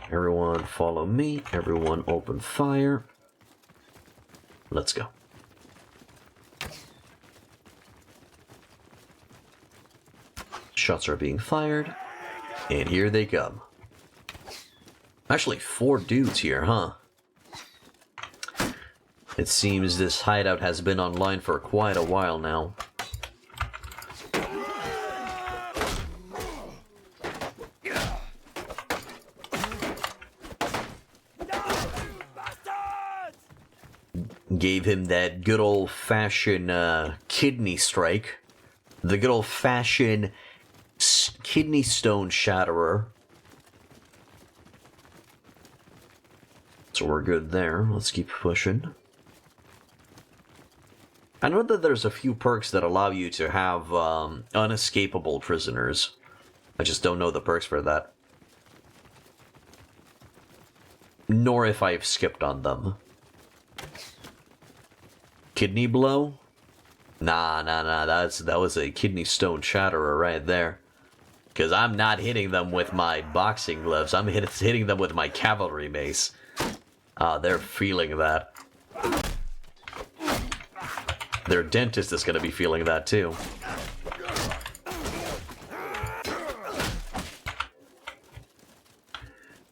Everyone follow me. Everyone open fire. Let's go. shots are being fired. And here they come. Actually, 4 dudes here, huh? It seems this hideout has been online for quite a while now. Gave him that good old-fashioned kidney strike. The good old-fashioned kidney stone shatterer. So we're good there. Let's keep pushing. I know that there's a few perks that allow you to have unescapable prisoners. I just don't know the perks for that. Nor if I've skipped on them. Kidney blow? Nah, that was a kidney stone shatterer right there. Because I'm not hitting them with my boxing gloves, I'm hitting them with my cavalry mace. Ah, they're feeling that. Their dentist is going to be feeling that too.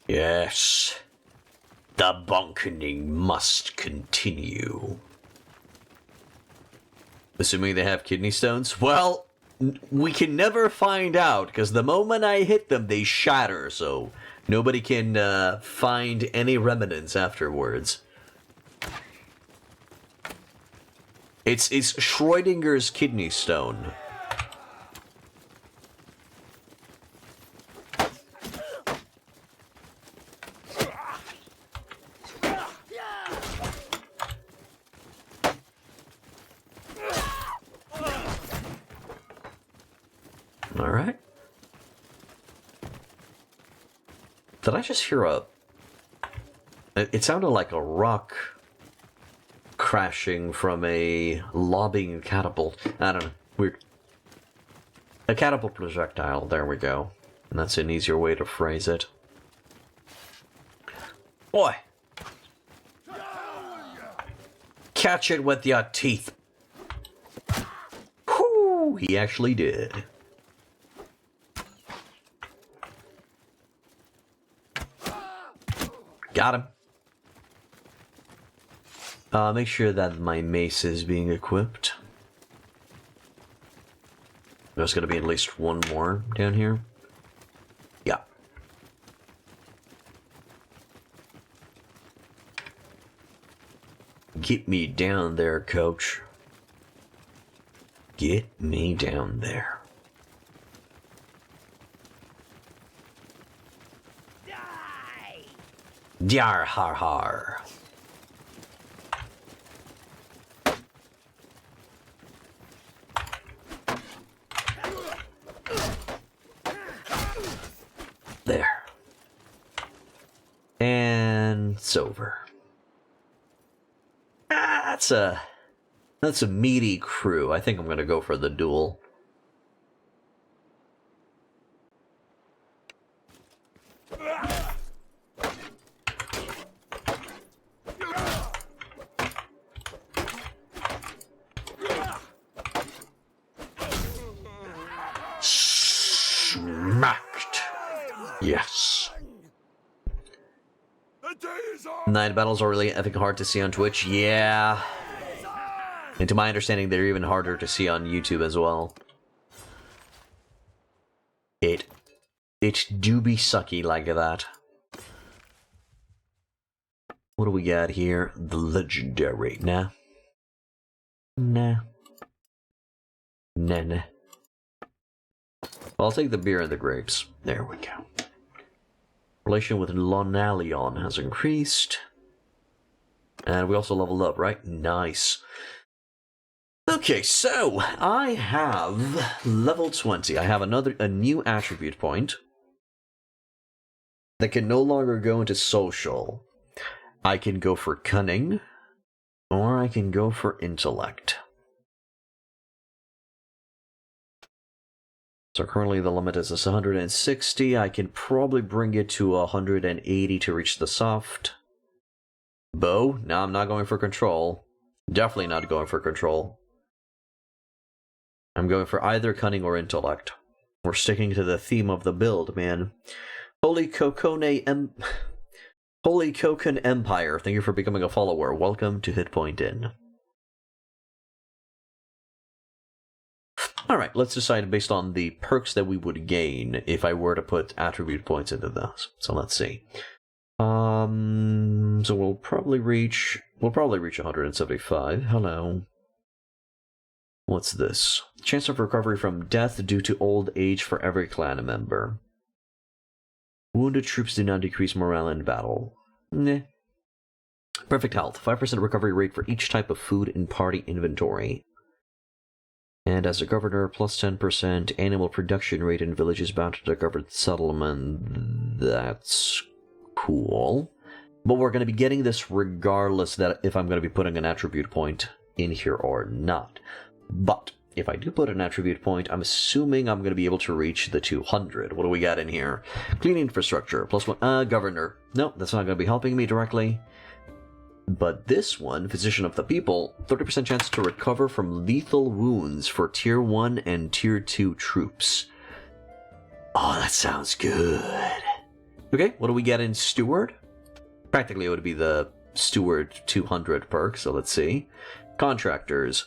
Yes. The bunkening must continue. Assuming they have kidney stones? Well, we can never find out, because the moment I hit them, they shatter, so nobody can find any remnants afterwards. It's Schrodinger's kidney stone. Alright. Did I just hear a... It sounded like a rock crashing from a lobbing catapult. I don't know. Weird. A catapult projectile. There we go. And that's an easier way to phrase it. Boy! Catch it with your teeth. Whoo! He actually did. Got him. Make sure that my mace is being equipped. There's gonna be at least one more down here. Yeah. Get me down there, coach. Get me down there. Dyar har har. There. And it's over. That's a meaty crew. I think I'm gonna go for the duel. Smacked. Yes. Night battles are really effing hard to see on Twitch. Yeah. And to my understanding, they're even harder to see on YouTube as well. It do be sucky like that. What do we got here? The legendary. Nah. Nah. Nah. I'll take the beer and the grapes. There we go. Relation with Lonalion has increased. And we also leveled up, right? Nice. Okay, so I have level 20. I have a new attribute point that can no longer go into social. I can go for cunning, or I can go for intellect. So currently the limit is 160. I can probably bring it to 180 to reach the soft. Bow? No, I'm not going for control. Definitely not going for control. I'm going for either cunning or intellect. We're sticking to the theme of the build, man. Holy Kokone Empire, thank you for becoming a follower. Welcome to Hit Point Inn. Alright, let's decide based on the perks that we would gain if I were to put attribute points into this. So let's see. So we'll probably reach 175. Hello. What's this? Chance of recovery from death due to old age for every clan member. Wounded troops do not decrease morale in battle. Meh. Perfect health. 5% recovery rate for each type of food in party inventory. And as a governor, plus 10% animal production rate in villages bound to the governed settlement. That's cool. But we're going to be getting this regardless that if I'm going to be putting an attribute point in here or not. But if I do put an attribute point, I'm assuming I'm going to be able to reach the 200. What do we got in here? Clean infrastructure, plus 1. Governor. No, that's not going to be helping me directly. But this one, Physician of the People, 30% chance to recover from lethal wounds for Tier 1 and Tier 2 troops. Oh, that sounds good. Okay, what do we get in Steward? Practically it would be the Steward 200 perk, so let's see. Contractors.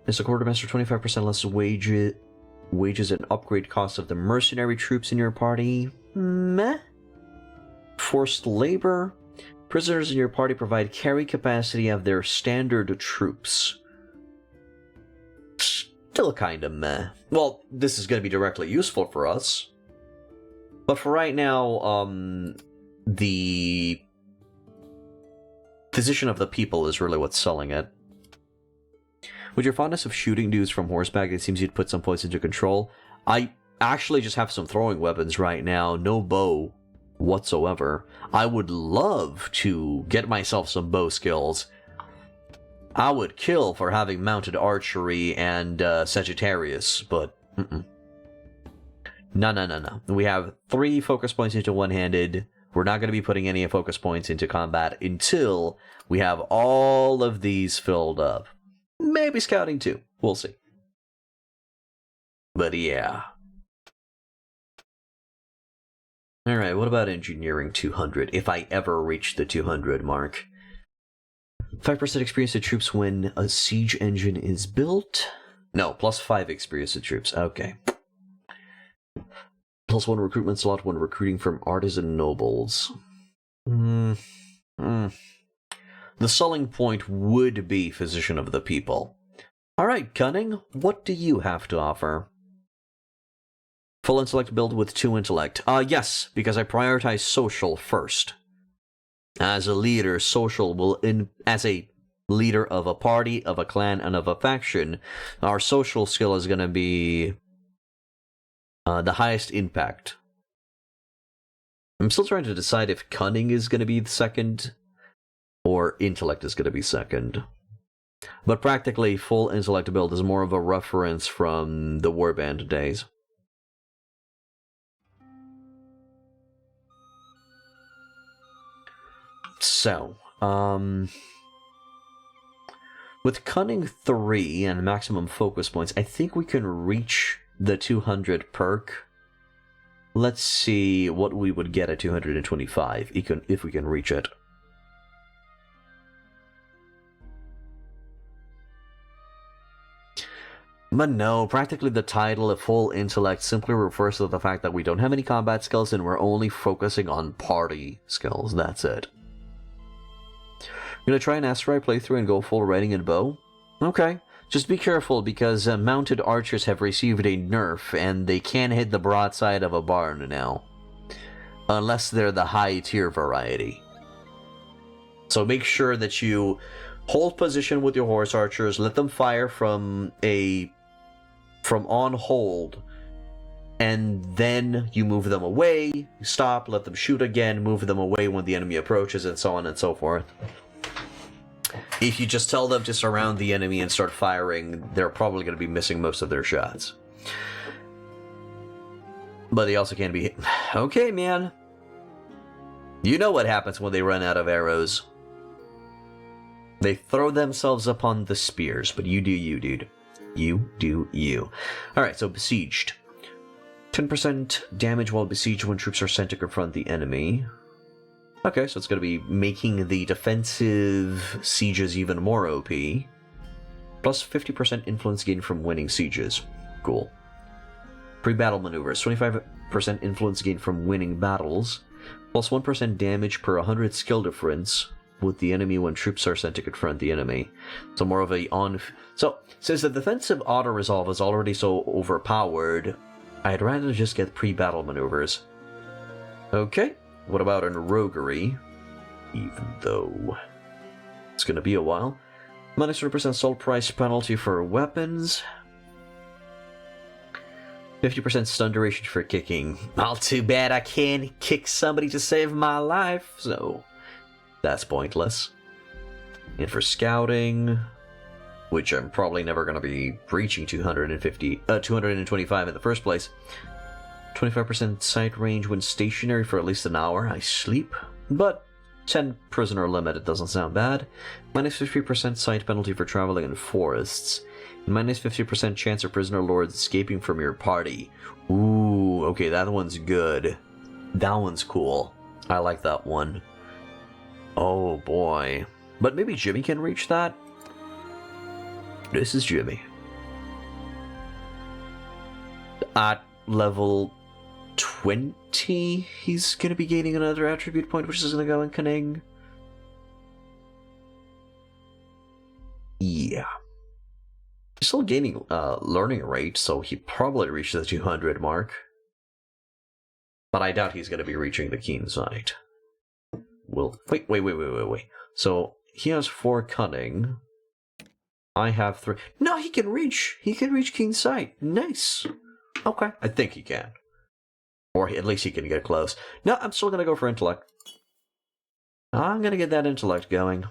Is a quartermaster 25% less wages and upgrade costs of the mercenary troops in your party? Meh. Forced labor. Prisoners in your party provide carry capacity of their standard troops. Still kinda meh. Well, this is going to be directly useful for us. But for right now, the Physician of the People is really what's selling it. With your fondness of shooting dudes from horseback, it seems you'd put some points into control. I actually just have some throwing weapons right now, no bow whatsoever. I would love to get myself some bow skills. I would kill for having mounted archery and Sagittarius, but No. We have 3 focus points into one-handed. We're not going to be putting any focus points into combat until we have all of these filled up. Maybe scouting too. We'll see. But yeah. Alright, what about engineering 200? If I ever reach the 200 mark. 5% experience to troops when a siege engine is built? No, plus 5 experience to troops. Okay. Plus 1 recruitment slot when recruiting from artisan nobles. The selling point would be Physician of the People. Alright, Cunning, what do you have to offer? Full intellect build with 2 intellect. Yes, because I prioritize social first. As a leader, social will, as a leader of a party, of a clan, and of a faction, our social skill is going to be the highest impact. I'm still trying to decide if Cunning is going to be the second, or intellect is going to be second. But practically, full intellect build is more of a reference from the Warband days. So, with Cunning 3 and maximum focus points, I think we can reach the 200 perk. Let's see what we would get at 225 if we can reach it. But no, practically the title of Full Intellect simply refers to the fact that we don't have any combat skills and we're only focusing on party skills. That's it. Gonna try an Asteroid playthrough and go full riding and bow? Okay. Just be careful because mounted archers have received a nerf and they can't hit the broadside of a barn now. Unless they're the high tier variety. So make sure that you hold position with your horse archers, let them fire from on hold, and then you move them away, stop, let them shoot again, move them away when the enemy approaches, and so on and so forth. If you just tell them to surround the enemy and start firing, they're probably going to be missing most of their shots. But they also can't be... Okay, man. You know what happens when they run out of arrows. They throw themselves upon the spears, but you do you, dude. You do you. Alright, so besieged. 10% damage while besieged when troops are sent to confront the enemy. Okay, so it's going to be making the defensive sieges even more OP. Plus 50% influence gain from winning sieges. Cool. Pre-battle maneuvers. 25% influence gain from winning battles. Plus 1% damage per 100 skill difference with the enemy when troops are sent to confront the enemy. So more of a on... So, since the defensive auto-resolve is already so overpowered, I'd rather just get pre-battle maneuvers. Okay, what about in roguery? Even though it's gonna be a while. Minus 3% sold price penalty for weapons. 50% stun duration for kicking. All too bad I can't kick somebody to save my life, so that's pointless. And for scouting, which I'm probably never going to be reaching 225 in the first place. 25% sight range when stationary for at least an hour. I sleep, but 10 prisoner limit, it doesn't sound bad. Minus 50% sight penalty for traveling in forests. Minus 50% chance of prisoner lords escaping from your party. Ooh, okay, that one's good. That one's cool. I like that one. Oh boy. But maybe Jimmy can reach that? This is Jimmy. At level 20, he's going to be gaining another attribute point, which is going to go in Cunning. Yeah. He's still gaining learning rate, so he probably reached the 200 mark. But I doubt he's going to be reaching the keen sight. Wait. So he has 4 cunning. I have 3. No, he can reach keen sight. Nice. Okay, I think he can. Or at least he can get close. No, I'm still going to go for intellect. I'm going to get that intellect going.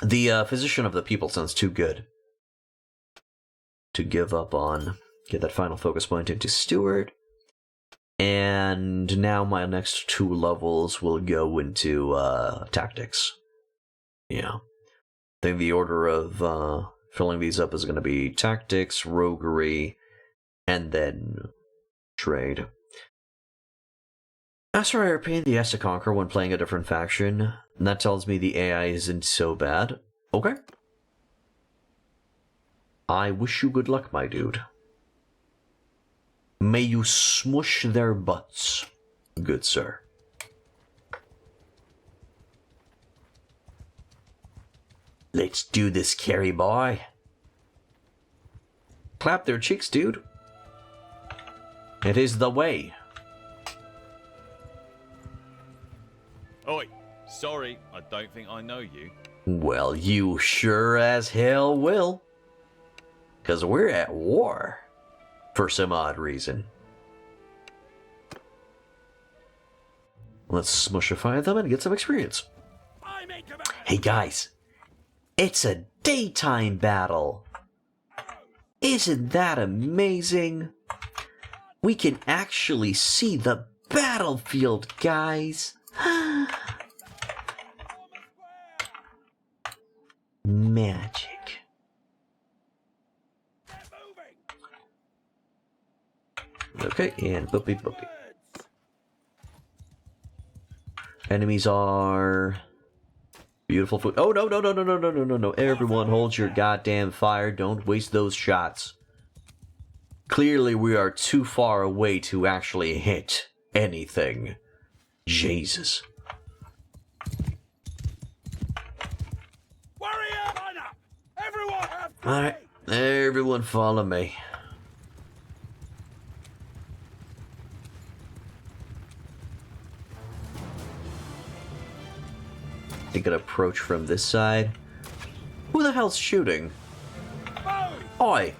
The physician of the people sounds too good to give up on. Get that final focus point into Steward. And now my next 2 levels will go into tactics. Yeah. I think the order of filling these up is going to be tactics, roguery, and then trade. As for our pain in the ass to conquer when playing a different faction, that tells me the AI isn't so bad. Okay. I wish you good luck, my dude. May you smush their butts, good sir. Let's do this, carry boy. Clap their cheeks, dude. It is the way. Oi, sorry, I don't think I know you. Well, you sure as hell will. 'Cause we're at war. For some odd reason. Let's smushify them and get some experience. I'm in command. Hey guys, it's a daytime battle. Isn't that amazing? We can actually see the battlefield, guys. Magic. Okay, and boopy. Enemies are beautiful food. Oh no! Everyone hold your goddamn fire. Don't waste those shots. Clearly, we are too far away to actually hit anything. Jesus. Warrior, line up. Everyone have Alright, everyone follow me. I can approach from this side. Who the hell's shooting? Oi!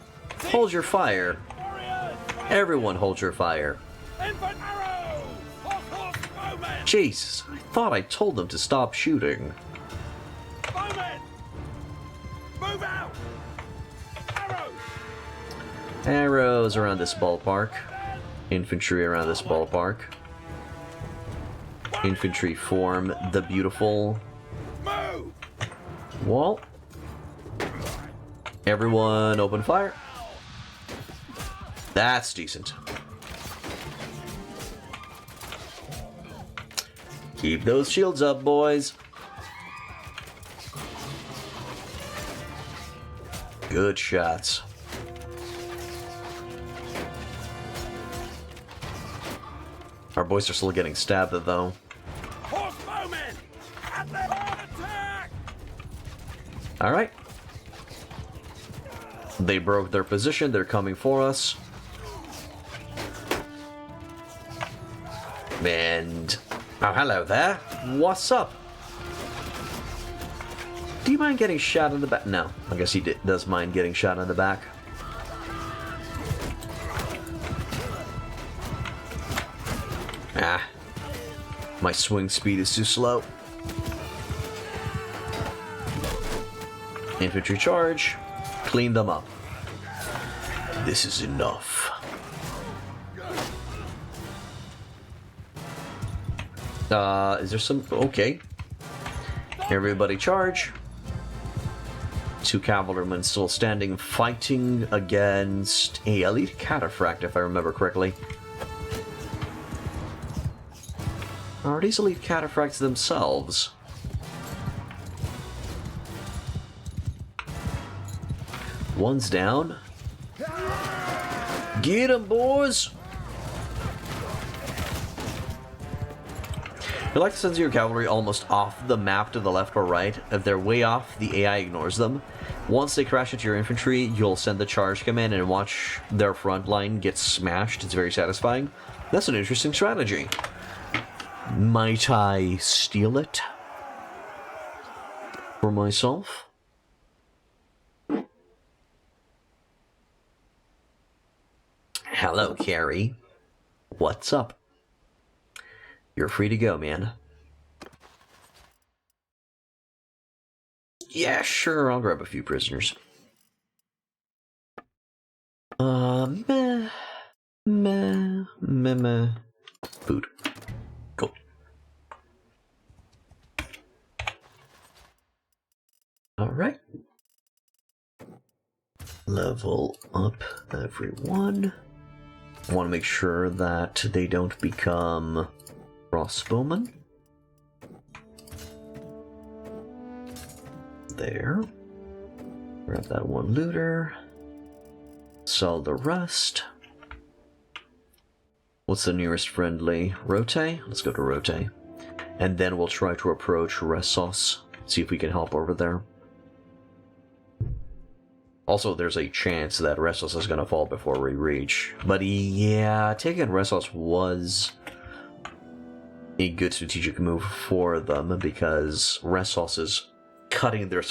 Hold your fire. warriors. Everyone hold your fire. Infant arrow. Horse, bowmen. Jesus, I thought I told them to stop shooting. Bowmen. Move out. Arrows. Arrows around this ballpark. Infantry around this ballpark. Infantry form the beautiful Move. wall. Everyone open fire. That's decent. Keep those shields up, boys. Good shots. Our boys are still getting stabbed, though. Horse-bowmen! At the attack! Alright. They broke their position. They're coming for us. And... oh, hello there. What's up? Do you mind getting shot in the back? No. I guess he does mind getting shot in the back. Ah. My swing speed is too slow. Infantry charge. Clean them up. This is enough. Is there some... okay. Everybody charge. 2 cavalrymen still standing, fighting against a elite cataphract, if I remember correctly. Are these elite cataphracts themselves? One's down. Get 'em, boys! I like to send your cavalry almost off the map to the left or right. If they're way off, the AI ignores them. Once they crash into your infantry, you'll send the charge command and watch their front line get smashed. It's very satisfying. That's an interesting strategy. Might I steal it for myself? Hello, Carrie. What's up? You're free to go, man. Yeah, sure, I'll grab a few prisoners. Meh. Food. Cool. Alright. Level up everyone. Want to make sure that they don't become crossbowmen. There. Grab that one looter. Sell the rest. What's the nearest friendly? Rote? Let's go to Rote. And then we'll try to approach Ressos. See if we can help over there. Also, there's a chance that Ressos is going to fall before we reach. But yeah, taking Ressos was a good strategic move for them because Ressos is cutting their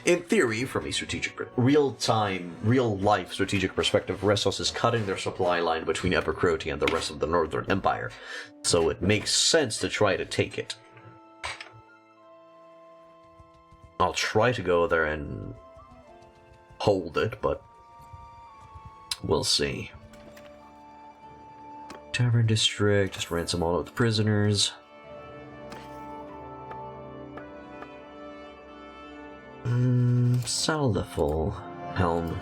in theory, from a strategic, real-life strategic perspective, Ressos is cutting their supply line between Epicrote and the rest of the Northern Empire. So it makes sense to try to take it. I'll try to go there and hold it, but we'll see. Tavern District, just ransom all of the prisoners. Sell the full helm.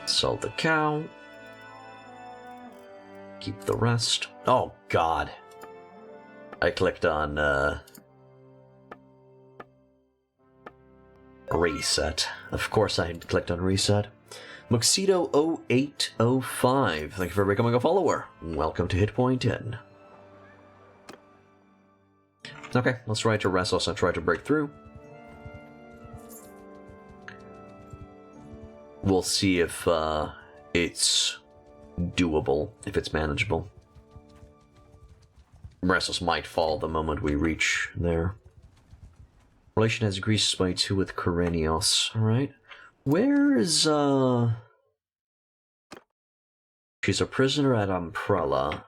Sell the cow. Keep the rest. Oh god. I clicked on reset. Of course I clicked on reset. Muxedo0805. Thank you for becoming a follower. Welcome to Hitpoint Inn. Okay, let's try to Ressos and try to break through. We'll see if it's doable, if it's manageable. Ressos might fall the moment we reach there. Relation has increased by 2 with Kyrenios. Alright. Where is, she's a prisoner at Umbrella.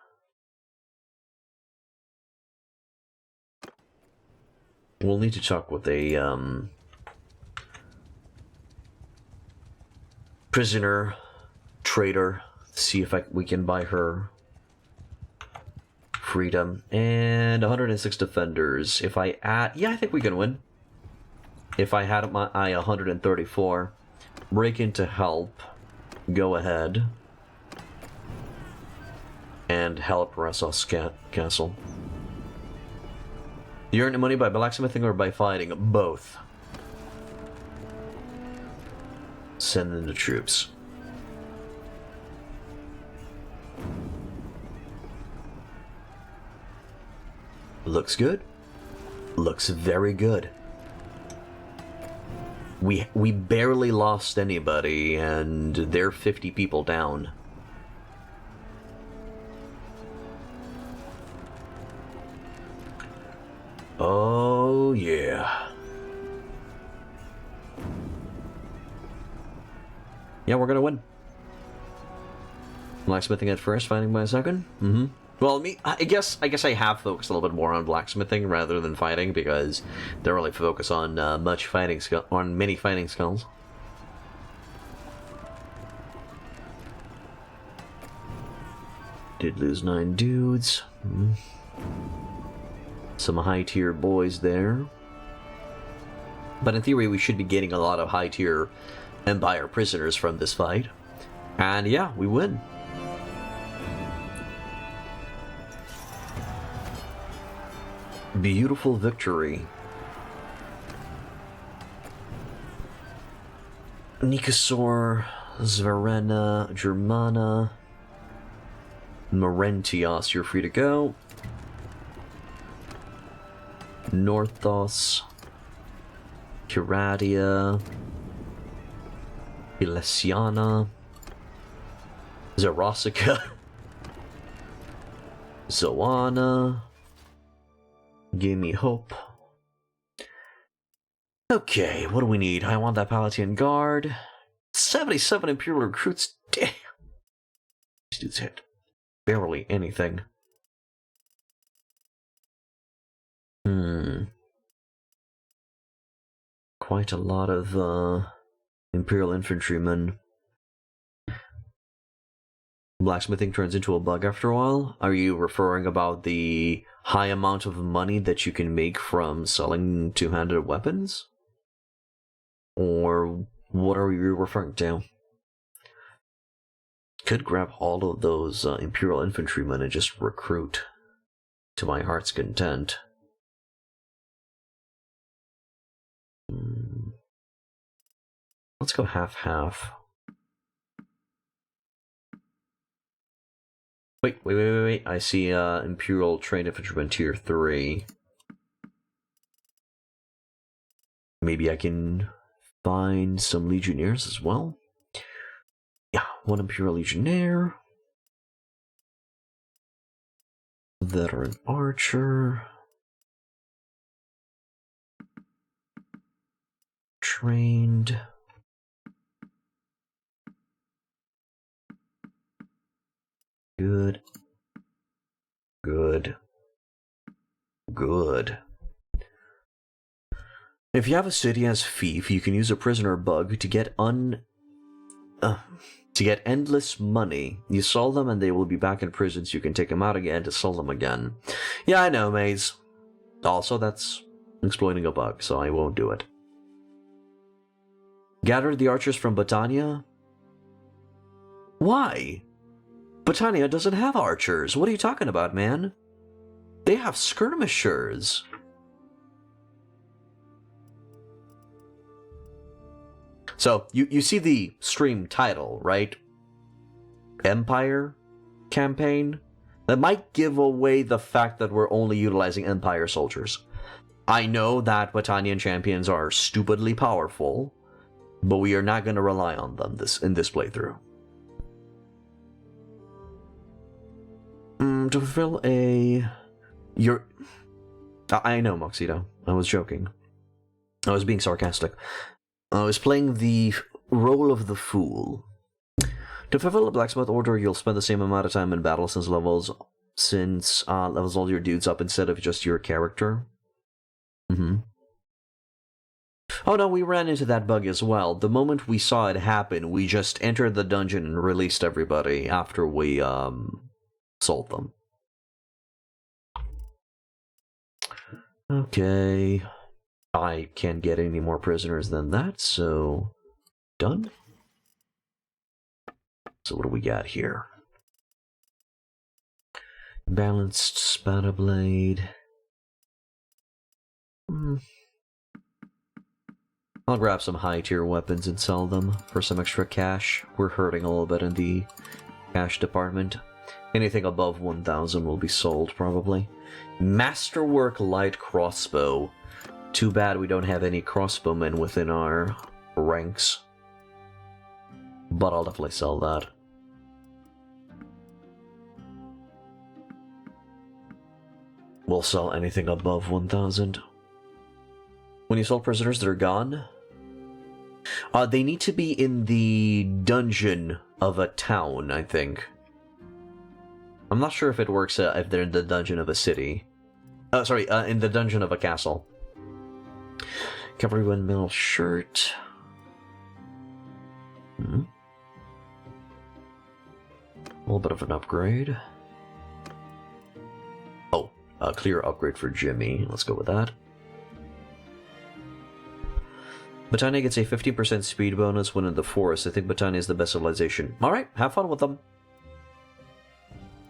We'll need to talk with a, prisoner trader. See if we can buy her freedom. And 106 defenders. If I add... yeah, I think we can win. if I had my eye 134, break in to help, go ahead, and help Rassos Castle. You earn money by blacksmithing or by fighting? Both. Send in the troops. Looks good. Looks very good. We barely lost anybody, and they're 50 people down. Oh, yeah. Yeah, we're gonna win. Blacksmithing at first, fighting by second? Mm-hmm. Well, I guess I have focused a little bit more on blacksmithing rather than fighting, because they really focus on many fighting skills. Did lose 9 dudes. Some high-tier boys there. But in theory, we should be getting a lot of high-tier Empire prisoners from this fight. And yeah, we win. Beautiful victory. Nicasaur, Zverena, Germana, Marentios, you're free to go. Northos, Curadia, Ilesiana, Zerosica, Zoana, Give me hope. Okay, what do we need? I want that Palatine Guard. 77 Imperial recruits. Damn. These dudes hit barely anything. Quite a lot of Imperial infantrymen. Blacksmithing turns into a bug after a while? Are you referring about the high amount of money that you can make from selling two-handed weapons? Or what are you referring to? Could grab all of those Imperial infantrymen and just recruit to my heart's content. Let's go half-half. Wait. I see Imperial Trained Infantryman Tier 3. Maybe I can find some Legionnaires as well. Yeah, 1 Imperial Legionnaire. Veteran Archer. Trained. Good. If you have a city as fief, you can use a prisoner bug to get endless money. You sell them and they will be back in prison, so you can take them out again to sell them again. Yeah, I know, mates. Also, that's exploiting a bug, so I won't do it. Gather the archers from Botania? Why? Botania doesn't have archers. What are you talking about, man? They have skirmishers. So, you see the stream title, right? Empire campaign? That might give away the fact that we're only utilizing Empire soldiers. I know that Botanian champions are stupidly powerful, but we are not going to rely on them in this playthrough. To fulfill I know, Moxito. I was joking. I was being sarcastic. I was playing the role of the fool. To fulfill a blacksmith order, you'll spend the same amount of time in battle since levels all your dudes up instead of just your character. Oh no, we ran into that bug as well. The moment we saw it happen, we just entered the dungeon and released everybody after we sold them. Okay. I can't get any more prisoners than that, so... done? So what do we got here? Balanced spada blade. I'll grab some high-tier weapons and sell them for some extra cash. We're hurting a little bit in the cash department. Anything above 1,000 will be sold, probably. Masterwork light crossbow. Too bad we don't have any crossbowmen within our ranks. But I'll definitely sell that. We'll sell anything above 1,000. When you sell prisoners, they're gone. They need to be in the dungeon of a town, I think. I'm not sure if it works if they're in the dungeon of a city. In the dungeon of a castle. Cavalry windmill shirt. A little bit of an upgrade. Oh, a clear upgrade for Jimmy. Let's go with that. Botania gets a 50% speed bonus when in the forest. I think Botania is the best civilization. Alright, have fun with them.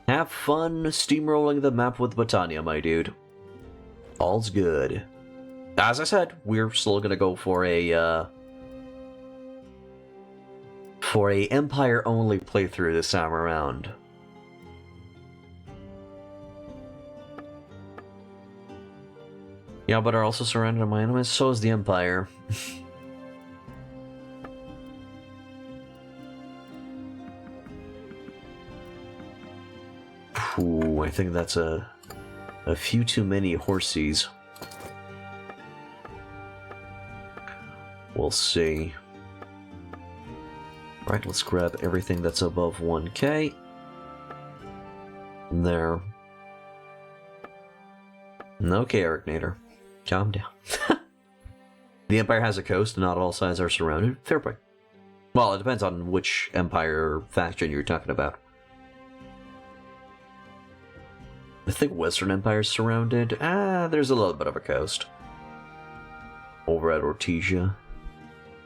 Have fun steamrolling the map with Botania, my dude. All's good. As I said, we're still gonna go for a Empire-only playthrough this time around. Yeah, but are also surrounded by enemies, so is the Empire. Ooh, I think that's a few too many horsies. We'll see. Right, let's grab everything that's above 1k. There. Okay, Arachnator. Calm down. The Empire has a coast, not all sides are surrounded. Fair play. Well, it depends on which Empire faction you're talking about. I think Western Empire's surrounded. There's a little bit of a coast. Over at Ortesia.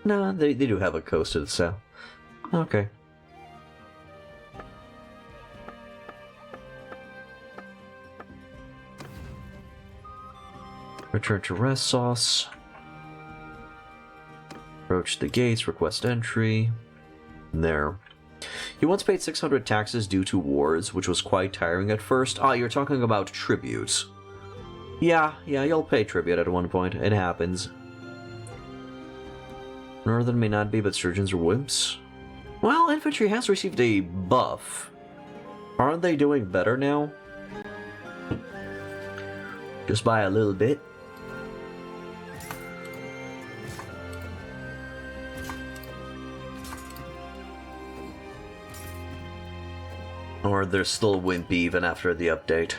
Nah, they do have a coast to the south. Okay. Return to Ressos. Approach the gates, request entry. There. He once paid 600 taxes due to wars, which was quite tiring at first. You're talking about tributes. Yeah, you'll pay tribute at one point. It happens. Northern may not be, but surgeons are wimps. Well, infantry has received a buff. Aren't they doing better now? Just by a little bit. Or they're still wimpy even after the update.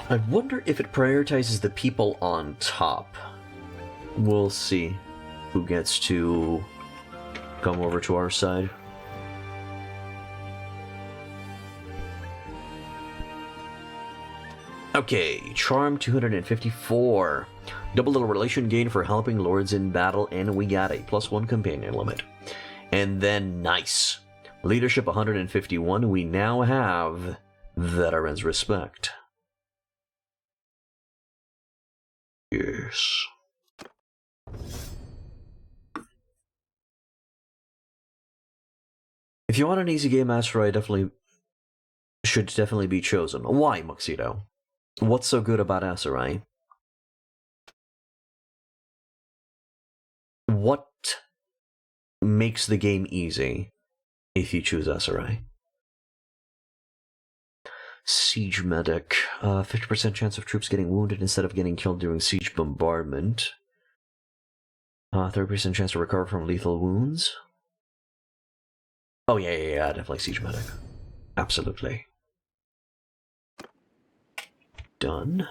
I wonder if it prioritizes the people on top. We'll see who gets to come over to our side. Okay, Charm 254. Double little relation gain for helping lords in battle, and we got a +1 companion limit. And then, nice. Leadership 151, we now have Veterans Respect. Yes. If you want an easy game, Asteroid should definitely be chosen. Why, Muxedo? What's so good about Aserai? What makes the game easy if you choose Aserai? Siege Medic. 50% chance of troops getting wounded instead of getting killed during siege bombardment. 30% chance to recover from lethal wounds. Oh, yeah, definitely Siege Medic. Absolutely. Done.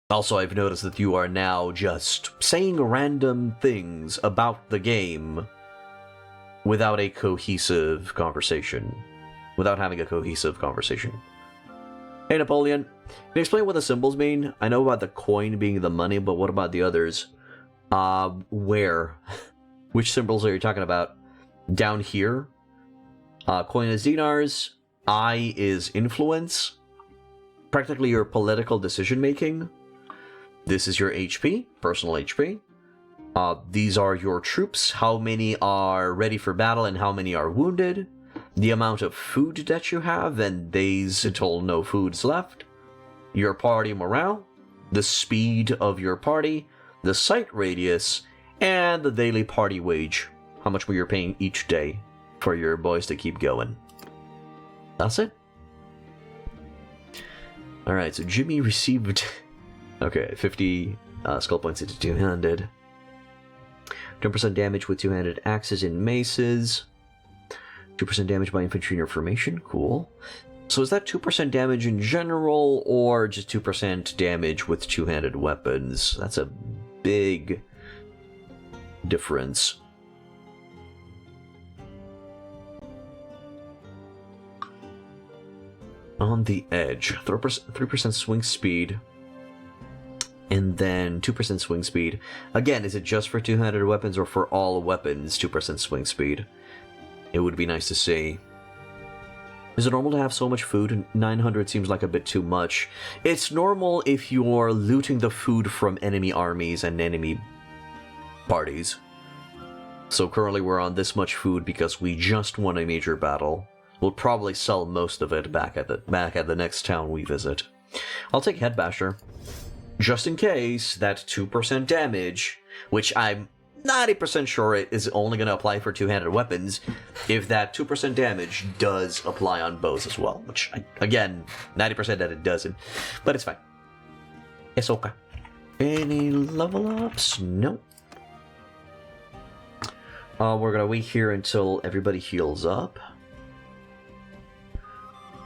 Also, I've noticed that you are now just saying random things about the game without a cohesive conversation. Without having a cohesive conversation. Hey, Napoleon. Can you explain what the symbols mean? I know about the coin being the money, but what about the others? Where? Which symbols are you talking about? Down here? Coin is dinars. I is influence. Practically your political decision making. This is your HP, personal HP. These are your troops. How many are ready for battle and how many are wounded. The amount of food that you have, and days until no food's left. Your party morale. The speed of your party. The sight radius. And the daily party wage. How much you're paying each day for your boys to keep going. That's it. Alright, so Jimmy received... okay, 50 skull points into two-handed. 10% damage with two-handed axes and maces. 2% damage by infantry and formation. Cool. So is that 2% damage in general, or just 2% damage with two-handed weapons? That's a big difference. On the edge, 3% swing speed, and then 2% swing speed. Again, is it just for two-handed weapons or for all weapons, 2% swing speed? It would be nice to see. Is it normal to have so much food? 900 seems like a bit too much. It's normal if you're looting the food from enemy armies and enemy parties. So currently we're on this much food because we just won a major battle. We'll probably sell most of it back at the next town we visit. I'll take Headbasher. Just in case that 2% damage, which I'm 90% sure it is only going to apply for two-handed weapons, if that 2% damage does apply on bows as well, which, again, 90% that it doesn't, but it's fine. It's okay. Any level ups? Nope. We're going to wait here until everybody heals up.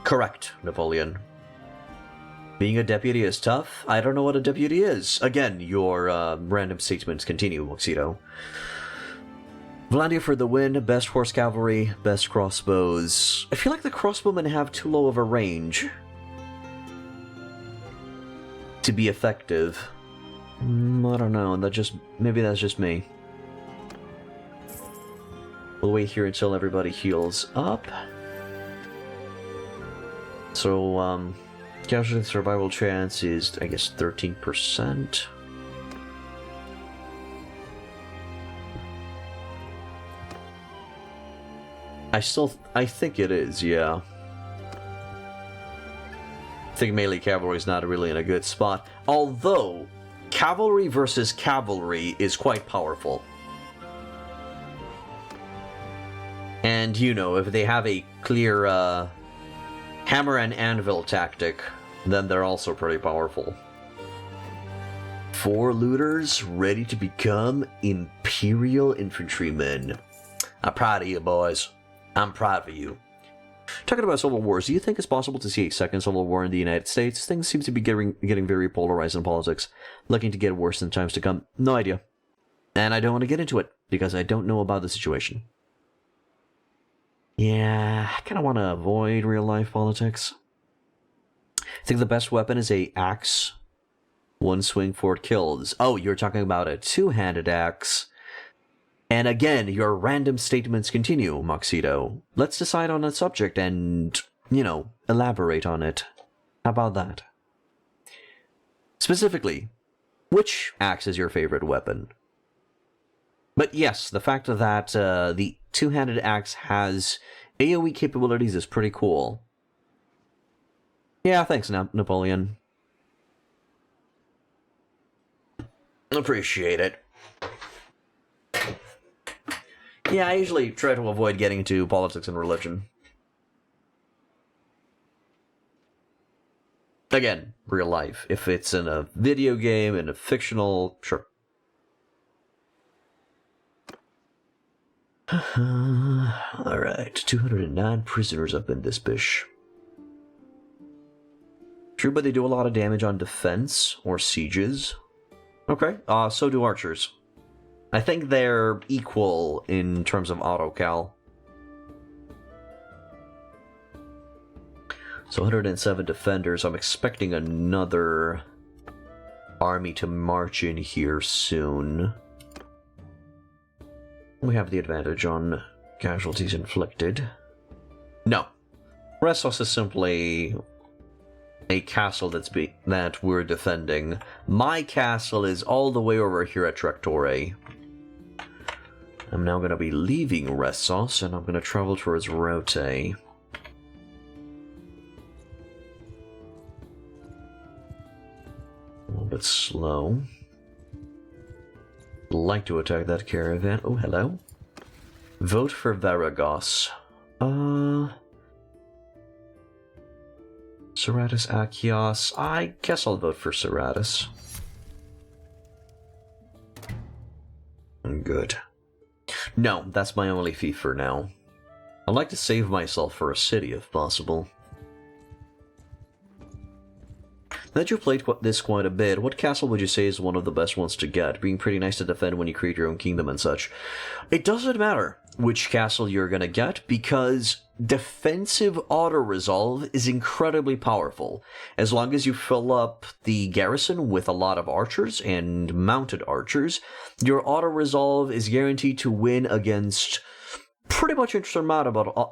Correct, Napoleon. Being a deputy is tough. I don't know what a deputy is. Again, your random statements continue, Moxito. Vlandia for the win. Best horse cavalry, best crossbows. I feel like the crossbowmen have too low of a range to be effective. I don't know. Maybe that's just me. We'll wait here until everybody heals up. So, casualty survival chance is, I guess, 13%. I think it is, yeah. I think melee cavalry is not really in a good spot. Although, cavalry versus cavalry is quite powerful. And, you know, if they have a clear, hammer and anvil tactic, then they're also pretty powerful. 4 looters ready to become Imperial infantrymen. I'm proud of you, boys. I'm proud of you. Talking about civil wars, do you think it's possible to see a second civil war in the United States? Things seem to be getting very polarized in politics, looking to get worse in times to come. No idea. And I don't want to get into it, because I don't know about the situation. Yeah, I kind of want to avoid real-life politics. I think the best weapon is a axe. 1 swing, 4 kills. Oh, you're talking about a two-handed axe. And again, your random statements continue, Moxito. Let's decide on a subject and, you know, elaborate on it. How about that? Specifically, which axe is your favorite weapon? But yes, the fact that the two-handed axe has AoE capabilities is pretty cool. Yeah, thanks, Napoleon. Appreciate it. Yeah, I usually try to avoid getting into politics and religion. Again, real life. If it's in a video game, in a fictional, sure. Alright, 209 prisoners up in this bish. True, but they do a lot of damage on defense or sieges. Okay, so do archers. I think they're equal in terms of auto-cal. So 107 defenders. I'm expecting another army to march in here soon. We have the advantage on casualties inflicted. No. Ressos is simply a castle that we're defending. My castle is all the way over here at Thractorae. I'm now going to be leaving Ressos, and I'm going to travel towards Rote. A little bit slow. Like to attack that caravan. Oh, hello. Vote for Varagos. Serratus Achios. I guess I'll vote for Serratus. Good. No, that's my only fee for now. I'd like to save myself for a city if possible. Now that you've played this quite a bit, what castle would you say is one of the best ones to get? Being pretty nice to defend when you create your own kingdom and such. It doesn't matter which castle you're gonna get, because defensive auto-resolve is incredibly powerful. As long as you fill up the garrison with a lot of archers and mounted archers, your auto-resolve is guaranteed to win against pretty much insurmountable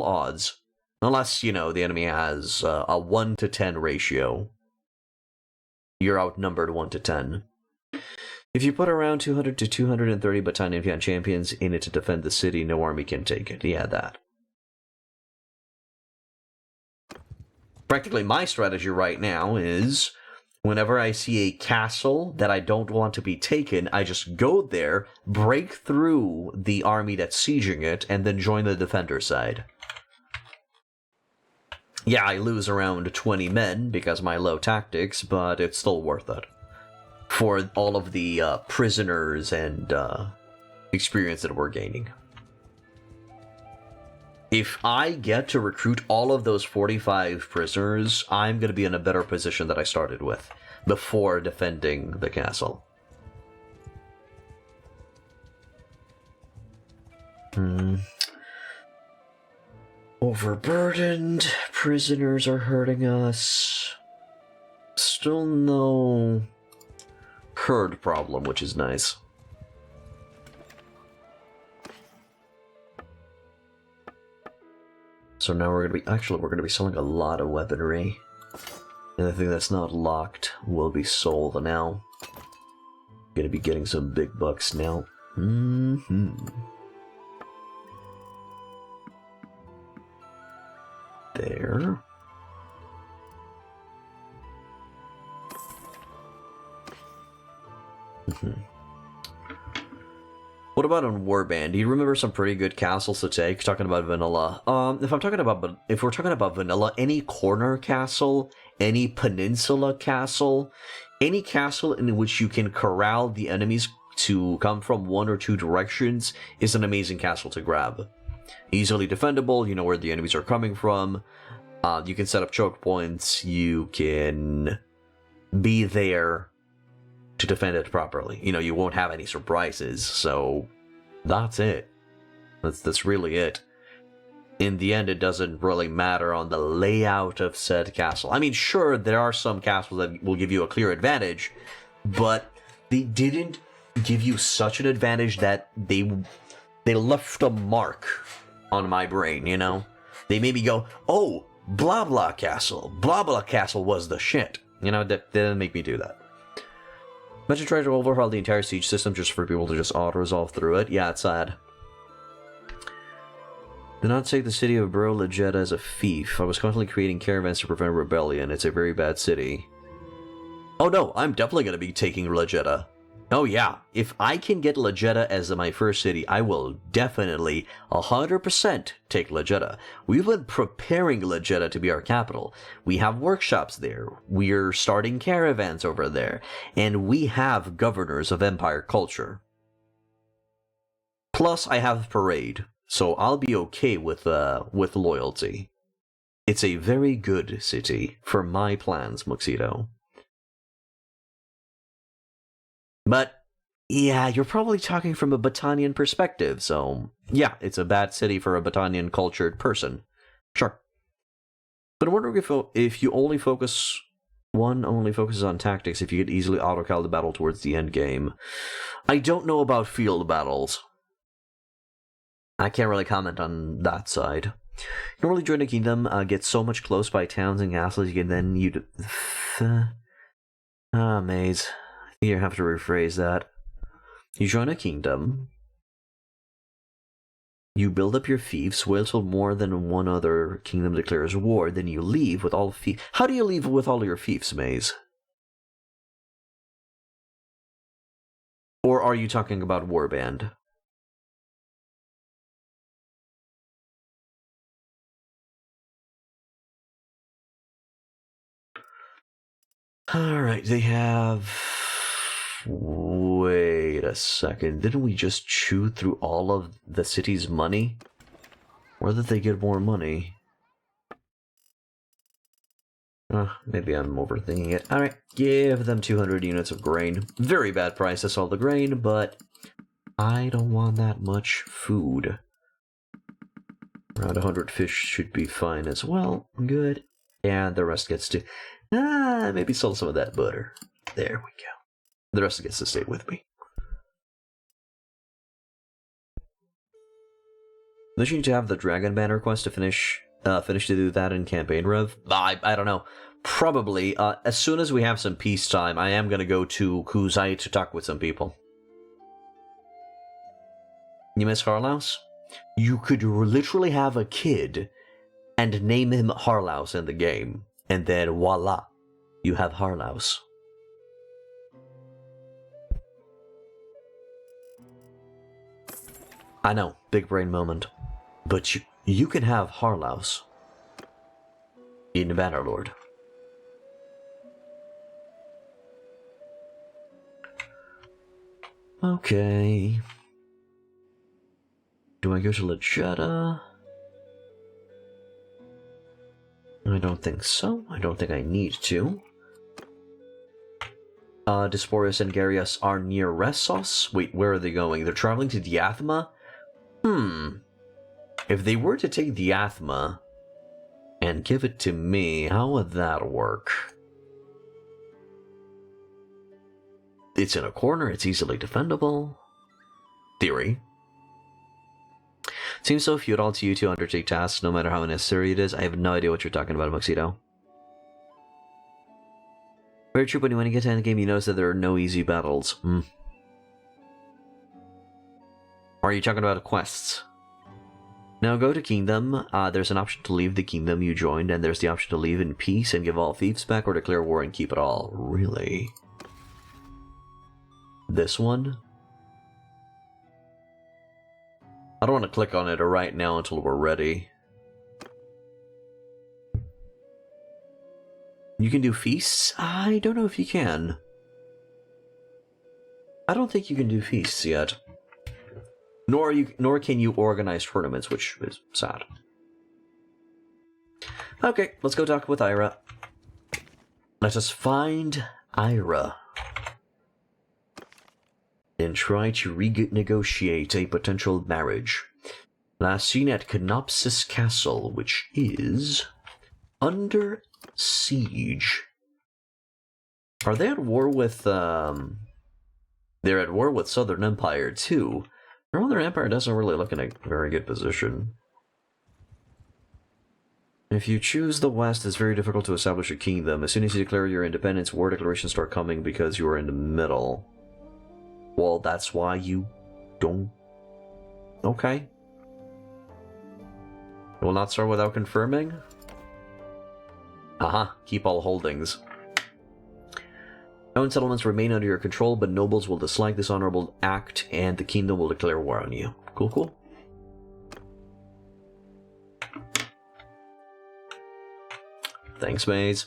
odds. Unless, you know, the enemy has a 1 to 10 ratio. You're outnumbered 1 to 10. If you put around 200 to 230 battalion champions in it to defend the city, no army can take it. Yeah, that. Practically my strategy right now is, whenever I see a castle that I don't want to be taken, I just go there, break through the army that's sieging it, and then join the defender side. Yeah, I lose around 20 men because of my low tactics, but it's still worth it. For all of the prisoners and experience that we're gaining. If I get to recruit all of those 45 prisoners, I'm going to be in a better position than I started with before defending the castle. Overburdened, prisoners are hurting us. Still no herd problem, which is nice. So now we're gonna be selling a lot of weaponry. Anything that's not locked will be sold now. Gonna be getting some big bucks now. There. What about on Warband? Do you remember some pretty good castles to take? Talking about vanilla. If we're talking about vanilla, any corner castle, any peninsula castle, any castle in which you can corral the enemies to come from one or two directions is an amazing castle to grab. Easily defendable, you know where the enemies are coming from. You can set up choke points. You can be there to defend it properly. You know, you won't have any surprises, so that's it. That's really it. In the end, it doesn't really matter on the layout of said castle. I mean, sure, there are some castles that will give you a clear advantage, but they didn't give you such an advantage that they left a mark on my brain, you know? They made me go, oh, blah blah castle was the shit. You know, that didn't make me do that. Imagine trying to overhaul the entire siege system just for people to just auto-resolve through it. Yeah, it's sad. Do not take the city of Bro Legetta as a fief. I was constantly creating caravans to prevent rebellion. It's a very bad city. Oh no, I'm definitely going to be taking Legetta. Oh yeah, if I can get Legetta as my first city, I will definitely 100% take Legetta. We've been preparing Legetta to be our capital. We have workshops there, we're starting caravans over there, and we have governors of empire culture. Plus, I have Parade, so I'll be okay with loyalty. It's a very good city for my plans, Muxito. But, yeah, you're probably talking from a Battanian perspective, so, yeah, it's a bad city for a Battanian cultured person. Sure. But I'm wondering if you only focus... One only focuses on tactics if you could easily auto-cal the battle towards the end game. I don't know about field battles. I can't really comment on that side. Normally join a kingdom, get so much close by towns and castles, you can then... maze. I think you have to rephrase that. You join a kingdom. You build up your fiefs, wait till more than one other kingdom declares war, then you leave with all fiefs. How do you leave with all your fiefs, Maze? Or are you talking about warband? Alright, they have... Wait a second, didn't we just chew through all of the city's money? Where did they get more money? Maybe I'm overthinking it. Alright, give them 200 units of grain. Very bad price, that's all the grain, but I don't want that much food. Around 100 fish should be fine as well. Good. And the rest gets to... maybe sell some of that butter. There we go. The rest gets to stay with me. Don't you need to have the Dragon Banner quest to finish to do that in Campaign Rev? I don't know. Probably. As soon as we have some peacetime, I am going to go to Kuzai to talk with some people. You miss Harlaus? You could literally have a kid and name him Harlaus in the game. And then voila, you have Harlaus. I know, big brain moment. But you can have Harlaus in Bannerlord. Okay. Do I go to Legetta? I don't think so. I don't think I need to. Disporius and Garius are near Ressos? Wait, where are they going? They're traveling to Diathma? If they were to take Diathma and give it to me, how would that work? It's in a corner, it's easily defendable. Theory. Seems so feudal to you to undertake tasks, no matter how necessary it is. I have no idea what you're talking about, Muxedo. Very true, but when you get to the end of the game, you notice that there are no easy battles. Or are you talking about quests? Now go to Kingdom. There's an option to leave the kingdom you joined, and there's the option to leave in peace and give all fiefs back, or declare war and keep it all. Really? This one? I don't want to click on it right now until we're ready. You can do feasts? I don't know if you can. I don't think you can do feasts yet. Nor can you organize tournaments, which is sad. Okay, let's go talk with Ira. Let us find Ira and try to renegotiate a potential marriage. Last seen at Canopsis Castle, which is under siege. Are they at war with, they're at war with Southern Empire, too. Northern Empire doesn't really look in a very good position. If you choose the West, it's very difficult to establish a kingdom. As soon as you declare your independence, war declarations start coming because you are in the middle. Well, that's why you don't... Okay. Will not start without confirming? Aha, keep all holdings. Known settlements remain under your control, but nobles will dislike this honorable act, and the kingdom will declare war on you. Cool, cool. Thanks, Maze.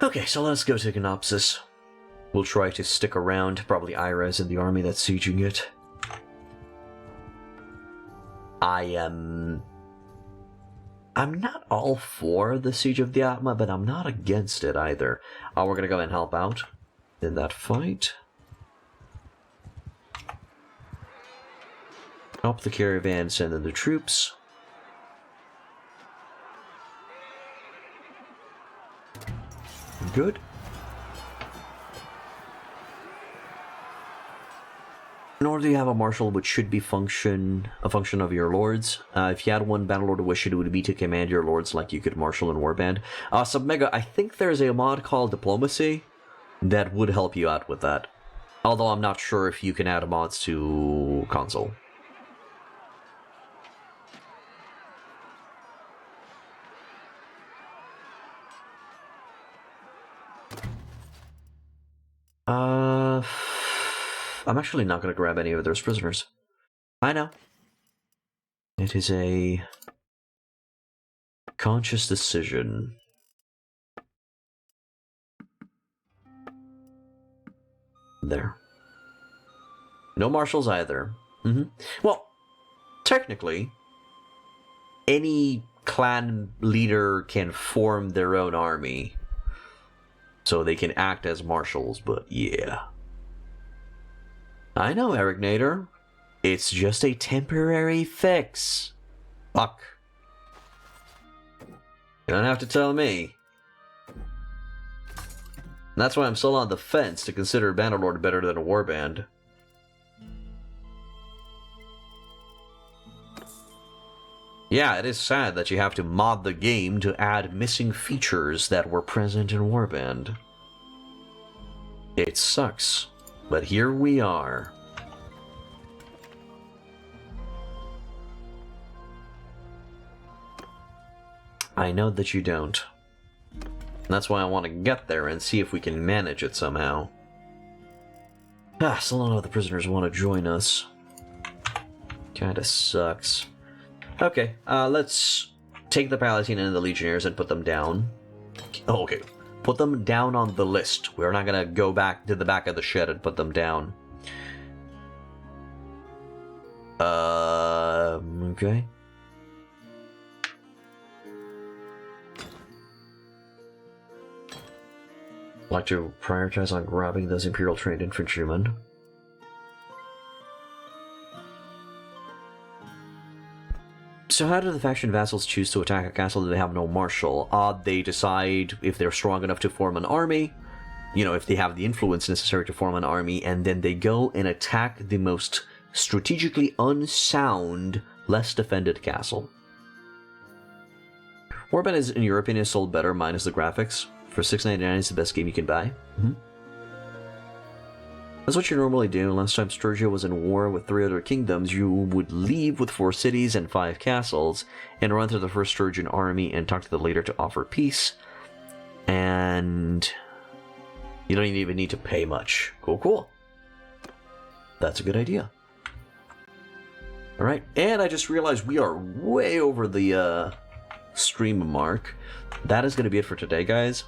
Okay, so let's go to Canopsis. We'll try to stick around. Probably Ira's in the army that's sieging it. I'm not all for the Siege of Diathma, but I'm not against it either. We're gonna go and help out in that fight. Up the caravan, send in the troops. Good. Nor do you have a marshal, which should be a function of your lords. If you had one Bannerlord wish, it would be to command your lords like you could marshal in Warband. Submega, I think there's a mod called Diplomacy that would help you out with that. Although I'm not sure if you can add mods to console. I'm actually not going to grab any of those prisoners. I know. It is a conscious decision. There. No marshals either. Well, technically, any clan leader can form their own army. So they can act as marshals, but yeah. I know, Eric Nader. It's just a temporary fix. Fuck. You don't have to tell me. That's why I'm still on the fence to consider Bannerlord better than a warband. Yeah, it is sad that you have to mod the game to add missing features that were present in Warband. It sucks, but here we are. I know that you don't. That's why I want to get there and see if we can manage it somehow. Still none of the prisoners want to join us. Kinda sucks. Okay, let's take the Palatine and the Legionnaires and put them down. Oh, okay. Put them down on the list. We're not gonna go back to the back of the shed and put them down. Okay. Like to prioritize on grabbing those Imperial trained infantrymen. So how do the faction vassals choose to attack a castle that they have no marshal? They decide if they're strong enough to form an army, you know, if they have the influence necessary to form an army, and then they go and attack the most strategically unsound, less defended castle. Warband is, in your opinion, sold better minus the graphics. For $6.99 is the best game you can buy. That's what you normally do. Last time Sturgio was in war with 3 other kingdoms, you would leave with 4 cities and 5 castles, and run through the first Sturgian army and talk to the leader to offer peace. And you don't even need to pay much. Cool. That's a good idea. Alright, and I just realized we are way over the stream mark. That is going to be it for today, guys.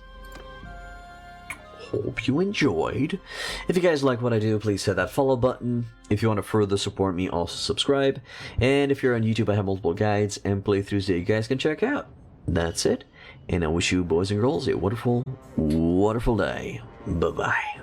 Hope you enjoyed. If you guys like what I do, please hit that follow button. If you want to further support me, also subscribe. And if you're on YouTube, I have multiple guides and playthroughs that you guys can check out. That's it. And I wish you boys and girls a wonderful, wonderful day. Bye-bye.